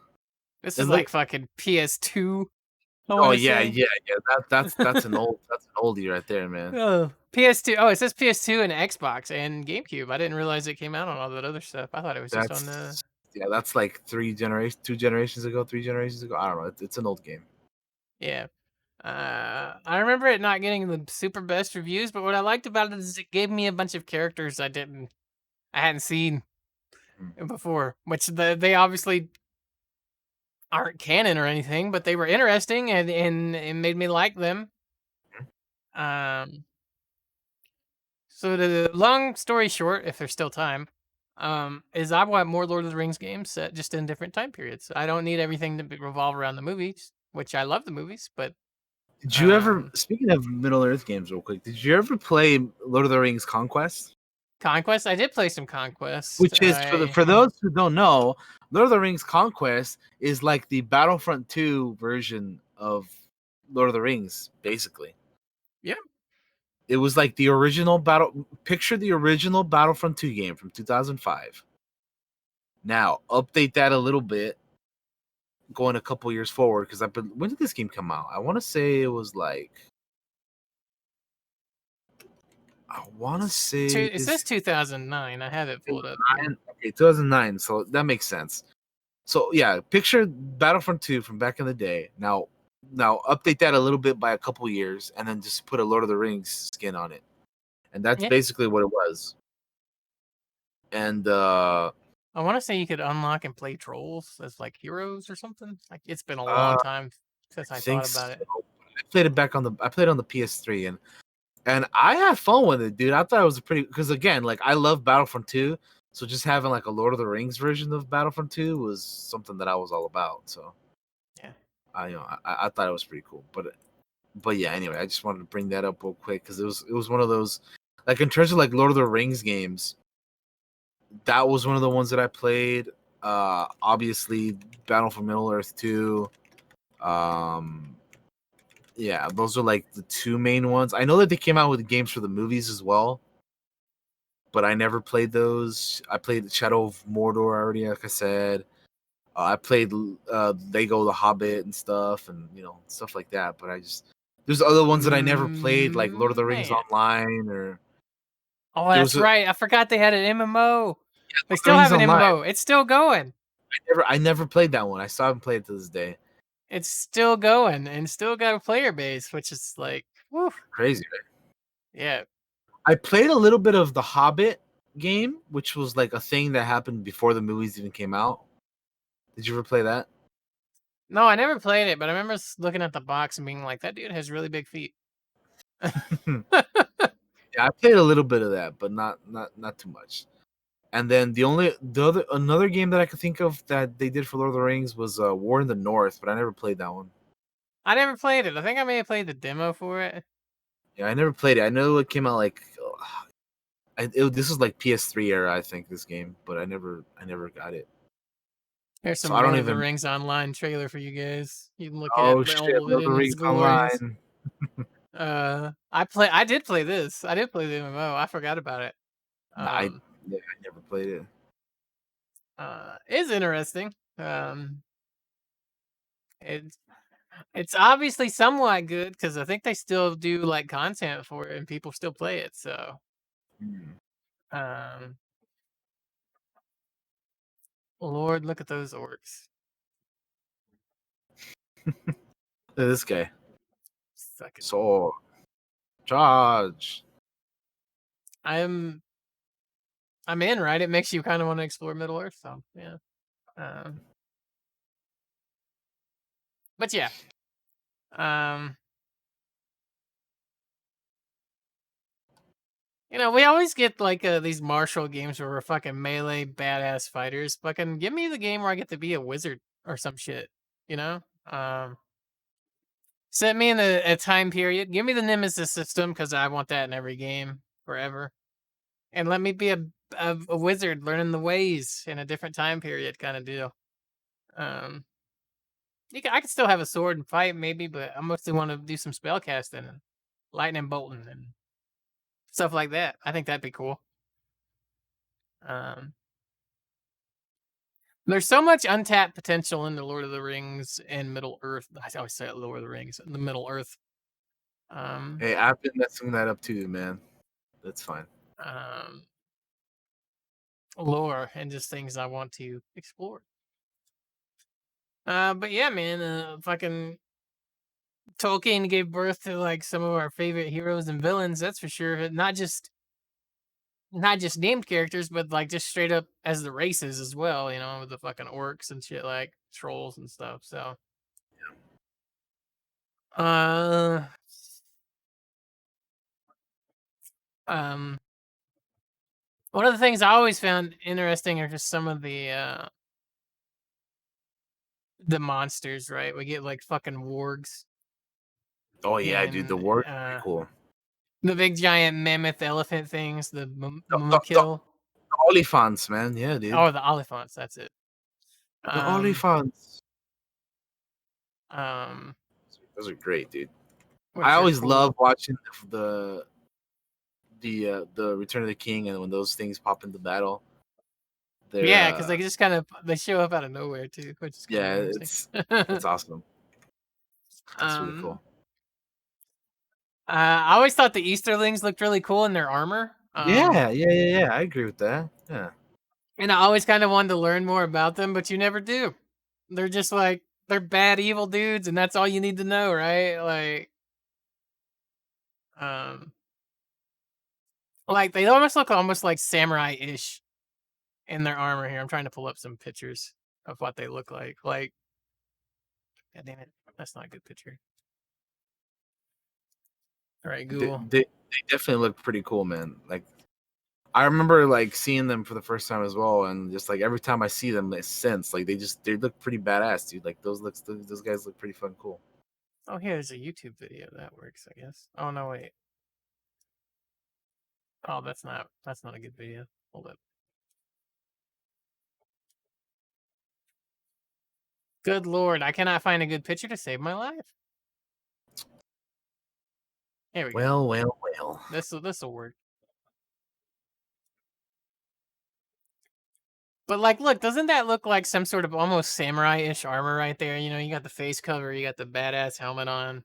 this it is look. like fucking PS2. I Oh want to yeah, say. yeah, yeah. That's an oldie right there, man. Oh, PS2. Oh, it says PS2 and Xbox and GameCube. I didn't realize it came out on all that other stuff. I thought it was just on the. That's like 2 generations ago, 3 generations ago. I don't know. It's an old game. Yeah. I remember it not getting the super best reviews, but what I liked about it is it gave me a bunch of characters I hadn't seen Hmm. before, which they obviously aren't canon or anything, but they were interesting and it made me like them. Um, so the long story short, if there's still time, is I want more Lord of the Rings games set just in different time periods. I don't need everything to revolve around the movies, which I love the movies, but Did you ever, um, speaking of Middle Earth games, real quick? Did you ever play Lord of the Rings Conquest? Conquest. I did play some Conquest. Which is I for those who don't know, Lord of the Rings Conquest is like the Battlefront 2 version of Lord of the Rings, basically. Yeah. It was like the original battle. Picture the original Battlefront 2 game from 2005. Now update that a little bit, going a couple years forward. Because when did this game come out? I want to say it was like I want to say It says this 2009. I have it it pulled was up here. okay, 2009. So that makes sense. So yeah, picture Battlefront 2 from back in the day. Now update that a little bit by a couple years, and then just put a Lord of the Rings skin on it, and that's Yeah. basically what it was. And I want to say you could unlock and play trolls as like heroes or something. Like it's been a long I time since I thought think about so. it. I played on the PS3, and I had fun with it, dude. I thought it was a pretty because again, like I love Battlefront 2, so just having like a Lord of the Rings version of Battlefront 2 was something that I was all about. So Yeah. I thought it was pretty cool. But yeah, anyway, I just wanted to bring that up real quick because it was one of those like in terms of like Lord of the Rings games, that was one of the ones that I played. Obviously, Battle for Middle Earth 2. Um, yeah, those are like the two main ones. I know that they came out with games for the movies as well, but I never played those. I played Shadow of Mordor already, like I said. I played Lego The Hobbit and stuff, and stuff like that. But there's other ones that I never played, like Lord of the Rings Man. Online, or Oh, there was that's a right. I forgot they had an MMO. They Lord of the still Rings have an Online. MMO. It's still going. I never played that one. I still haven't played it to this day. It's still going and still got a player base, which is like, whew, Crazy. yeah. I played a little bit of the Hobbit game, which was like a thing that happened before the movies even came out. Did you ever play that? No, I never played it, but I remember looking at the box and being like, that dude has really big feet. Yeah, I played a little bit of that, but not too much. And then another game that I could think of that they did for Lord of the Rings was War in the North, but I never played that one. I never played it. I think I may have played the demo for it. Yeah, I never played it. I know it came out like this was like PS3 era, I think this game, but I never got it. Here's So some I don't Lord of the even. Rings online trailer for you guys. You can look at Oh shit, all of it Lord of the in its Rings glories. Online. I did play this. I did play the MMO. I forgot about it. Nah, I Um, yeah, I never played it. is interesting. It's it's obviously somewhat good because I think they still do like content for it and people still play it. So, Hmm. um, Lord, look at those orcs. Look at this guy. Fucking, So charge. I'm I'm in, right? It makes you kind of want to explore Middle Earth. So yeah. Um, but yeah. Um, we always get like these martial games where we're fucking melee badass fighters. Fucking give me the game where I get to be a wizard or some shit. You know. Um, Set me in a time period. Give me the Nemesis system because I want that in every game forever. And let me be a wizard learning the ways in a different time period kind of deal. Um, I could still have a sword and fight maybe, but I mostly want to do some spell casting and lightning bolting and stuff like that. I think that'd be cool. Um, there's so much untapped potential in the Lord of the Rings and Middle Earth. I always say Lord of the Rings, the Middle Earth. Um, Hey, I've been messing that up too, man. That's fine. um, lore and just things I want to explore. But yeah, man, fucking Tolkien gave birth to like some of our favorite heroes and villains. That's for sure. Not just named characters, but like just straight up as the races as well. You know, with the fucking orcs and shit, like trolls and stuff. So, uh, um, one of the things I always found interesting are just some of the monsters. Right, we get like fucking wargs Oh yeah, dude, the and war pretty cool. the big giant mammoth elephant things, the The Mumkill. Olifants, man. Yeah, dude. Oh, the Oliphants. That's it. The Um, Olifants. um, Those are great, dude. I which are always love cool. watching the Return of the King, and when those things pop into battle, they're Yeah, because they just kind of they show up out of nowhere too, which is kind of yeah, interesting. it's awesome. That's really um, cool. I always thought the Easterlings looked really cool in their armor. Yeah. I agree with that. Yeah, And I always kind of wanted to learn more about them, but you never do. They're just like they're bad, evil dudes, and that's all you need to know, right? Um, like they almost look almost like samurai-ish in their armor here. I'm trying to pull up some pictures of what they look like. Like, god damn it, that's not a good picture. All right, Google. they definitely look pretty cool, man. Like I remember like seeing them for the first time as well, and just like every time I see them, since like they look pretty badass, dude. Like those guys look pretty fun cool. Oh, here's a YouTube video that works, I guess. Oh no, wait. Oh, that's not a good video. Hold up. Good lord, I cannot find a good picture to save my life. Here we go. Well. This'll work. But like, look, doesn't that look like some sort of almost samurai-ish armor right there? You know, you got the face cover, you got the badass helmet on.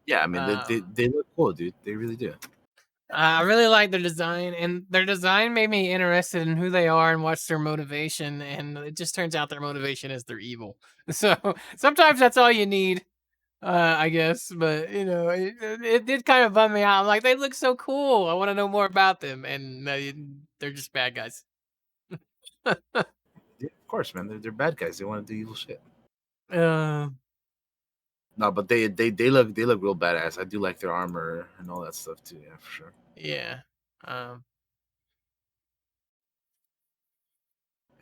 Yeah, I mean Um, they look cool, dude. They really do. I really like their design, and their design made me interested in who they are and what's their motivation. And it just turns out their motivation is they're evil. So sometimes that's all you need, I guess. But you know, it did kind of bum me out. I'm like, they look so cool. I want to know more about them, and they're just bad guys. Yeah, of course, man. They're bad guys. They want to do evil shit. uh, No, but they look real badass. I do like their armor and all that stuff too. Yeah, for sure. yeah. Um,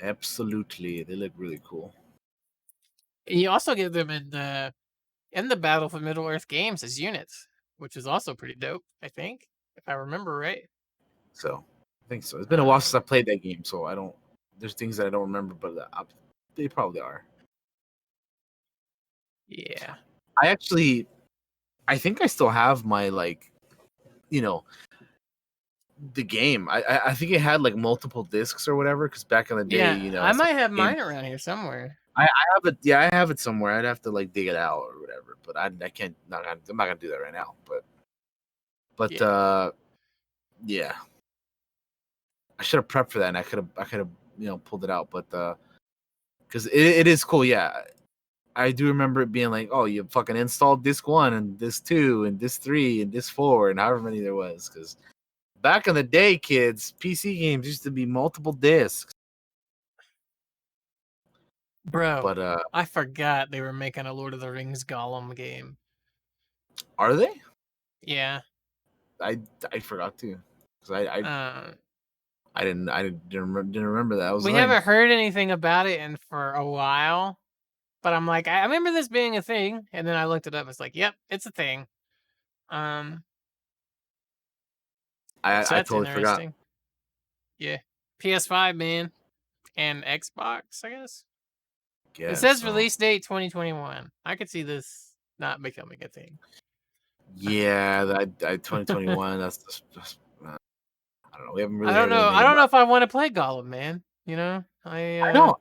Absolutely, they look really cool. you also get them in the Battle for Middle Earth games as units, which is also pretty dope. I think, if I remember right. So I think so. It's been a while since I Um, played that game, so I don't. There's things that I don't remember, but they probably are. yeah. I actually, I think I still have my like, you know, the game. I think it had like multiple discs or whatever. Because back in the day, Yeah, you know, I some might have games mine around here somewhere. I have it. Yeah, I have it somewhere. I'd have to like dig it out or whatever. But I can't. I'm not gonna do that right now. But Yeah. yeah, I should have prepped for that. And I could have pulled it out. But because it is cool. Yeah, I do remember it being like, oh, you fucking installed disc one and disc two and disc three and disc four and however many there was. Because back in the day, kids, PC games used to be multiple discs. Bro, But I forgot they were making a Lord of the Rings Gollum game. are they? Yeah. I I forgot to. Because Uh, didn't remember that. I was we like, haven't heard anything about it in for a while. But I'm like, I remember this being a thing, and then I looked it up. It's like, yep, it's a thing. Um, so I that's totally forgot. interesting. Yeah, PS5, man, and Xbox, I guess. It Yeah, says so release date 2021. I could see this not becoming a thing. yeah, that 2021. I don't know. We haven't I really don't heard know. I anything don't about. know if I want to play Gollum, man. You know, I don't.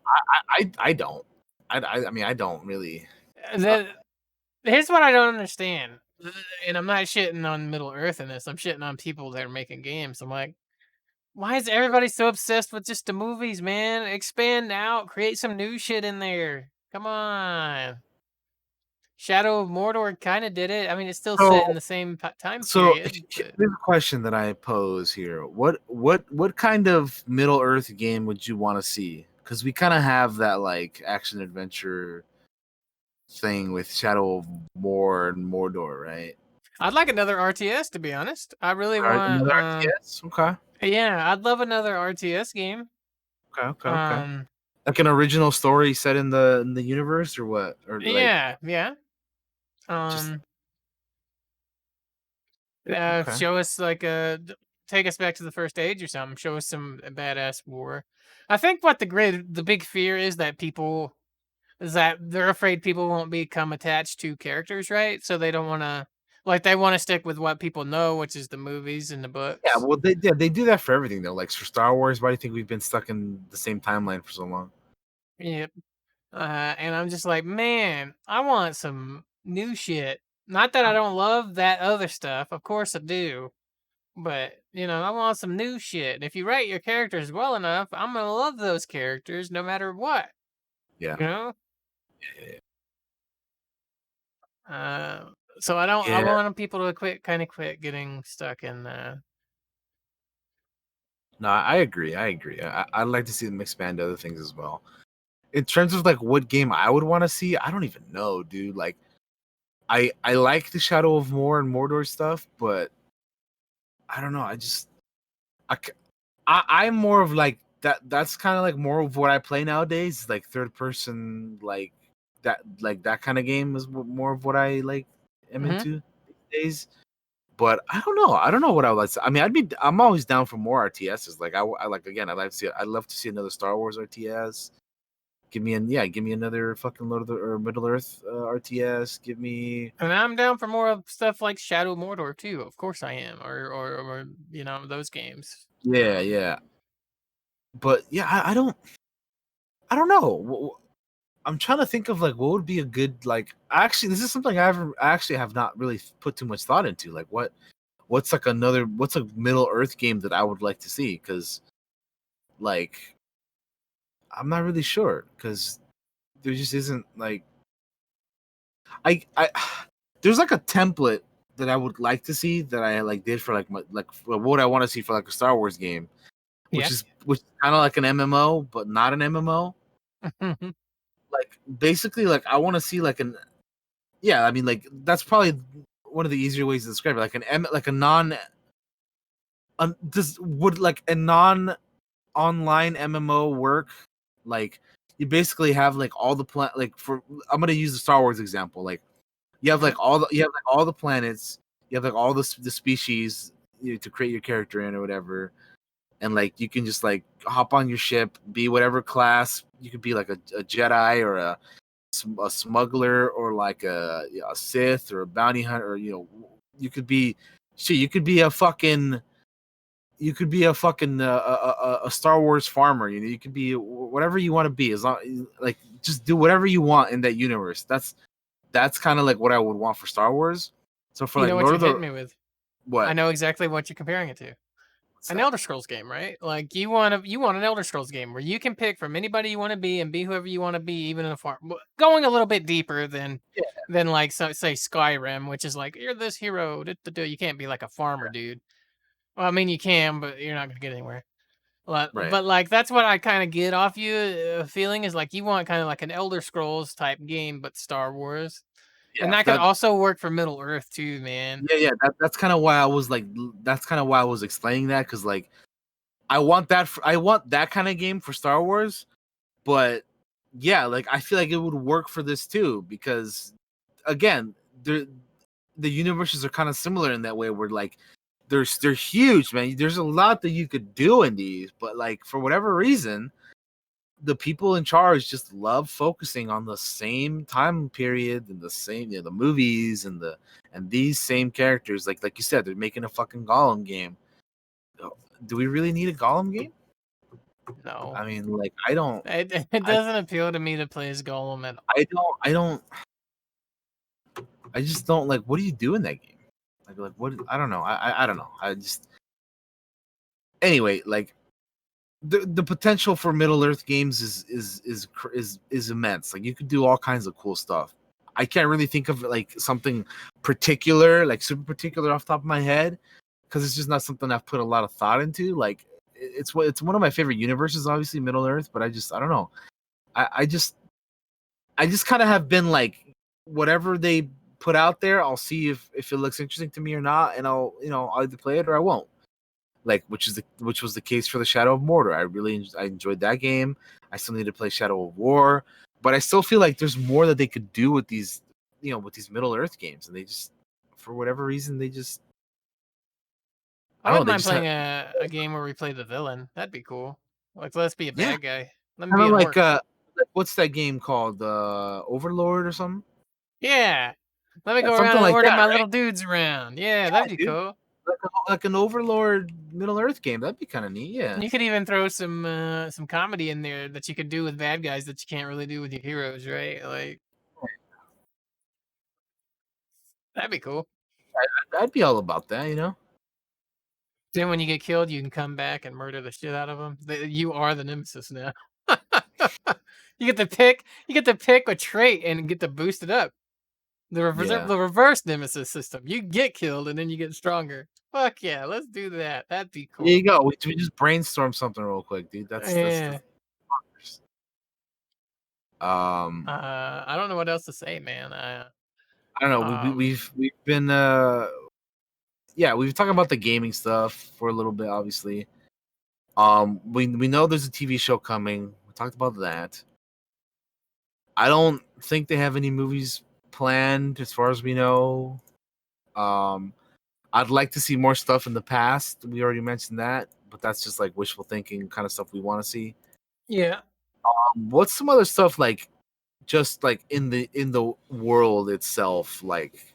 I don't. I mean, I don't really. Uh, the, here's what I don't understand, and I'm not shitting on Middle Earth in this. I'm shitting on people that are making games. I'm like, why is everybody so obsessed with just the movies, man? Expand out, create some new shit in there. Come on. Shadow of Mordor kind of did it. I mean, it's still set in so the same time so period, but here's a question that I pose here. What kind of Middle Earth game would you want to see? Because we kind of have that like action adventure thing with Shadow of War and Mordor, right? I'd like another RTS to be honest. I really All right, want another RTS. Okay, yeah, I'd love another RTS game. okay. Um Like an original story set in the universe, or what? Or like yeah, yeah. just Um okay. show us like take us back to the first age or something. Show us some badass war. I think what the big fear is that people is that they're afraid people won't become attached to characters, right? So they don't want to like they want to stick with what people know, which is the movies and the Yeah, books. well, they do that for everything though. Like for Star Wars, why do you think we've been stuck in the same timeline for so long? Yep. And I'm just like, man, I want some new shit. Not that I don't love that other stuff, of course I do, but I want some new shit. And if you write your characters well enough, I'm gonna love those characters no matter what. Yeah, You know. yeah, Uh, so I don't. I yeah. want people to quit getting stuck in. No, I agree. I agree. I'd like to see them expand to other things as well. In terms of like what game I would want to see, I don't even know, dude. Like I like the Shadow of War and Mordor stuff, but I don't know. I c- I'm more of like that. That's kind of like more of what I play nowadays. Like third person, like that kind of game is more of what I like am Mhm. into these days. But I don't know. I don't know what I would like. I mean, I'm always down for more RTSs. Like I like again. I'd love to see another Star Wars RTS. Give me another fucking Lord of the or Middle Earth RTS. Give me And I'm down for more of stuff like Shadow of Mordor too. Of course I am, or those games. yeah. But yeah, I don't know. I'm trying to think of like what would be a good like. Actually, this is something I actually have not really put too much thought into. Like what's a Middle Earth game that I would like to see? Because like I'm not really sure because there just isn't like I there's like a template that I would like to see that I like did for like for what I want to see for like a Star Wars game, Yeah. which is kind of like an MMO but not an MMO. Like basically like I want to see like an yeah, I mean like that's probably one of the easier ways to describe it like like a non does would like a non online MMO work like you basically have like all the like for I'm gonna use the Star Wars example like Mhm. you have like all the planets, you have like all the species to create your character in or whatever, and like you can just like hop on your ship, be whatever class. You could be like a Jedi or a smuggler or like a Sith or a bounty hunter, or you could be shit. You could be a fucking a Star Wars farmer. You could be whatever you want to be as long like just do whatever you want in that universe. That's kind of like what I would want for Star Wars. So for You like know what Lord you're of the hitting me with? I what? know exactly what you're comparing it to. What's An that? Elder Scrolls game, right? Like you want an Elder Scrolls game where you can pick from anybody you want to be and be whoever you want to be, even in a farm. Going a little bit deeper than like say Skyrim, which is like you're this hero. You can't be like a farmer, dude. Well, I mean you can, but you're not gonna get anywhere. Right. But like that's what I kind of get off you. Feeling is like you want kind of like an Elder Scrolls type game, but Star Wars, and Yeah. that could also work for Middle Earth too, man. Yeah. That's kind of why I was like. That's kind of why I was explaining that because like I want that. I want that kind of game for Star Wars, but yeah, like I feel like it would work for this too because again, the universes are kind of similar in that way where like they're huge, man. There's a lot that you could do in these, but like for whatever reason, the people in charge just love focusing on the same time period and the same, the movies and these same characters. Like you said, they're making a fucking Gollum game. Do we really need a Gollum game? No, I mean, like I don't, it I, doesn't appeal to me to play as Golem at I just don't like. What do you do in that game? Like what? I don't know. I don't know. I just anyway. Like the potential for Middle Earth games is immense. Like you could do all kinds of cool stuff. I can't really think of like something particular, like super particular off the top of my head, because it's just not something I've put a lot of thought into. Like it's one of my favorite universes, obviously Middle Earth, but I don't know. I just kind of have been like whatever they put out there, I'll see if it looks interesting to me or not, and I'll either play it or I won't. Like which was the case for the Shadow of Mordor. I enjoyed that game. I still need to play Shadow of War, but I still feel like there's more that they could do with these, with these Middle Earth games, and they just for whatever reason they just I I don't know, wouldn't they mind just have playing a game where we play the villain. That'd be cool. Like, let's be a yeah, bad guy. Let me kind be of an orc. like what's that game called? Overlord or something? Yeah. Let me Yeah, go something around and like order that, my right? little dudes around. Yeah, Yeah, that'd be dude. cool. Like an Overlord Middle Earth game. That'd be kind of neat. Yeah. You could even throw some comedy in there that you could do with bad guys that you can't really do with your heroes, right? Like that'd be cool. I'd be all about that. Then when you get killed, you can come back and murder the shit out of them. You are the nemesis now. You get to pick. You get to pick a trait and get to boost it up. Yeah. The reverse nemesis system. You get killed and then you get stronger. Fuck yeah, let's do that. That'd be There you cool. go. We just brainstorm something real quick, dude. That's the Yeah. um I don't know what else to say, man. I don't know. Um, We've been yeah, we've talked about the gaming stuff for a little bit, obviously. We know there's a TV show coming. We talked about that. I don't think they have any movies planned as far as we know. Um I'd like to see more stuff in the past. We already mentioned that, but that's just like wishful thinking kind of stuff we want to see. yeah. What's some other stuff like just like in the world itself, like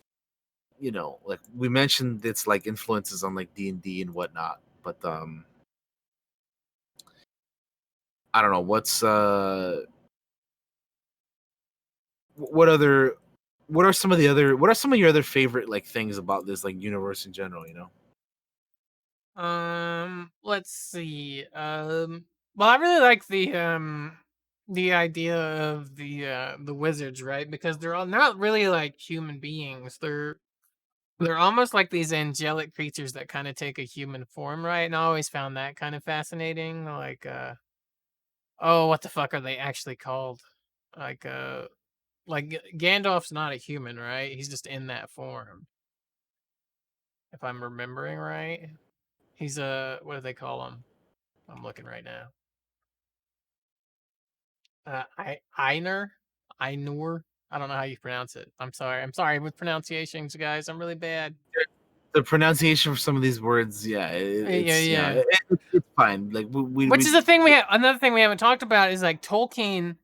like we mentioned it's like influences on like D&D and whatnot, but I don't know what other what are some of your other favorite like things about this like universe in general? Let's see. Well, I really like the idea of the wizards, right? Because they're all not really like human beings. They're almost like these angelic creatures that kind of take a human form, right? And I always found that kind of fascinating. Like, oh, what the fuck are they actually called? Like, Gandalf's not a human, right? He's just in that form, if I'm remembering right. He's a what do they call him? I'm looking right now. Einer, Ainur. I don't know how you pronounce it. I'm sorry. I'm sorry with pronunciations, guys. I'm really bad. The pronunciation for some of these words, yeah, Yeah, it's yeah. it's fine. Like Which is the thing we have. Another thing we haven't talked about is like Tolkien.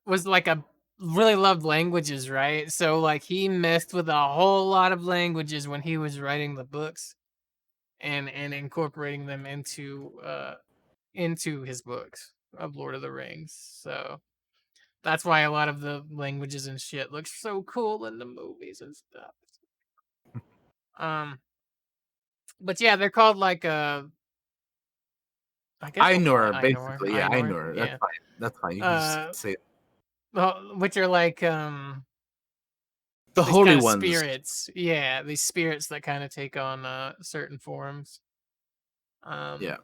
Was like a really loved languages, right? So like he messed with a whole lot of languages when he was writing the books and incorporating them into his books of Lord of the Rings. So that's why a lot of the languages and shit looks so cool in the movies and stuff. Um, but yeah, they're called like I guess we'll call it Ainur, Ainur. basically, yeah, Ainur, Ainur. That's yeah. fine. That's fine. You can just Uh, say it. well, which are like The these holy kind of ones. spirits. Yeah, these spirits that kind of take on certain forms. Um, Yeah.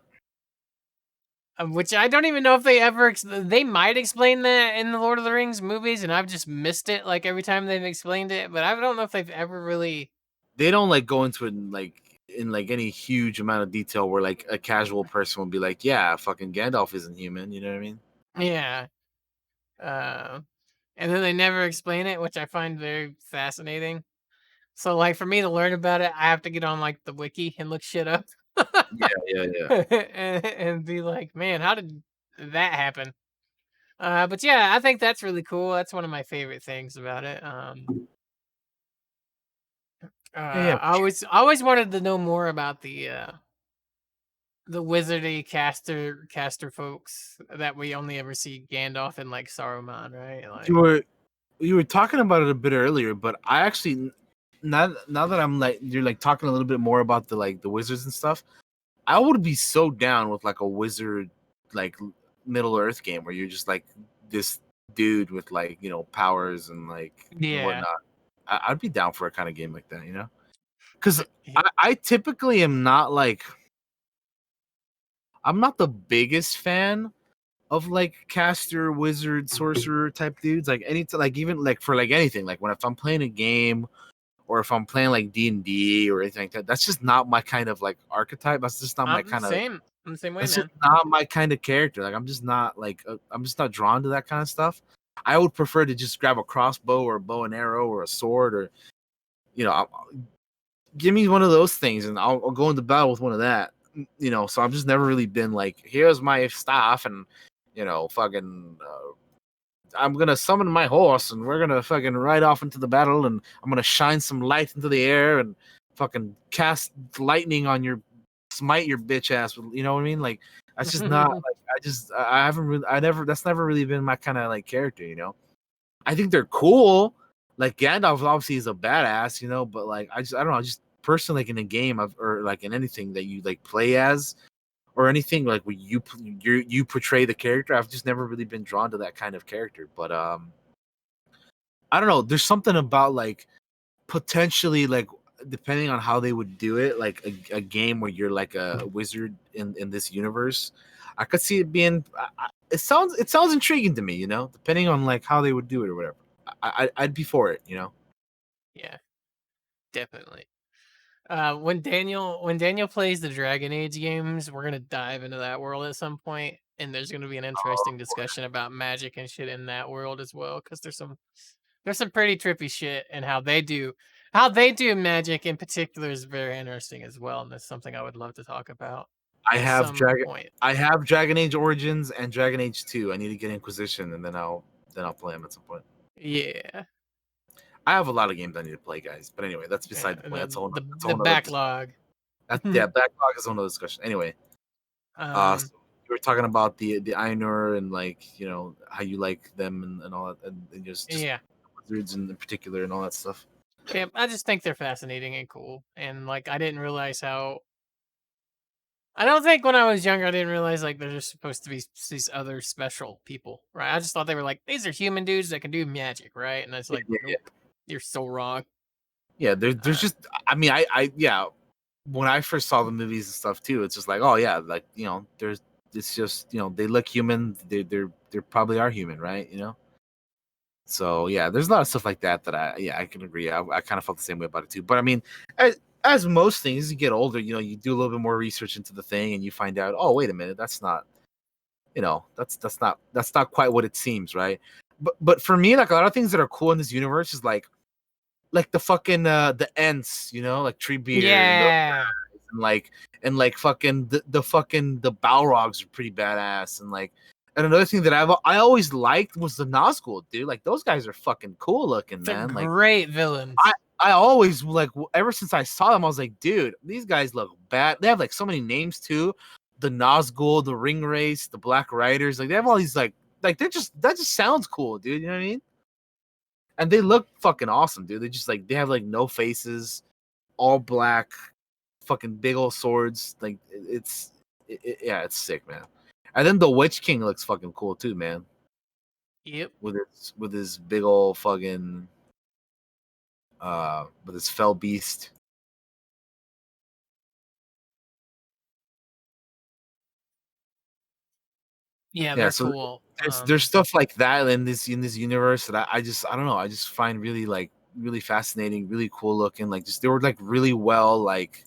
which I don't even know if they ever they might explain that in the Lord of the Rings movies, and I've just missed it like every time they've explained it. But I don't know if they've ever really. They don't like go into it in like any huge amount of detail where like a casual person would be like, yeah, fucking Gandalf isn't human. You know what I mean? Yeah, Uh, and then they never explain it, which I find very fascinating. So, like, for me to learn about it, I have to get on, like, the wiki and look shit up. Yeah, yeah, yeah. And be like, "Man, how did that happen?" But yeah, I think that's really cool. That's one of my favorite things about it. Yeah, yeah. I always wanted to know more about the wizardy caster folks that we only ever see Gandalf and like Saruman, right? You Like, were you were talking about it a bit earlier, but I actually now that I'm like you're like talking a little bit more about the like the wizards and stuff, I would be so down with like a wizard like Middle Earth game where you're just like this dude with like powers and like and yeah, whatnot. I'd be down for a kind of game like that, because yeah, I typically am not like I'm not the biggest fan of like caster, wizard, sorcerer type dudes. Like like even like for like anything, like when if I'm playing a game or if I'm playing like D&D or anything like that, that's just not my kind of like archetype. That's just not my I'm the kind of same. I'm the same way, that's just man. not my kind of character. Like I'm just not like I'm just not drawn to that kind of stuff. I would prefer to just grab a crossbow or a bow and arrow or a sword or you know, give me one of those things and I'll go into battle with one of that. So I've just never really been like, here's my staff and fucking I'm gonna summon my horse and we're gonna fucking ride off into the battle and I'm gonna shine some light into the air and fucking cast lightning on your smite your bitch ass. You know what I mean? Like that's just not like I haven't really I never that's never really been my kind of like character. I think they're cool. Like Gandalf obviously is a badass, but like I don't know, just personally like in a game or like in anything that you like play as or anything like where you portray the character. I've just never really been drawn to that kind of character. But I don't know. There's something about like potentially like depending on how they would do it, like a game where you're like a wizard in this universe. I could see it being. It sounds intriguing to me. Depending on like how they would do it or whatever. I'd be for it. Yeah, definitely. When Daniel plays the Dragon Age games, we're gonna dive into that world at some point, and there's gonna be an interesting discussion about magic and shit in that world as well. Because there's some pretty trippy shit, and how they do magic in particular is very interesting as well, and that's something I would love to talk about I at have some Dragon. point. I have Dragon Age Origins and Dragon Age 2. I need to get Inquisition, and then I'll play them at some point. Yeah, I have a lot of games I need to play, guys. But anyway, that's yeah, beside the and point. the That's a the whole nother. backlog. Yeah, backlog is another discussion. Anyway, um, so we were talking about the Ainur and like how you like them and all that, and just yeah. wizards in particular and all that stuff. Yeah, I just think they're fascinating and cool. And like I didn't realize how I don't think when I was younger I didn't realize like they're just supposed to be these other special people, right? I just thought they were like these are human dudes that can do magic, right? And it's Yeah, like, yeah, yeah. nope, you're so wrong. Yeah, there's Uh, just. I mean, yeah. When I first saw the movies and stuff too, it's just like, oh yeah, like there's. It's just they look human. They probably are human, right? So yeah, there's a lot of stuff like that that I can agree. I kind of felt the same way about it too. But I mean, as most things, as you get older, you do a little bit more research into the thing, and you find out, oh wait a minute, that's not, that's not quite what it seems, right? But for me, like a lot of things that are cool in this universe is like the fucking the Ents, like Treebeard and yeah, and like fucking the fucking the Balrogs are pretty badass and another thing that I always liked was the Nazgul, dude. Like those guys are fucking cool looking, they're man. Like great I villains. I always like ever since I saw them, I was like, dude, these guys look bad. They have like so many names too. The Nazgul, the Ring Race, the Black Riders, like they have all these like they're just that just sounds cool, dude. You know what I mean? And they look fucking awesome, dude. They just like they have like no faces, all black, fucking big old swords. Like yeah, it's sick, man. And then the Witch King looks fucking cool too, man. Yep. With his big old fucking with his fell beast. Yeah, Yeah, they're so cool. there's stuff like that in this universe that I don't know, I just find really like really fascinating, really cool looking. Like just they were like really well like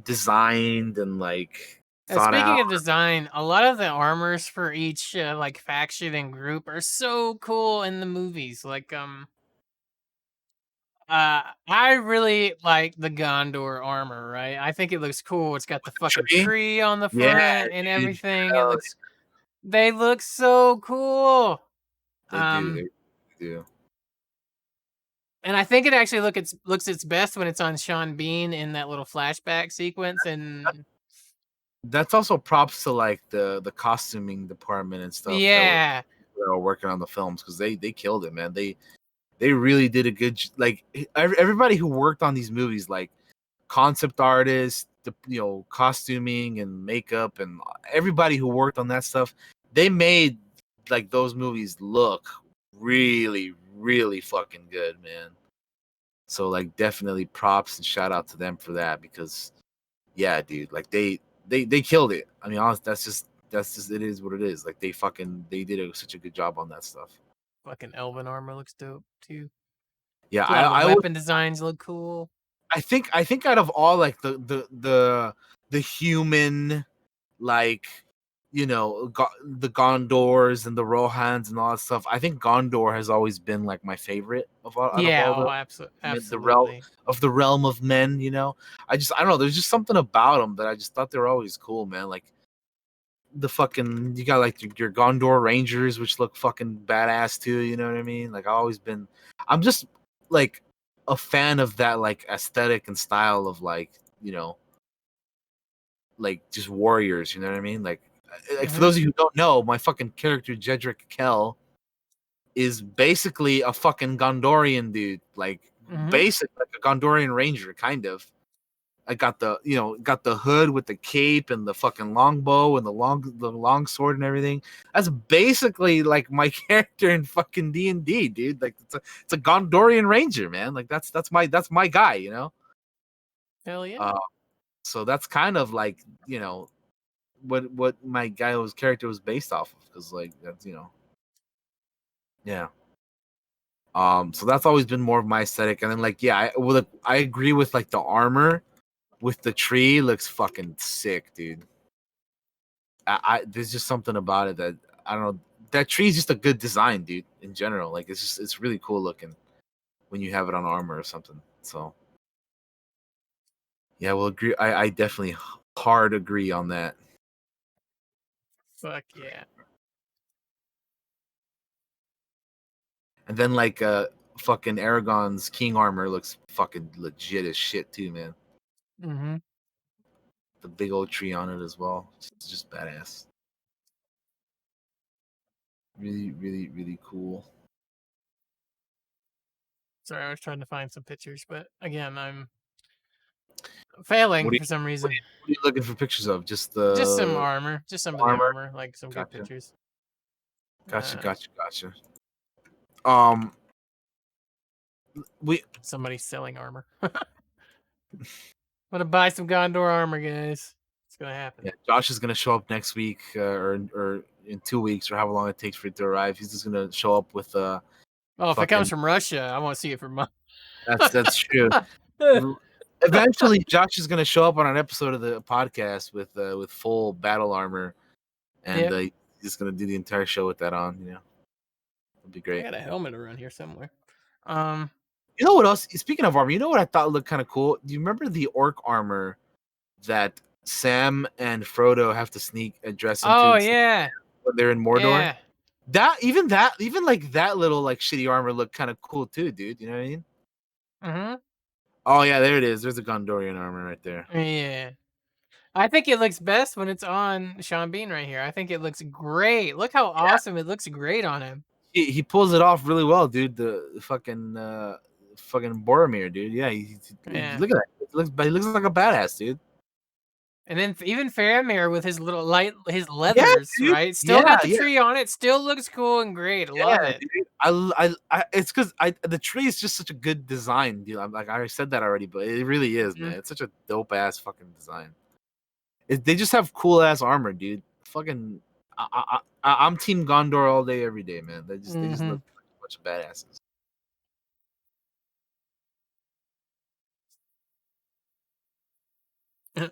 designed and like thought out. Speaking of design, a lot of the armors for each like faction and group are so cool in the movies. Like I really like the Gondor armor, right? I think it looks cool. It's got the fucking Tree? tree on the Yeah, front and dude. everything. Hell, They look so cool. they do. Um They do. and I think it actually looks its best when it's on Sean Bean in that little flashback sequence and That's also props to like the costuming department and stuff yeah. that were working on the films because they killed it, man. They really did a good like everybody who worked on these movies, like concept artists, the costuming and makeup, and everybody who worked on that stuff. They made like those movies look really, really fucking good, man. So like definitely props and shout out to them for that because yeah, dude, like they killed it. I mean, honestly, that's just it is what it is. Like they did such a good job on that stuff. Fucking elven armor looks dope too. Yeah, A lot of the I would weapon designs look cool. I think out of all like the human like the Gondors and the Rohans and all that stuff. I think Gondor has always been like my favorite of all out of Yeah, all oh, the realm absolutely. of men. I don't know. There's just something about them that I just thought they were always cool, man. Like the fucking you got like your Gondor Rangers, which look fucking badass too. You know what I mean? Like I'm just like a fan of that like aesthetic and style of like like just warriors. You know what I mean? Like for Mhm. those of you who don't know, my fucking character Jedrick Kell is basically a fucking Gondorian dude, like Mhm. basic like a Gondorian ranger, kind of. I got got the hood with the cape and the fucking longbow and the long sword and everything. That's basically like my character in fucking D&D, dude. Like it's a Gondorian ranger, man. Like that's my guy, Hell yeah. Uh, so that's kind of like what my guy's character was based off of, because like that's yeah. So that's always been more of my aesthetic, and then like yeah, I agree with like the armor with the tree looks fucking sick, dude. There's just something about it that I don't know. That tree is just a good design, dude. In general, like it's really cool looking when you have it on armor or something. So yeah, we'll agree. I definitely hard agree on that. Fuck yeah. And then like fucking Aragon's king armor looks fucking legit as shit too, man. Mhm. The big old tree on it as well. Just badass. Really, really, really cool. Sorry, I was trying to find some pictures, but again, I'm What failing are you for some what are reason. you, what are you looking for pictures of? Just Just some the armor, just some of the armor? armor, like some good Gotcha. pictures. Gotcha, Uh, gotcha, gotcha. Um, we Somebody selling armor. I'm gonna buy some Gondor armor, guys. It's gonna happen. yeah, Josh is gonna show up next week, or in 2 weeks, or however long it takes for it to arrive. He's just gonna show up with Oh, if it comes fucking. from Russia, I want to see it from months. That's true. Eventually, Josh is gonna show up on an episode of the podcast with full battle armor, and Yep. he's just gonna do the entire show with that on. It'll be I great. got a helmet around here somewhere. Um. You know what else? Speaking of armor, you know what I thought looked kind of cool? Do you remember the orc armor that Sam and Frodo have to sneak a dress Oh into yeah. when they're in Mordor? Yeah. Even like that little like shitty armor looked kind of cool too, dude. You know what I mean? Mhm. Oh yeah, there it is. There's a Gondorian armor right there. Yeah. I think it looks best when it's on Sean Bean right here. I think it looks great. Look how Yeah, awesome it looks great on him. he pulls it off really well, dude. The fucking Boromir, dude. Yeah, Yeah. look at that. He looks like a badass, dude. And then even Faramir with his little his Yeah, leathers, dude. right? Still Yeah, got the yeah. tree on it. Still looks cool and great. Love Yeah, it. dude. It's because the tree is just such a good design, dude. I'm like I already said that already, but it really is, man. Mhm. It's such a dope ass fucking design. They just have cool ass armor, dude. Fucking, I'm Team Gondor all day, every day, man. They just look Mhm. like a bunch of badasses.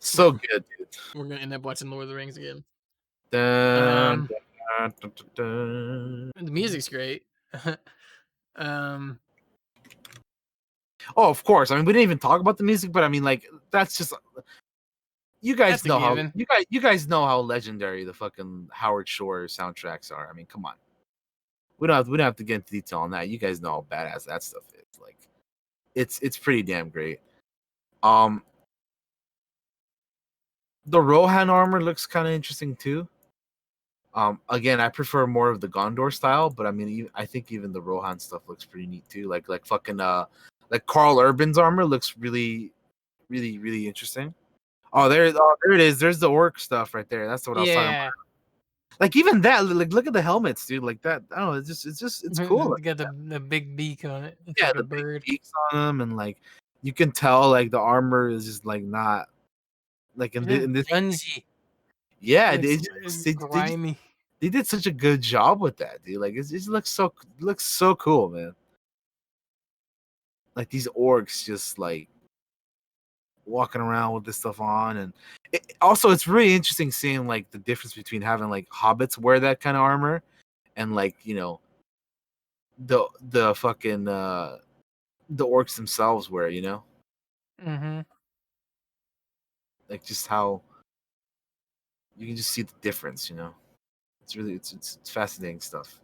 So good, dude. We're gonna end up watching Lord of the Rings again. Dun, Um, dun, dun, dun, dun. the music's great. um, Oh, of course. I mean, we didn't even talk about the music, but I mean, like, that's just you guys that's a know how given. you guys know how legendary the fucking Howard Shore soundtracks are. I mean, come on. We don't have to get into detail on that. You guys know how badass that stuff is. Like, it's pretty damn great. Um, the Rohan armor looks kind of interesting too. Again, I prefer more of the Gondor style, but I mean, I think even the Rohan stuff looks pretty neat too. Like fucking like Carl Urban's armor looks really, really, really interesting. Oh, there it is. There's the orc stuff right there. That's what I was talking Yeah, about. Like even that, like look at the helmets, dude. Like that. I don't know. It's cool. Like, got the big beak on it. Looks yeah, like a the big bird. beaks on them, and like you can tell like the armor is just like not like It is in this. grungy. Yeah, Looks grimy. they did such a good job with that, dude. Like it just looks so cool, man. Like these orcs just like walking around with this stuff on, and also it's really interesting seeing like the difference between having like hobbits wear that kind of armor and like the fucking the orcs themselves wear, Mhm. like just how you can just see the difference. It's really it's fascinating stuff.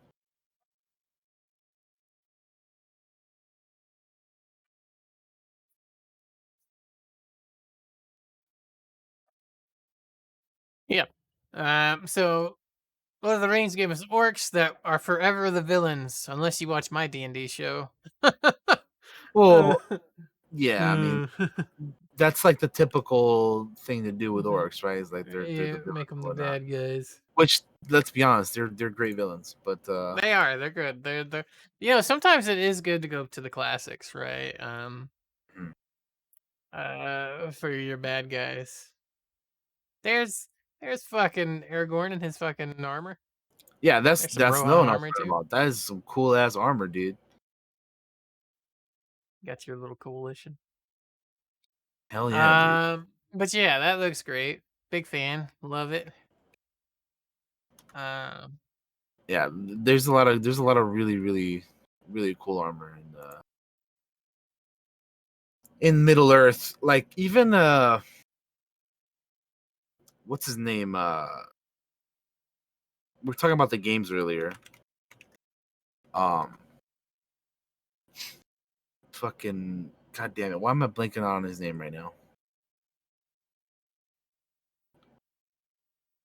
Yep. So Lord of the Rings gave us orcs that are forever the villains, unless you watch my D&D show. Uh, Well, yeah, I mean uh, that's like the typical thing to do with orcs, right? Is like they're the yeah, villains make them and the whatnot. bad guys. Which let's be honest, they're great villains, but They are. They're good. They're. Sometimes it is good to go to the classics, right? mm, For your bad guys. There's there's fucking Aragorn and his fucking armor. yeah, There's some that's Rohan known I've armor heard too. about. That is some cool ass armor, dude. Got your little coalition. Hell yeah, dude. But yeah, that looks great. Big fan. Love it. Um, Yeah, there's a lot of really really really cool armor in Middle Earth. Like even what's his name? We are talking about the games earlier. Um, fucking god damn it! Why am I blanking on his name right now?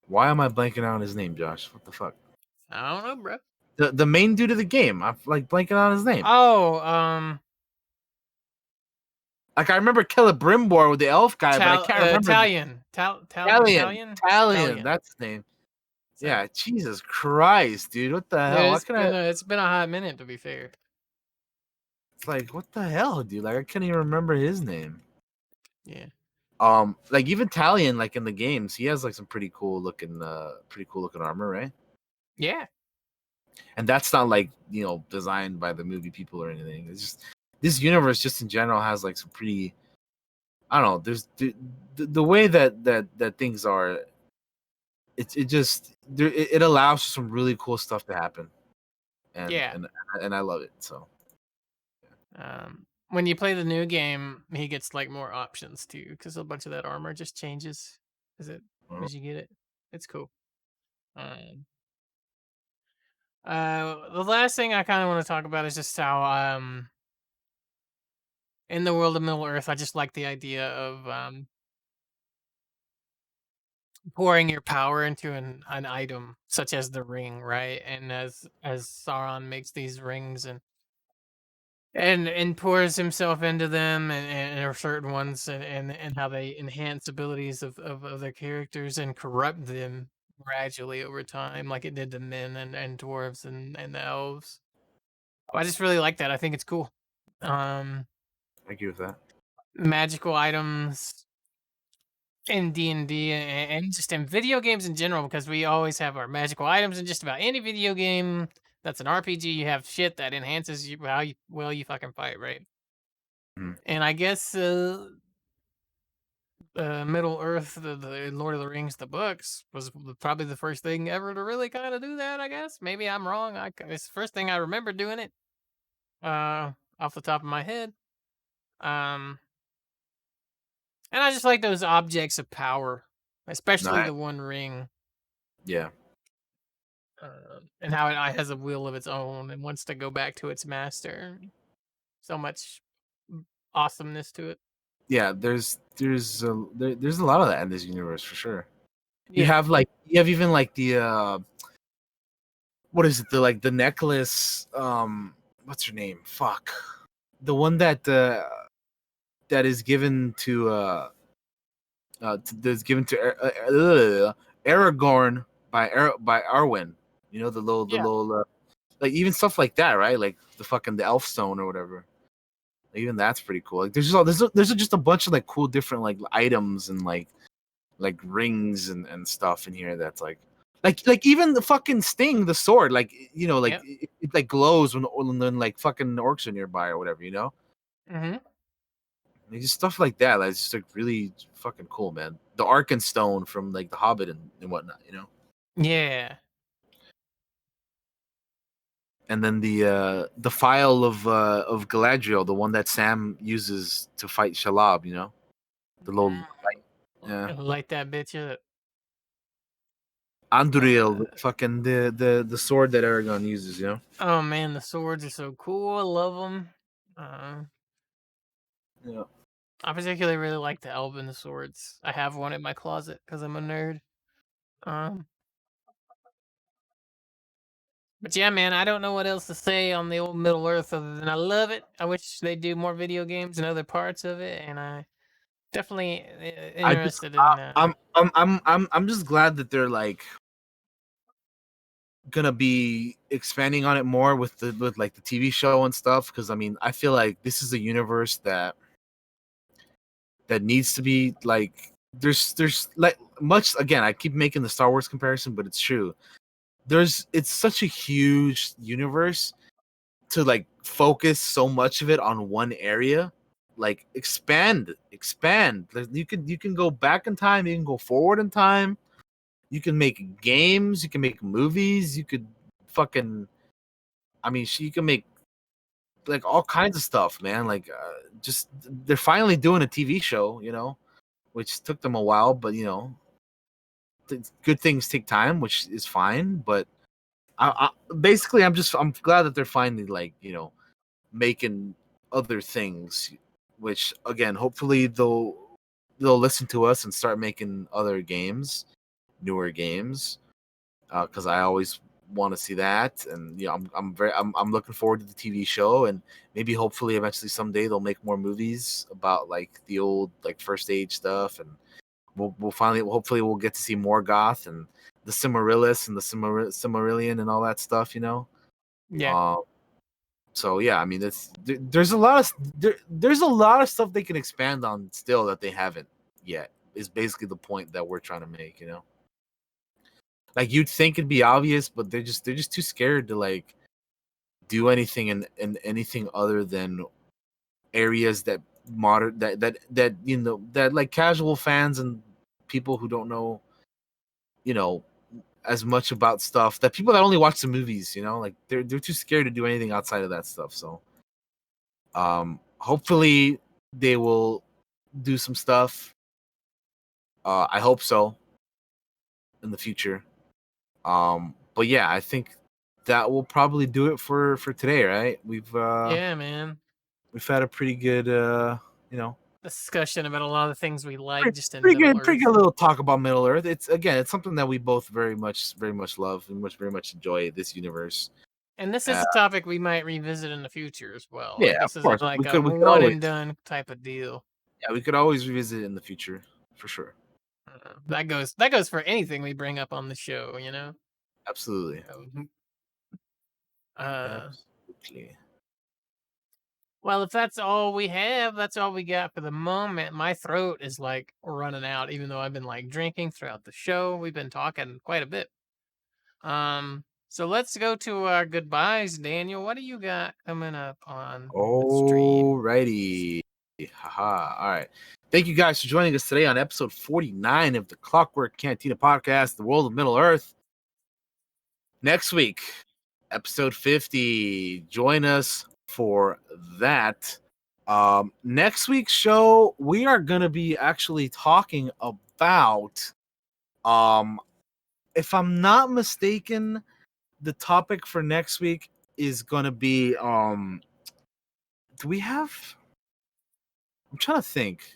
Why am I blanking on his name, Josh? What the fuck? I don't know, bro. The main dude of the game. I'm like blanking on his name. Oh, Like I remember Celebrimbor with the elf guy, but I can't remember the Italian, Talion. Talion, Italian. that's his name. So Yeah, Jesus Christ, dude. What the yeah, hell? Why can I it's been a hot minute to be fair. it's like what the hell, dude? Like I can't even remember his name. Yeah, Like even Talion, like in the games, he has like some pretty cool looking armor, right? yeah, And that's not like, designed by the movie people or anything. It's just this universe just in general has like some pretty I don't know, there's the way that things are it just it allows for some really cool stuff to happen, and yeah. and and I love it. So When you play the new game, he gets like more options too, because a bunch of that armor just changes uh, as you get it. It's cool. Um, the last thing I kind of want to talk about is just how in the world of Middle Earth, I just like the idea of pouring your power into an item such as the ring, right? And as Sauron makes these rings and pours himself into them and there are certain ones and how they enhance abilities of their characters and corrupt them gradually over time, like it did to men and dwarves and the elves. I just really like that. I think it's cool. Um, I agree with that. Magical items in D&D and just in video games in general, because we always have our magical items in just about any video game that's an RPG. You have shit that enhances how well you fucking fight, right? Mhm. And I guess Middle Earth, the Lord of the Rings, the books was probably the first thing ever to really kind of do that. I guess maybe I'm wrong. It's the first thing I remember doing it. Off the top of my head. Um, and I just like those objects of power, especially Nice. the One Ring, Yeah. and how it has a will of its own and wants to go back to its master. So much awesomeness to it. Yeah, there's a lot of that in this universe for sure. Yeah, You have even like the what is it, the like the necklace, what's her name? Fuck. The one that is given to that's given to Aragorn by Arwen. You know, the yeah, little like even stuff like that, right? Like the fucking the elf stone or whatever. Even that's pretty cool. Like there's just a bunch of like cool different like items and like rings and stuff in here that's like even the fucking sting, the sword, like you know, like yeah. it like glows when like fucking orcs are nearby or whatever, you know? Hmm. Like just stuff like that. That's just like really fucking cool, man. The Arkenstone from like The Hobbit and whatnot, you know? Yeah. And then the file of Galadriel, the one that Sam uses to fight Shalab, you know? The little yeah. Light that bitch up. Anduril, Uh, the sword that Aragorn uses, you know? oh man, the swords are so cool. I love them. Yeah. I particularly really like the Elven swords. I have one in my closet because I'm a nerd. Um, but yeah, man, I don't know what else to say on the old Middle Earth other than I love it. I wish they do more video games and other parts of it, and I definitely I just interested in. I'm just glad that they're like gonna be expanding on it more with with like the TV show and stuff because I mean I feel like this is a universe that needs to be like there's like much again I keep making the Star Wars comparison but it's true. It's such a huge universe to like focus so much of it on one area. Like expand. Like, you can go back in time, you can go forward in time. You can make games, you can make movies, you could fucking I mean, you can make like all kinds of stuff, man. Like just they're finally doing a TV show, you know, which took them a while, but you know, good things take time, which is fine, but basically I'm glad that they're finally like, you know, making other things which again, hopefully they'll listen to us and start making other games, newer games because I always want to see that, and you know, I'm looking forward to the TV show, and maybe hopefully eventually someday they'll make more movies about like the old like First Age stuff, and we'll finally hopefully we'll get to see Morgoth and the Cimmerilius and the Cimmerillion and all that stuff, you know. Yeah, Um, so yeah, I mean, there's a lot of there's a lot of stuff they can expand on still that they haven't yet. Is basically the point that we're trying to make, you know. Like you'd think it'd be obvious, but they're just too scared to like do anything in anything other than areas that modern that you know that like casual fans and people who don't know, you know, as much about stuff, that people that only watch the movies, you know, like they're too scared to do anything outside of that stuff. So hopefully they will do some stuff. I hope so in the future. But yeah, I think that will probably do it for today, right? yeah, man. We've had a pretty good you know, Discussion about a lot of things we like just in pretty Middle-earth. good little talk about Middle Earth. It's again, it's something that we both very much love and very much enjoy this universe. And this is Uh, a topic we might revisit in the future as well. yeah, Like of this isn't course. like a We could one always and done type of deal. yeah, we could always revisit it in the future for sure. That goes for anything we bring up on the show, you know. Absolutely. Um, Uh, Absolutely. well, if that's all we have, that's all we got for the moment. My throat is like running out, even though I've been like drinking throughout the show. We've been talking quite a bit. So let's go to our goodbyes, Daniel. What do you got coming up on the stream? Alrighty. Haha. All right. Thank you guys for joining us today on episode 49 of the Clockwork Cantina podcast, The World of Middle Earth. Next week, episode 50. Join us for that. Next week's show, we are going to be actually talking about, if I'm not mistaken, the topic for next week is going to be, do we have, I'm trying to think.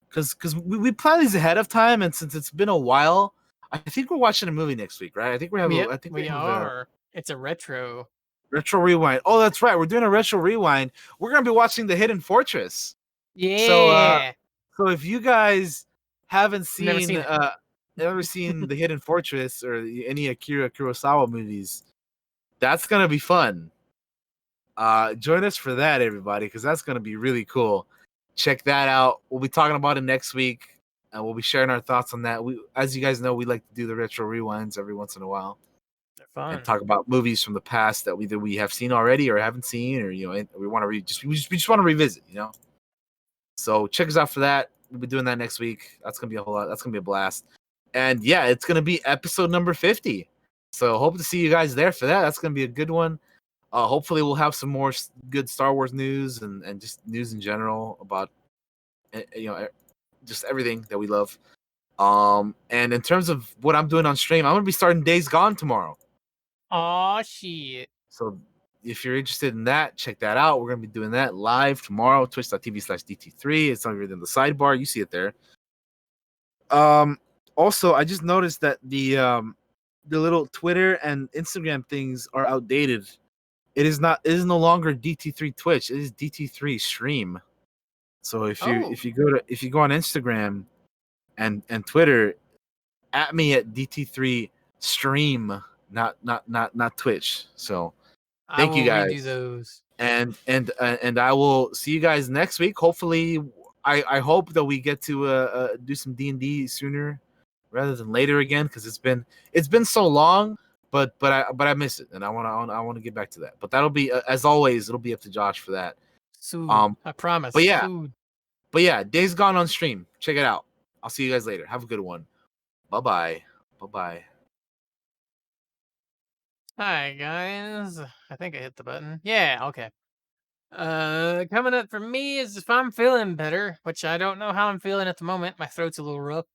Because we plan these ahead of time, and since it's been a while, I think we're watching a movie next week, right? Yep, I think we we have a are. It's a retro. retro rewind. Oh, that's right, we're doing a retro rewind. We're gonna be watching The Hidden Fortress. So, Yeah. so if you guys haven't Never seen seen it. ever seen The Hidden Fortress or any Akira Kurosawa movies, that's gonna be fun. Join us for that, everybody, because that's gonna be really cool. Check that out. We'll be talking about it next week, and we'll be sharing our thoughts on that. As you guys know, we like to do the retro rewinds every once in a while They're and fun. talk about movies from the past that either we have seen already or haven't seen, or we want to we just want to revisit. So check us out for that. We'll be doing that next week. That's gonna be a whole lot. That's gonna be a blast. And yeah, it's gonna be episode number 50. So hope to see you guys there for that. That's gonna be a good one. Hopefully, we'll have some more good Star Wars news and just news in general about just everything that we love. And in terms of what I'm doing on stream, I'm gonna be starting Days Gone tomorrow. Aw, shit. So if you're interested in that, check that out. We're gonna be doing that live tomorrow, twitch.tv/DT3. It's over in the sidebar. You see it there. Also, I just noticed that the little Twitter and Instagram things are outdated. It is not. It is no longer DT3 Twitch. It is DT3 Stream. So Oh, if you go on Instagram and Twitter, at me at DT3 Stream, not Twitch. So I thank you will redo guys, those. and I will see you guys next week. Hopefully, I hope that we get to do some D&D sooner rather than later again, because it's been so long. But I miss it, and I want to get back to that. But that'll be as always. It'll be up to Josh for that. Soon. Um, I promise. but yeah, Soon. Days Gone on stream. Check it out. I'll see you guys later. Have a good one. Bye bye. Bye bye. Hi, guys. I think I hit the button. Yeah, okay. Coming up for me is if I'm feeling better, which I don't know how I'm feeling at the moment. My throat's a little rough.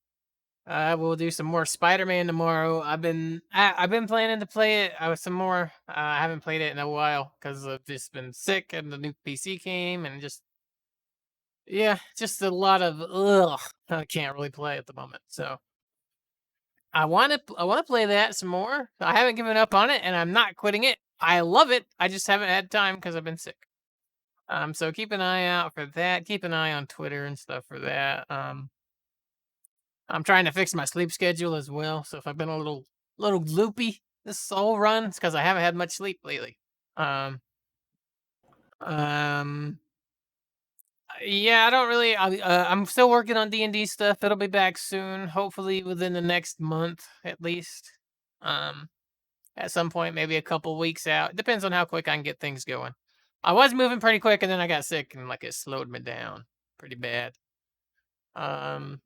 We'll do some more Spider-Man tomorrow. I've been planning to play it some more. I haven't played it in a while because I've just been sick and the new PC came and just a lot of ugh. I can't really play at the moment. So I want to play that some more. I haven't given up on it and I'm not quitting it. I love it. I just haven't had time because I've been sick. So keep an eye out for that. Keep an eye on Twitter and stuff for that. I'm trying to fix my sleep schedule as well. So if I've been a little loopy this whole run, it's because I haven't had much sleep lately. Um, um, yeah, I don't really. I'm still working on D&D stuff. It'll be back soon, hopefully within the next month at least. Um, at some point, maybe a couple weeks out. It depends on how quick I can get things going. I was moving pretty quick, and then I got sick, and like it slowed me down pretty bad. Um,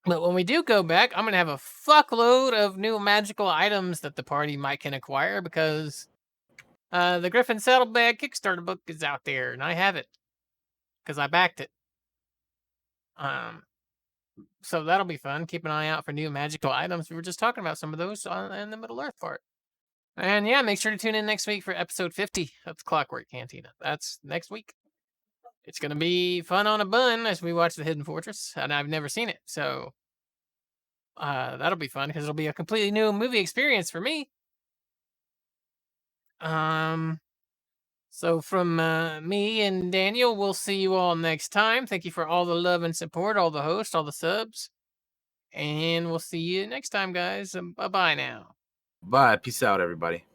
But when we do go back, I'm gonna have a fuckload of new magical items that the party might can acquire because the Griffin Saddlebag Kickstarter book is out there, and I have it because I backed it. Um, so that'll be fun. Keep an eye out for new magical items. We were just talking about some of those in the Middle Earth part. And yeah, make sure to tune in next week for episode 50 of the Clockwork Cantina. That's next week. It's gonna be fun on a bun as we watch the Hidden Fortress, and I've never seen it, so that'll be fun because it'll be a completely new movie experience for me. Um, so from me and Daniel, we'll see you all next time. Thank you for all the love and support, all the hosts, all the subs, and we'll see you next time, guys. Bye bye now. Bye. Peace out, everybody.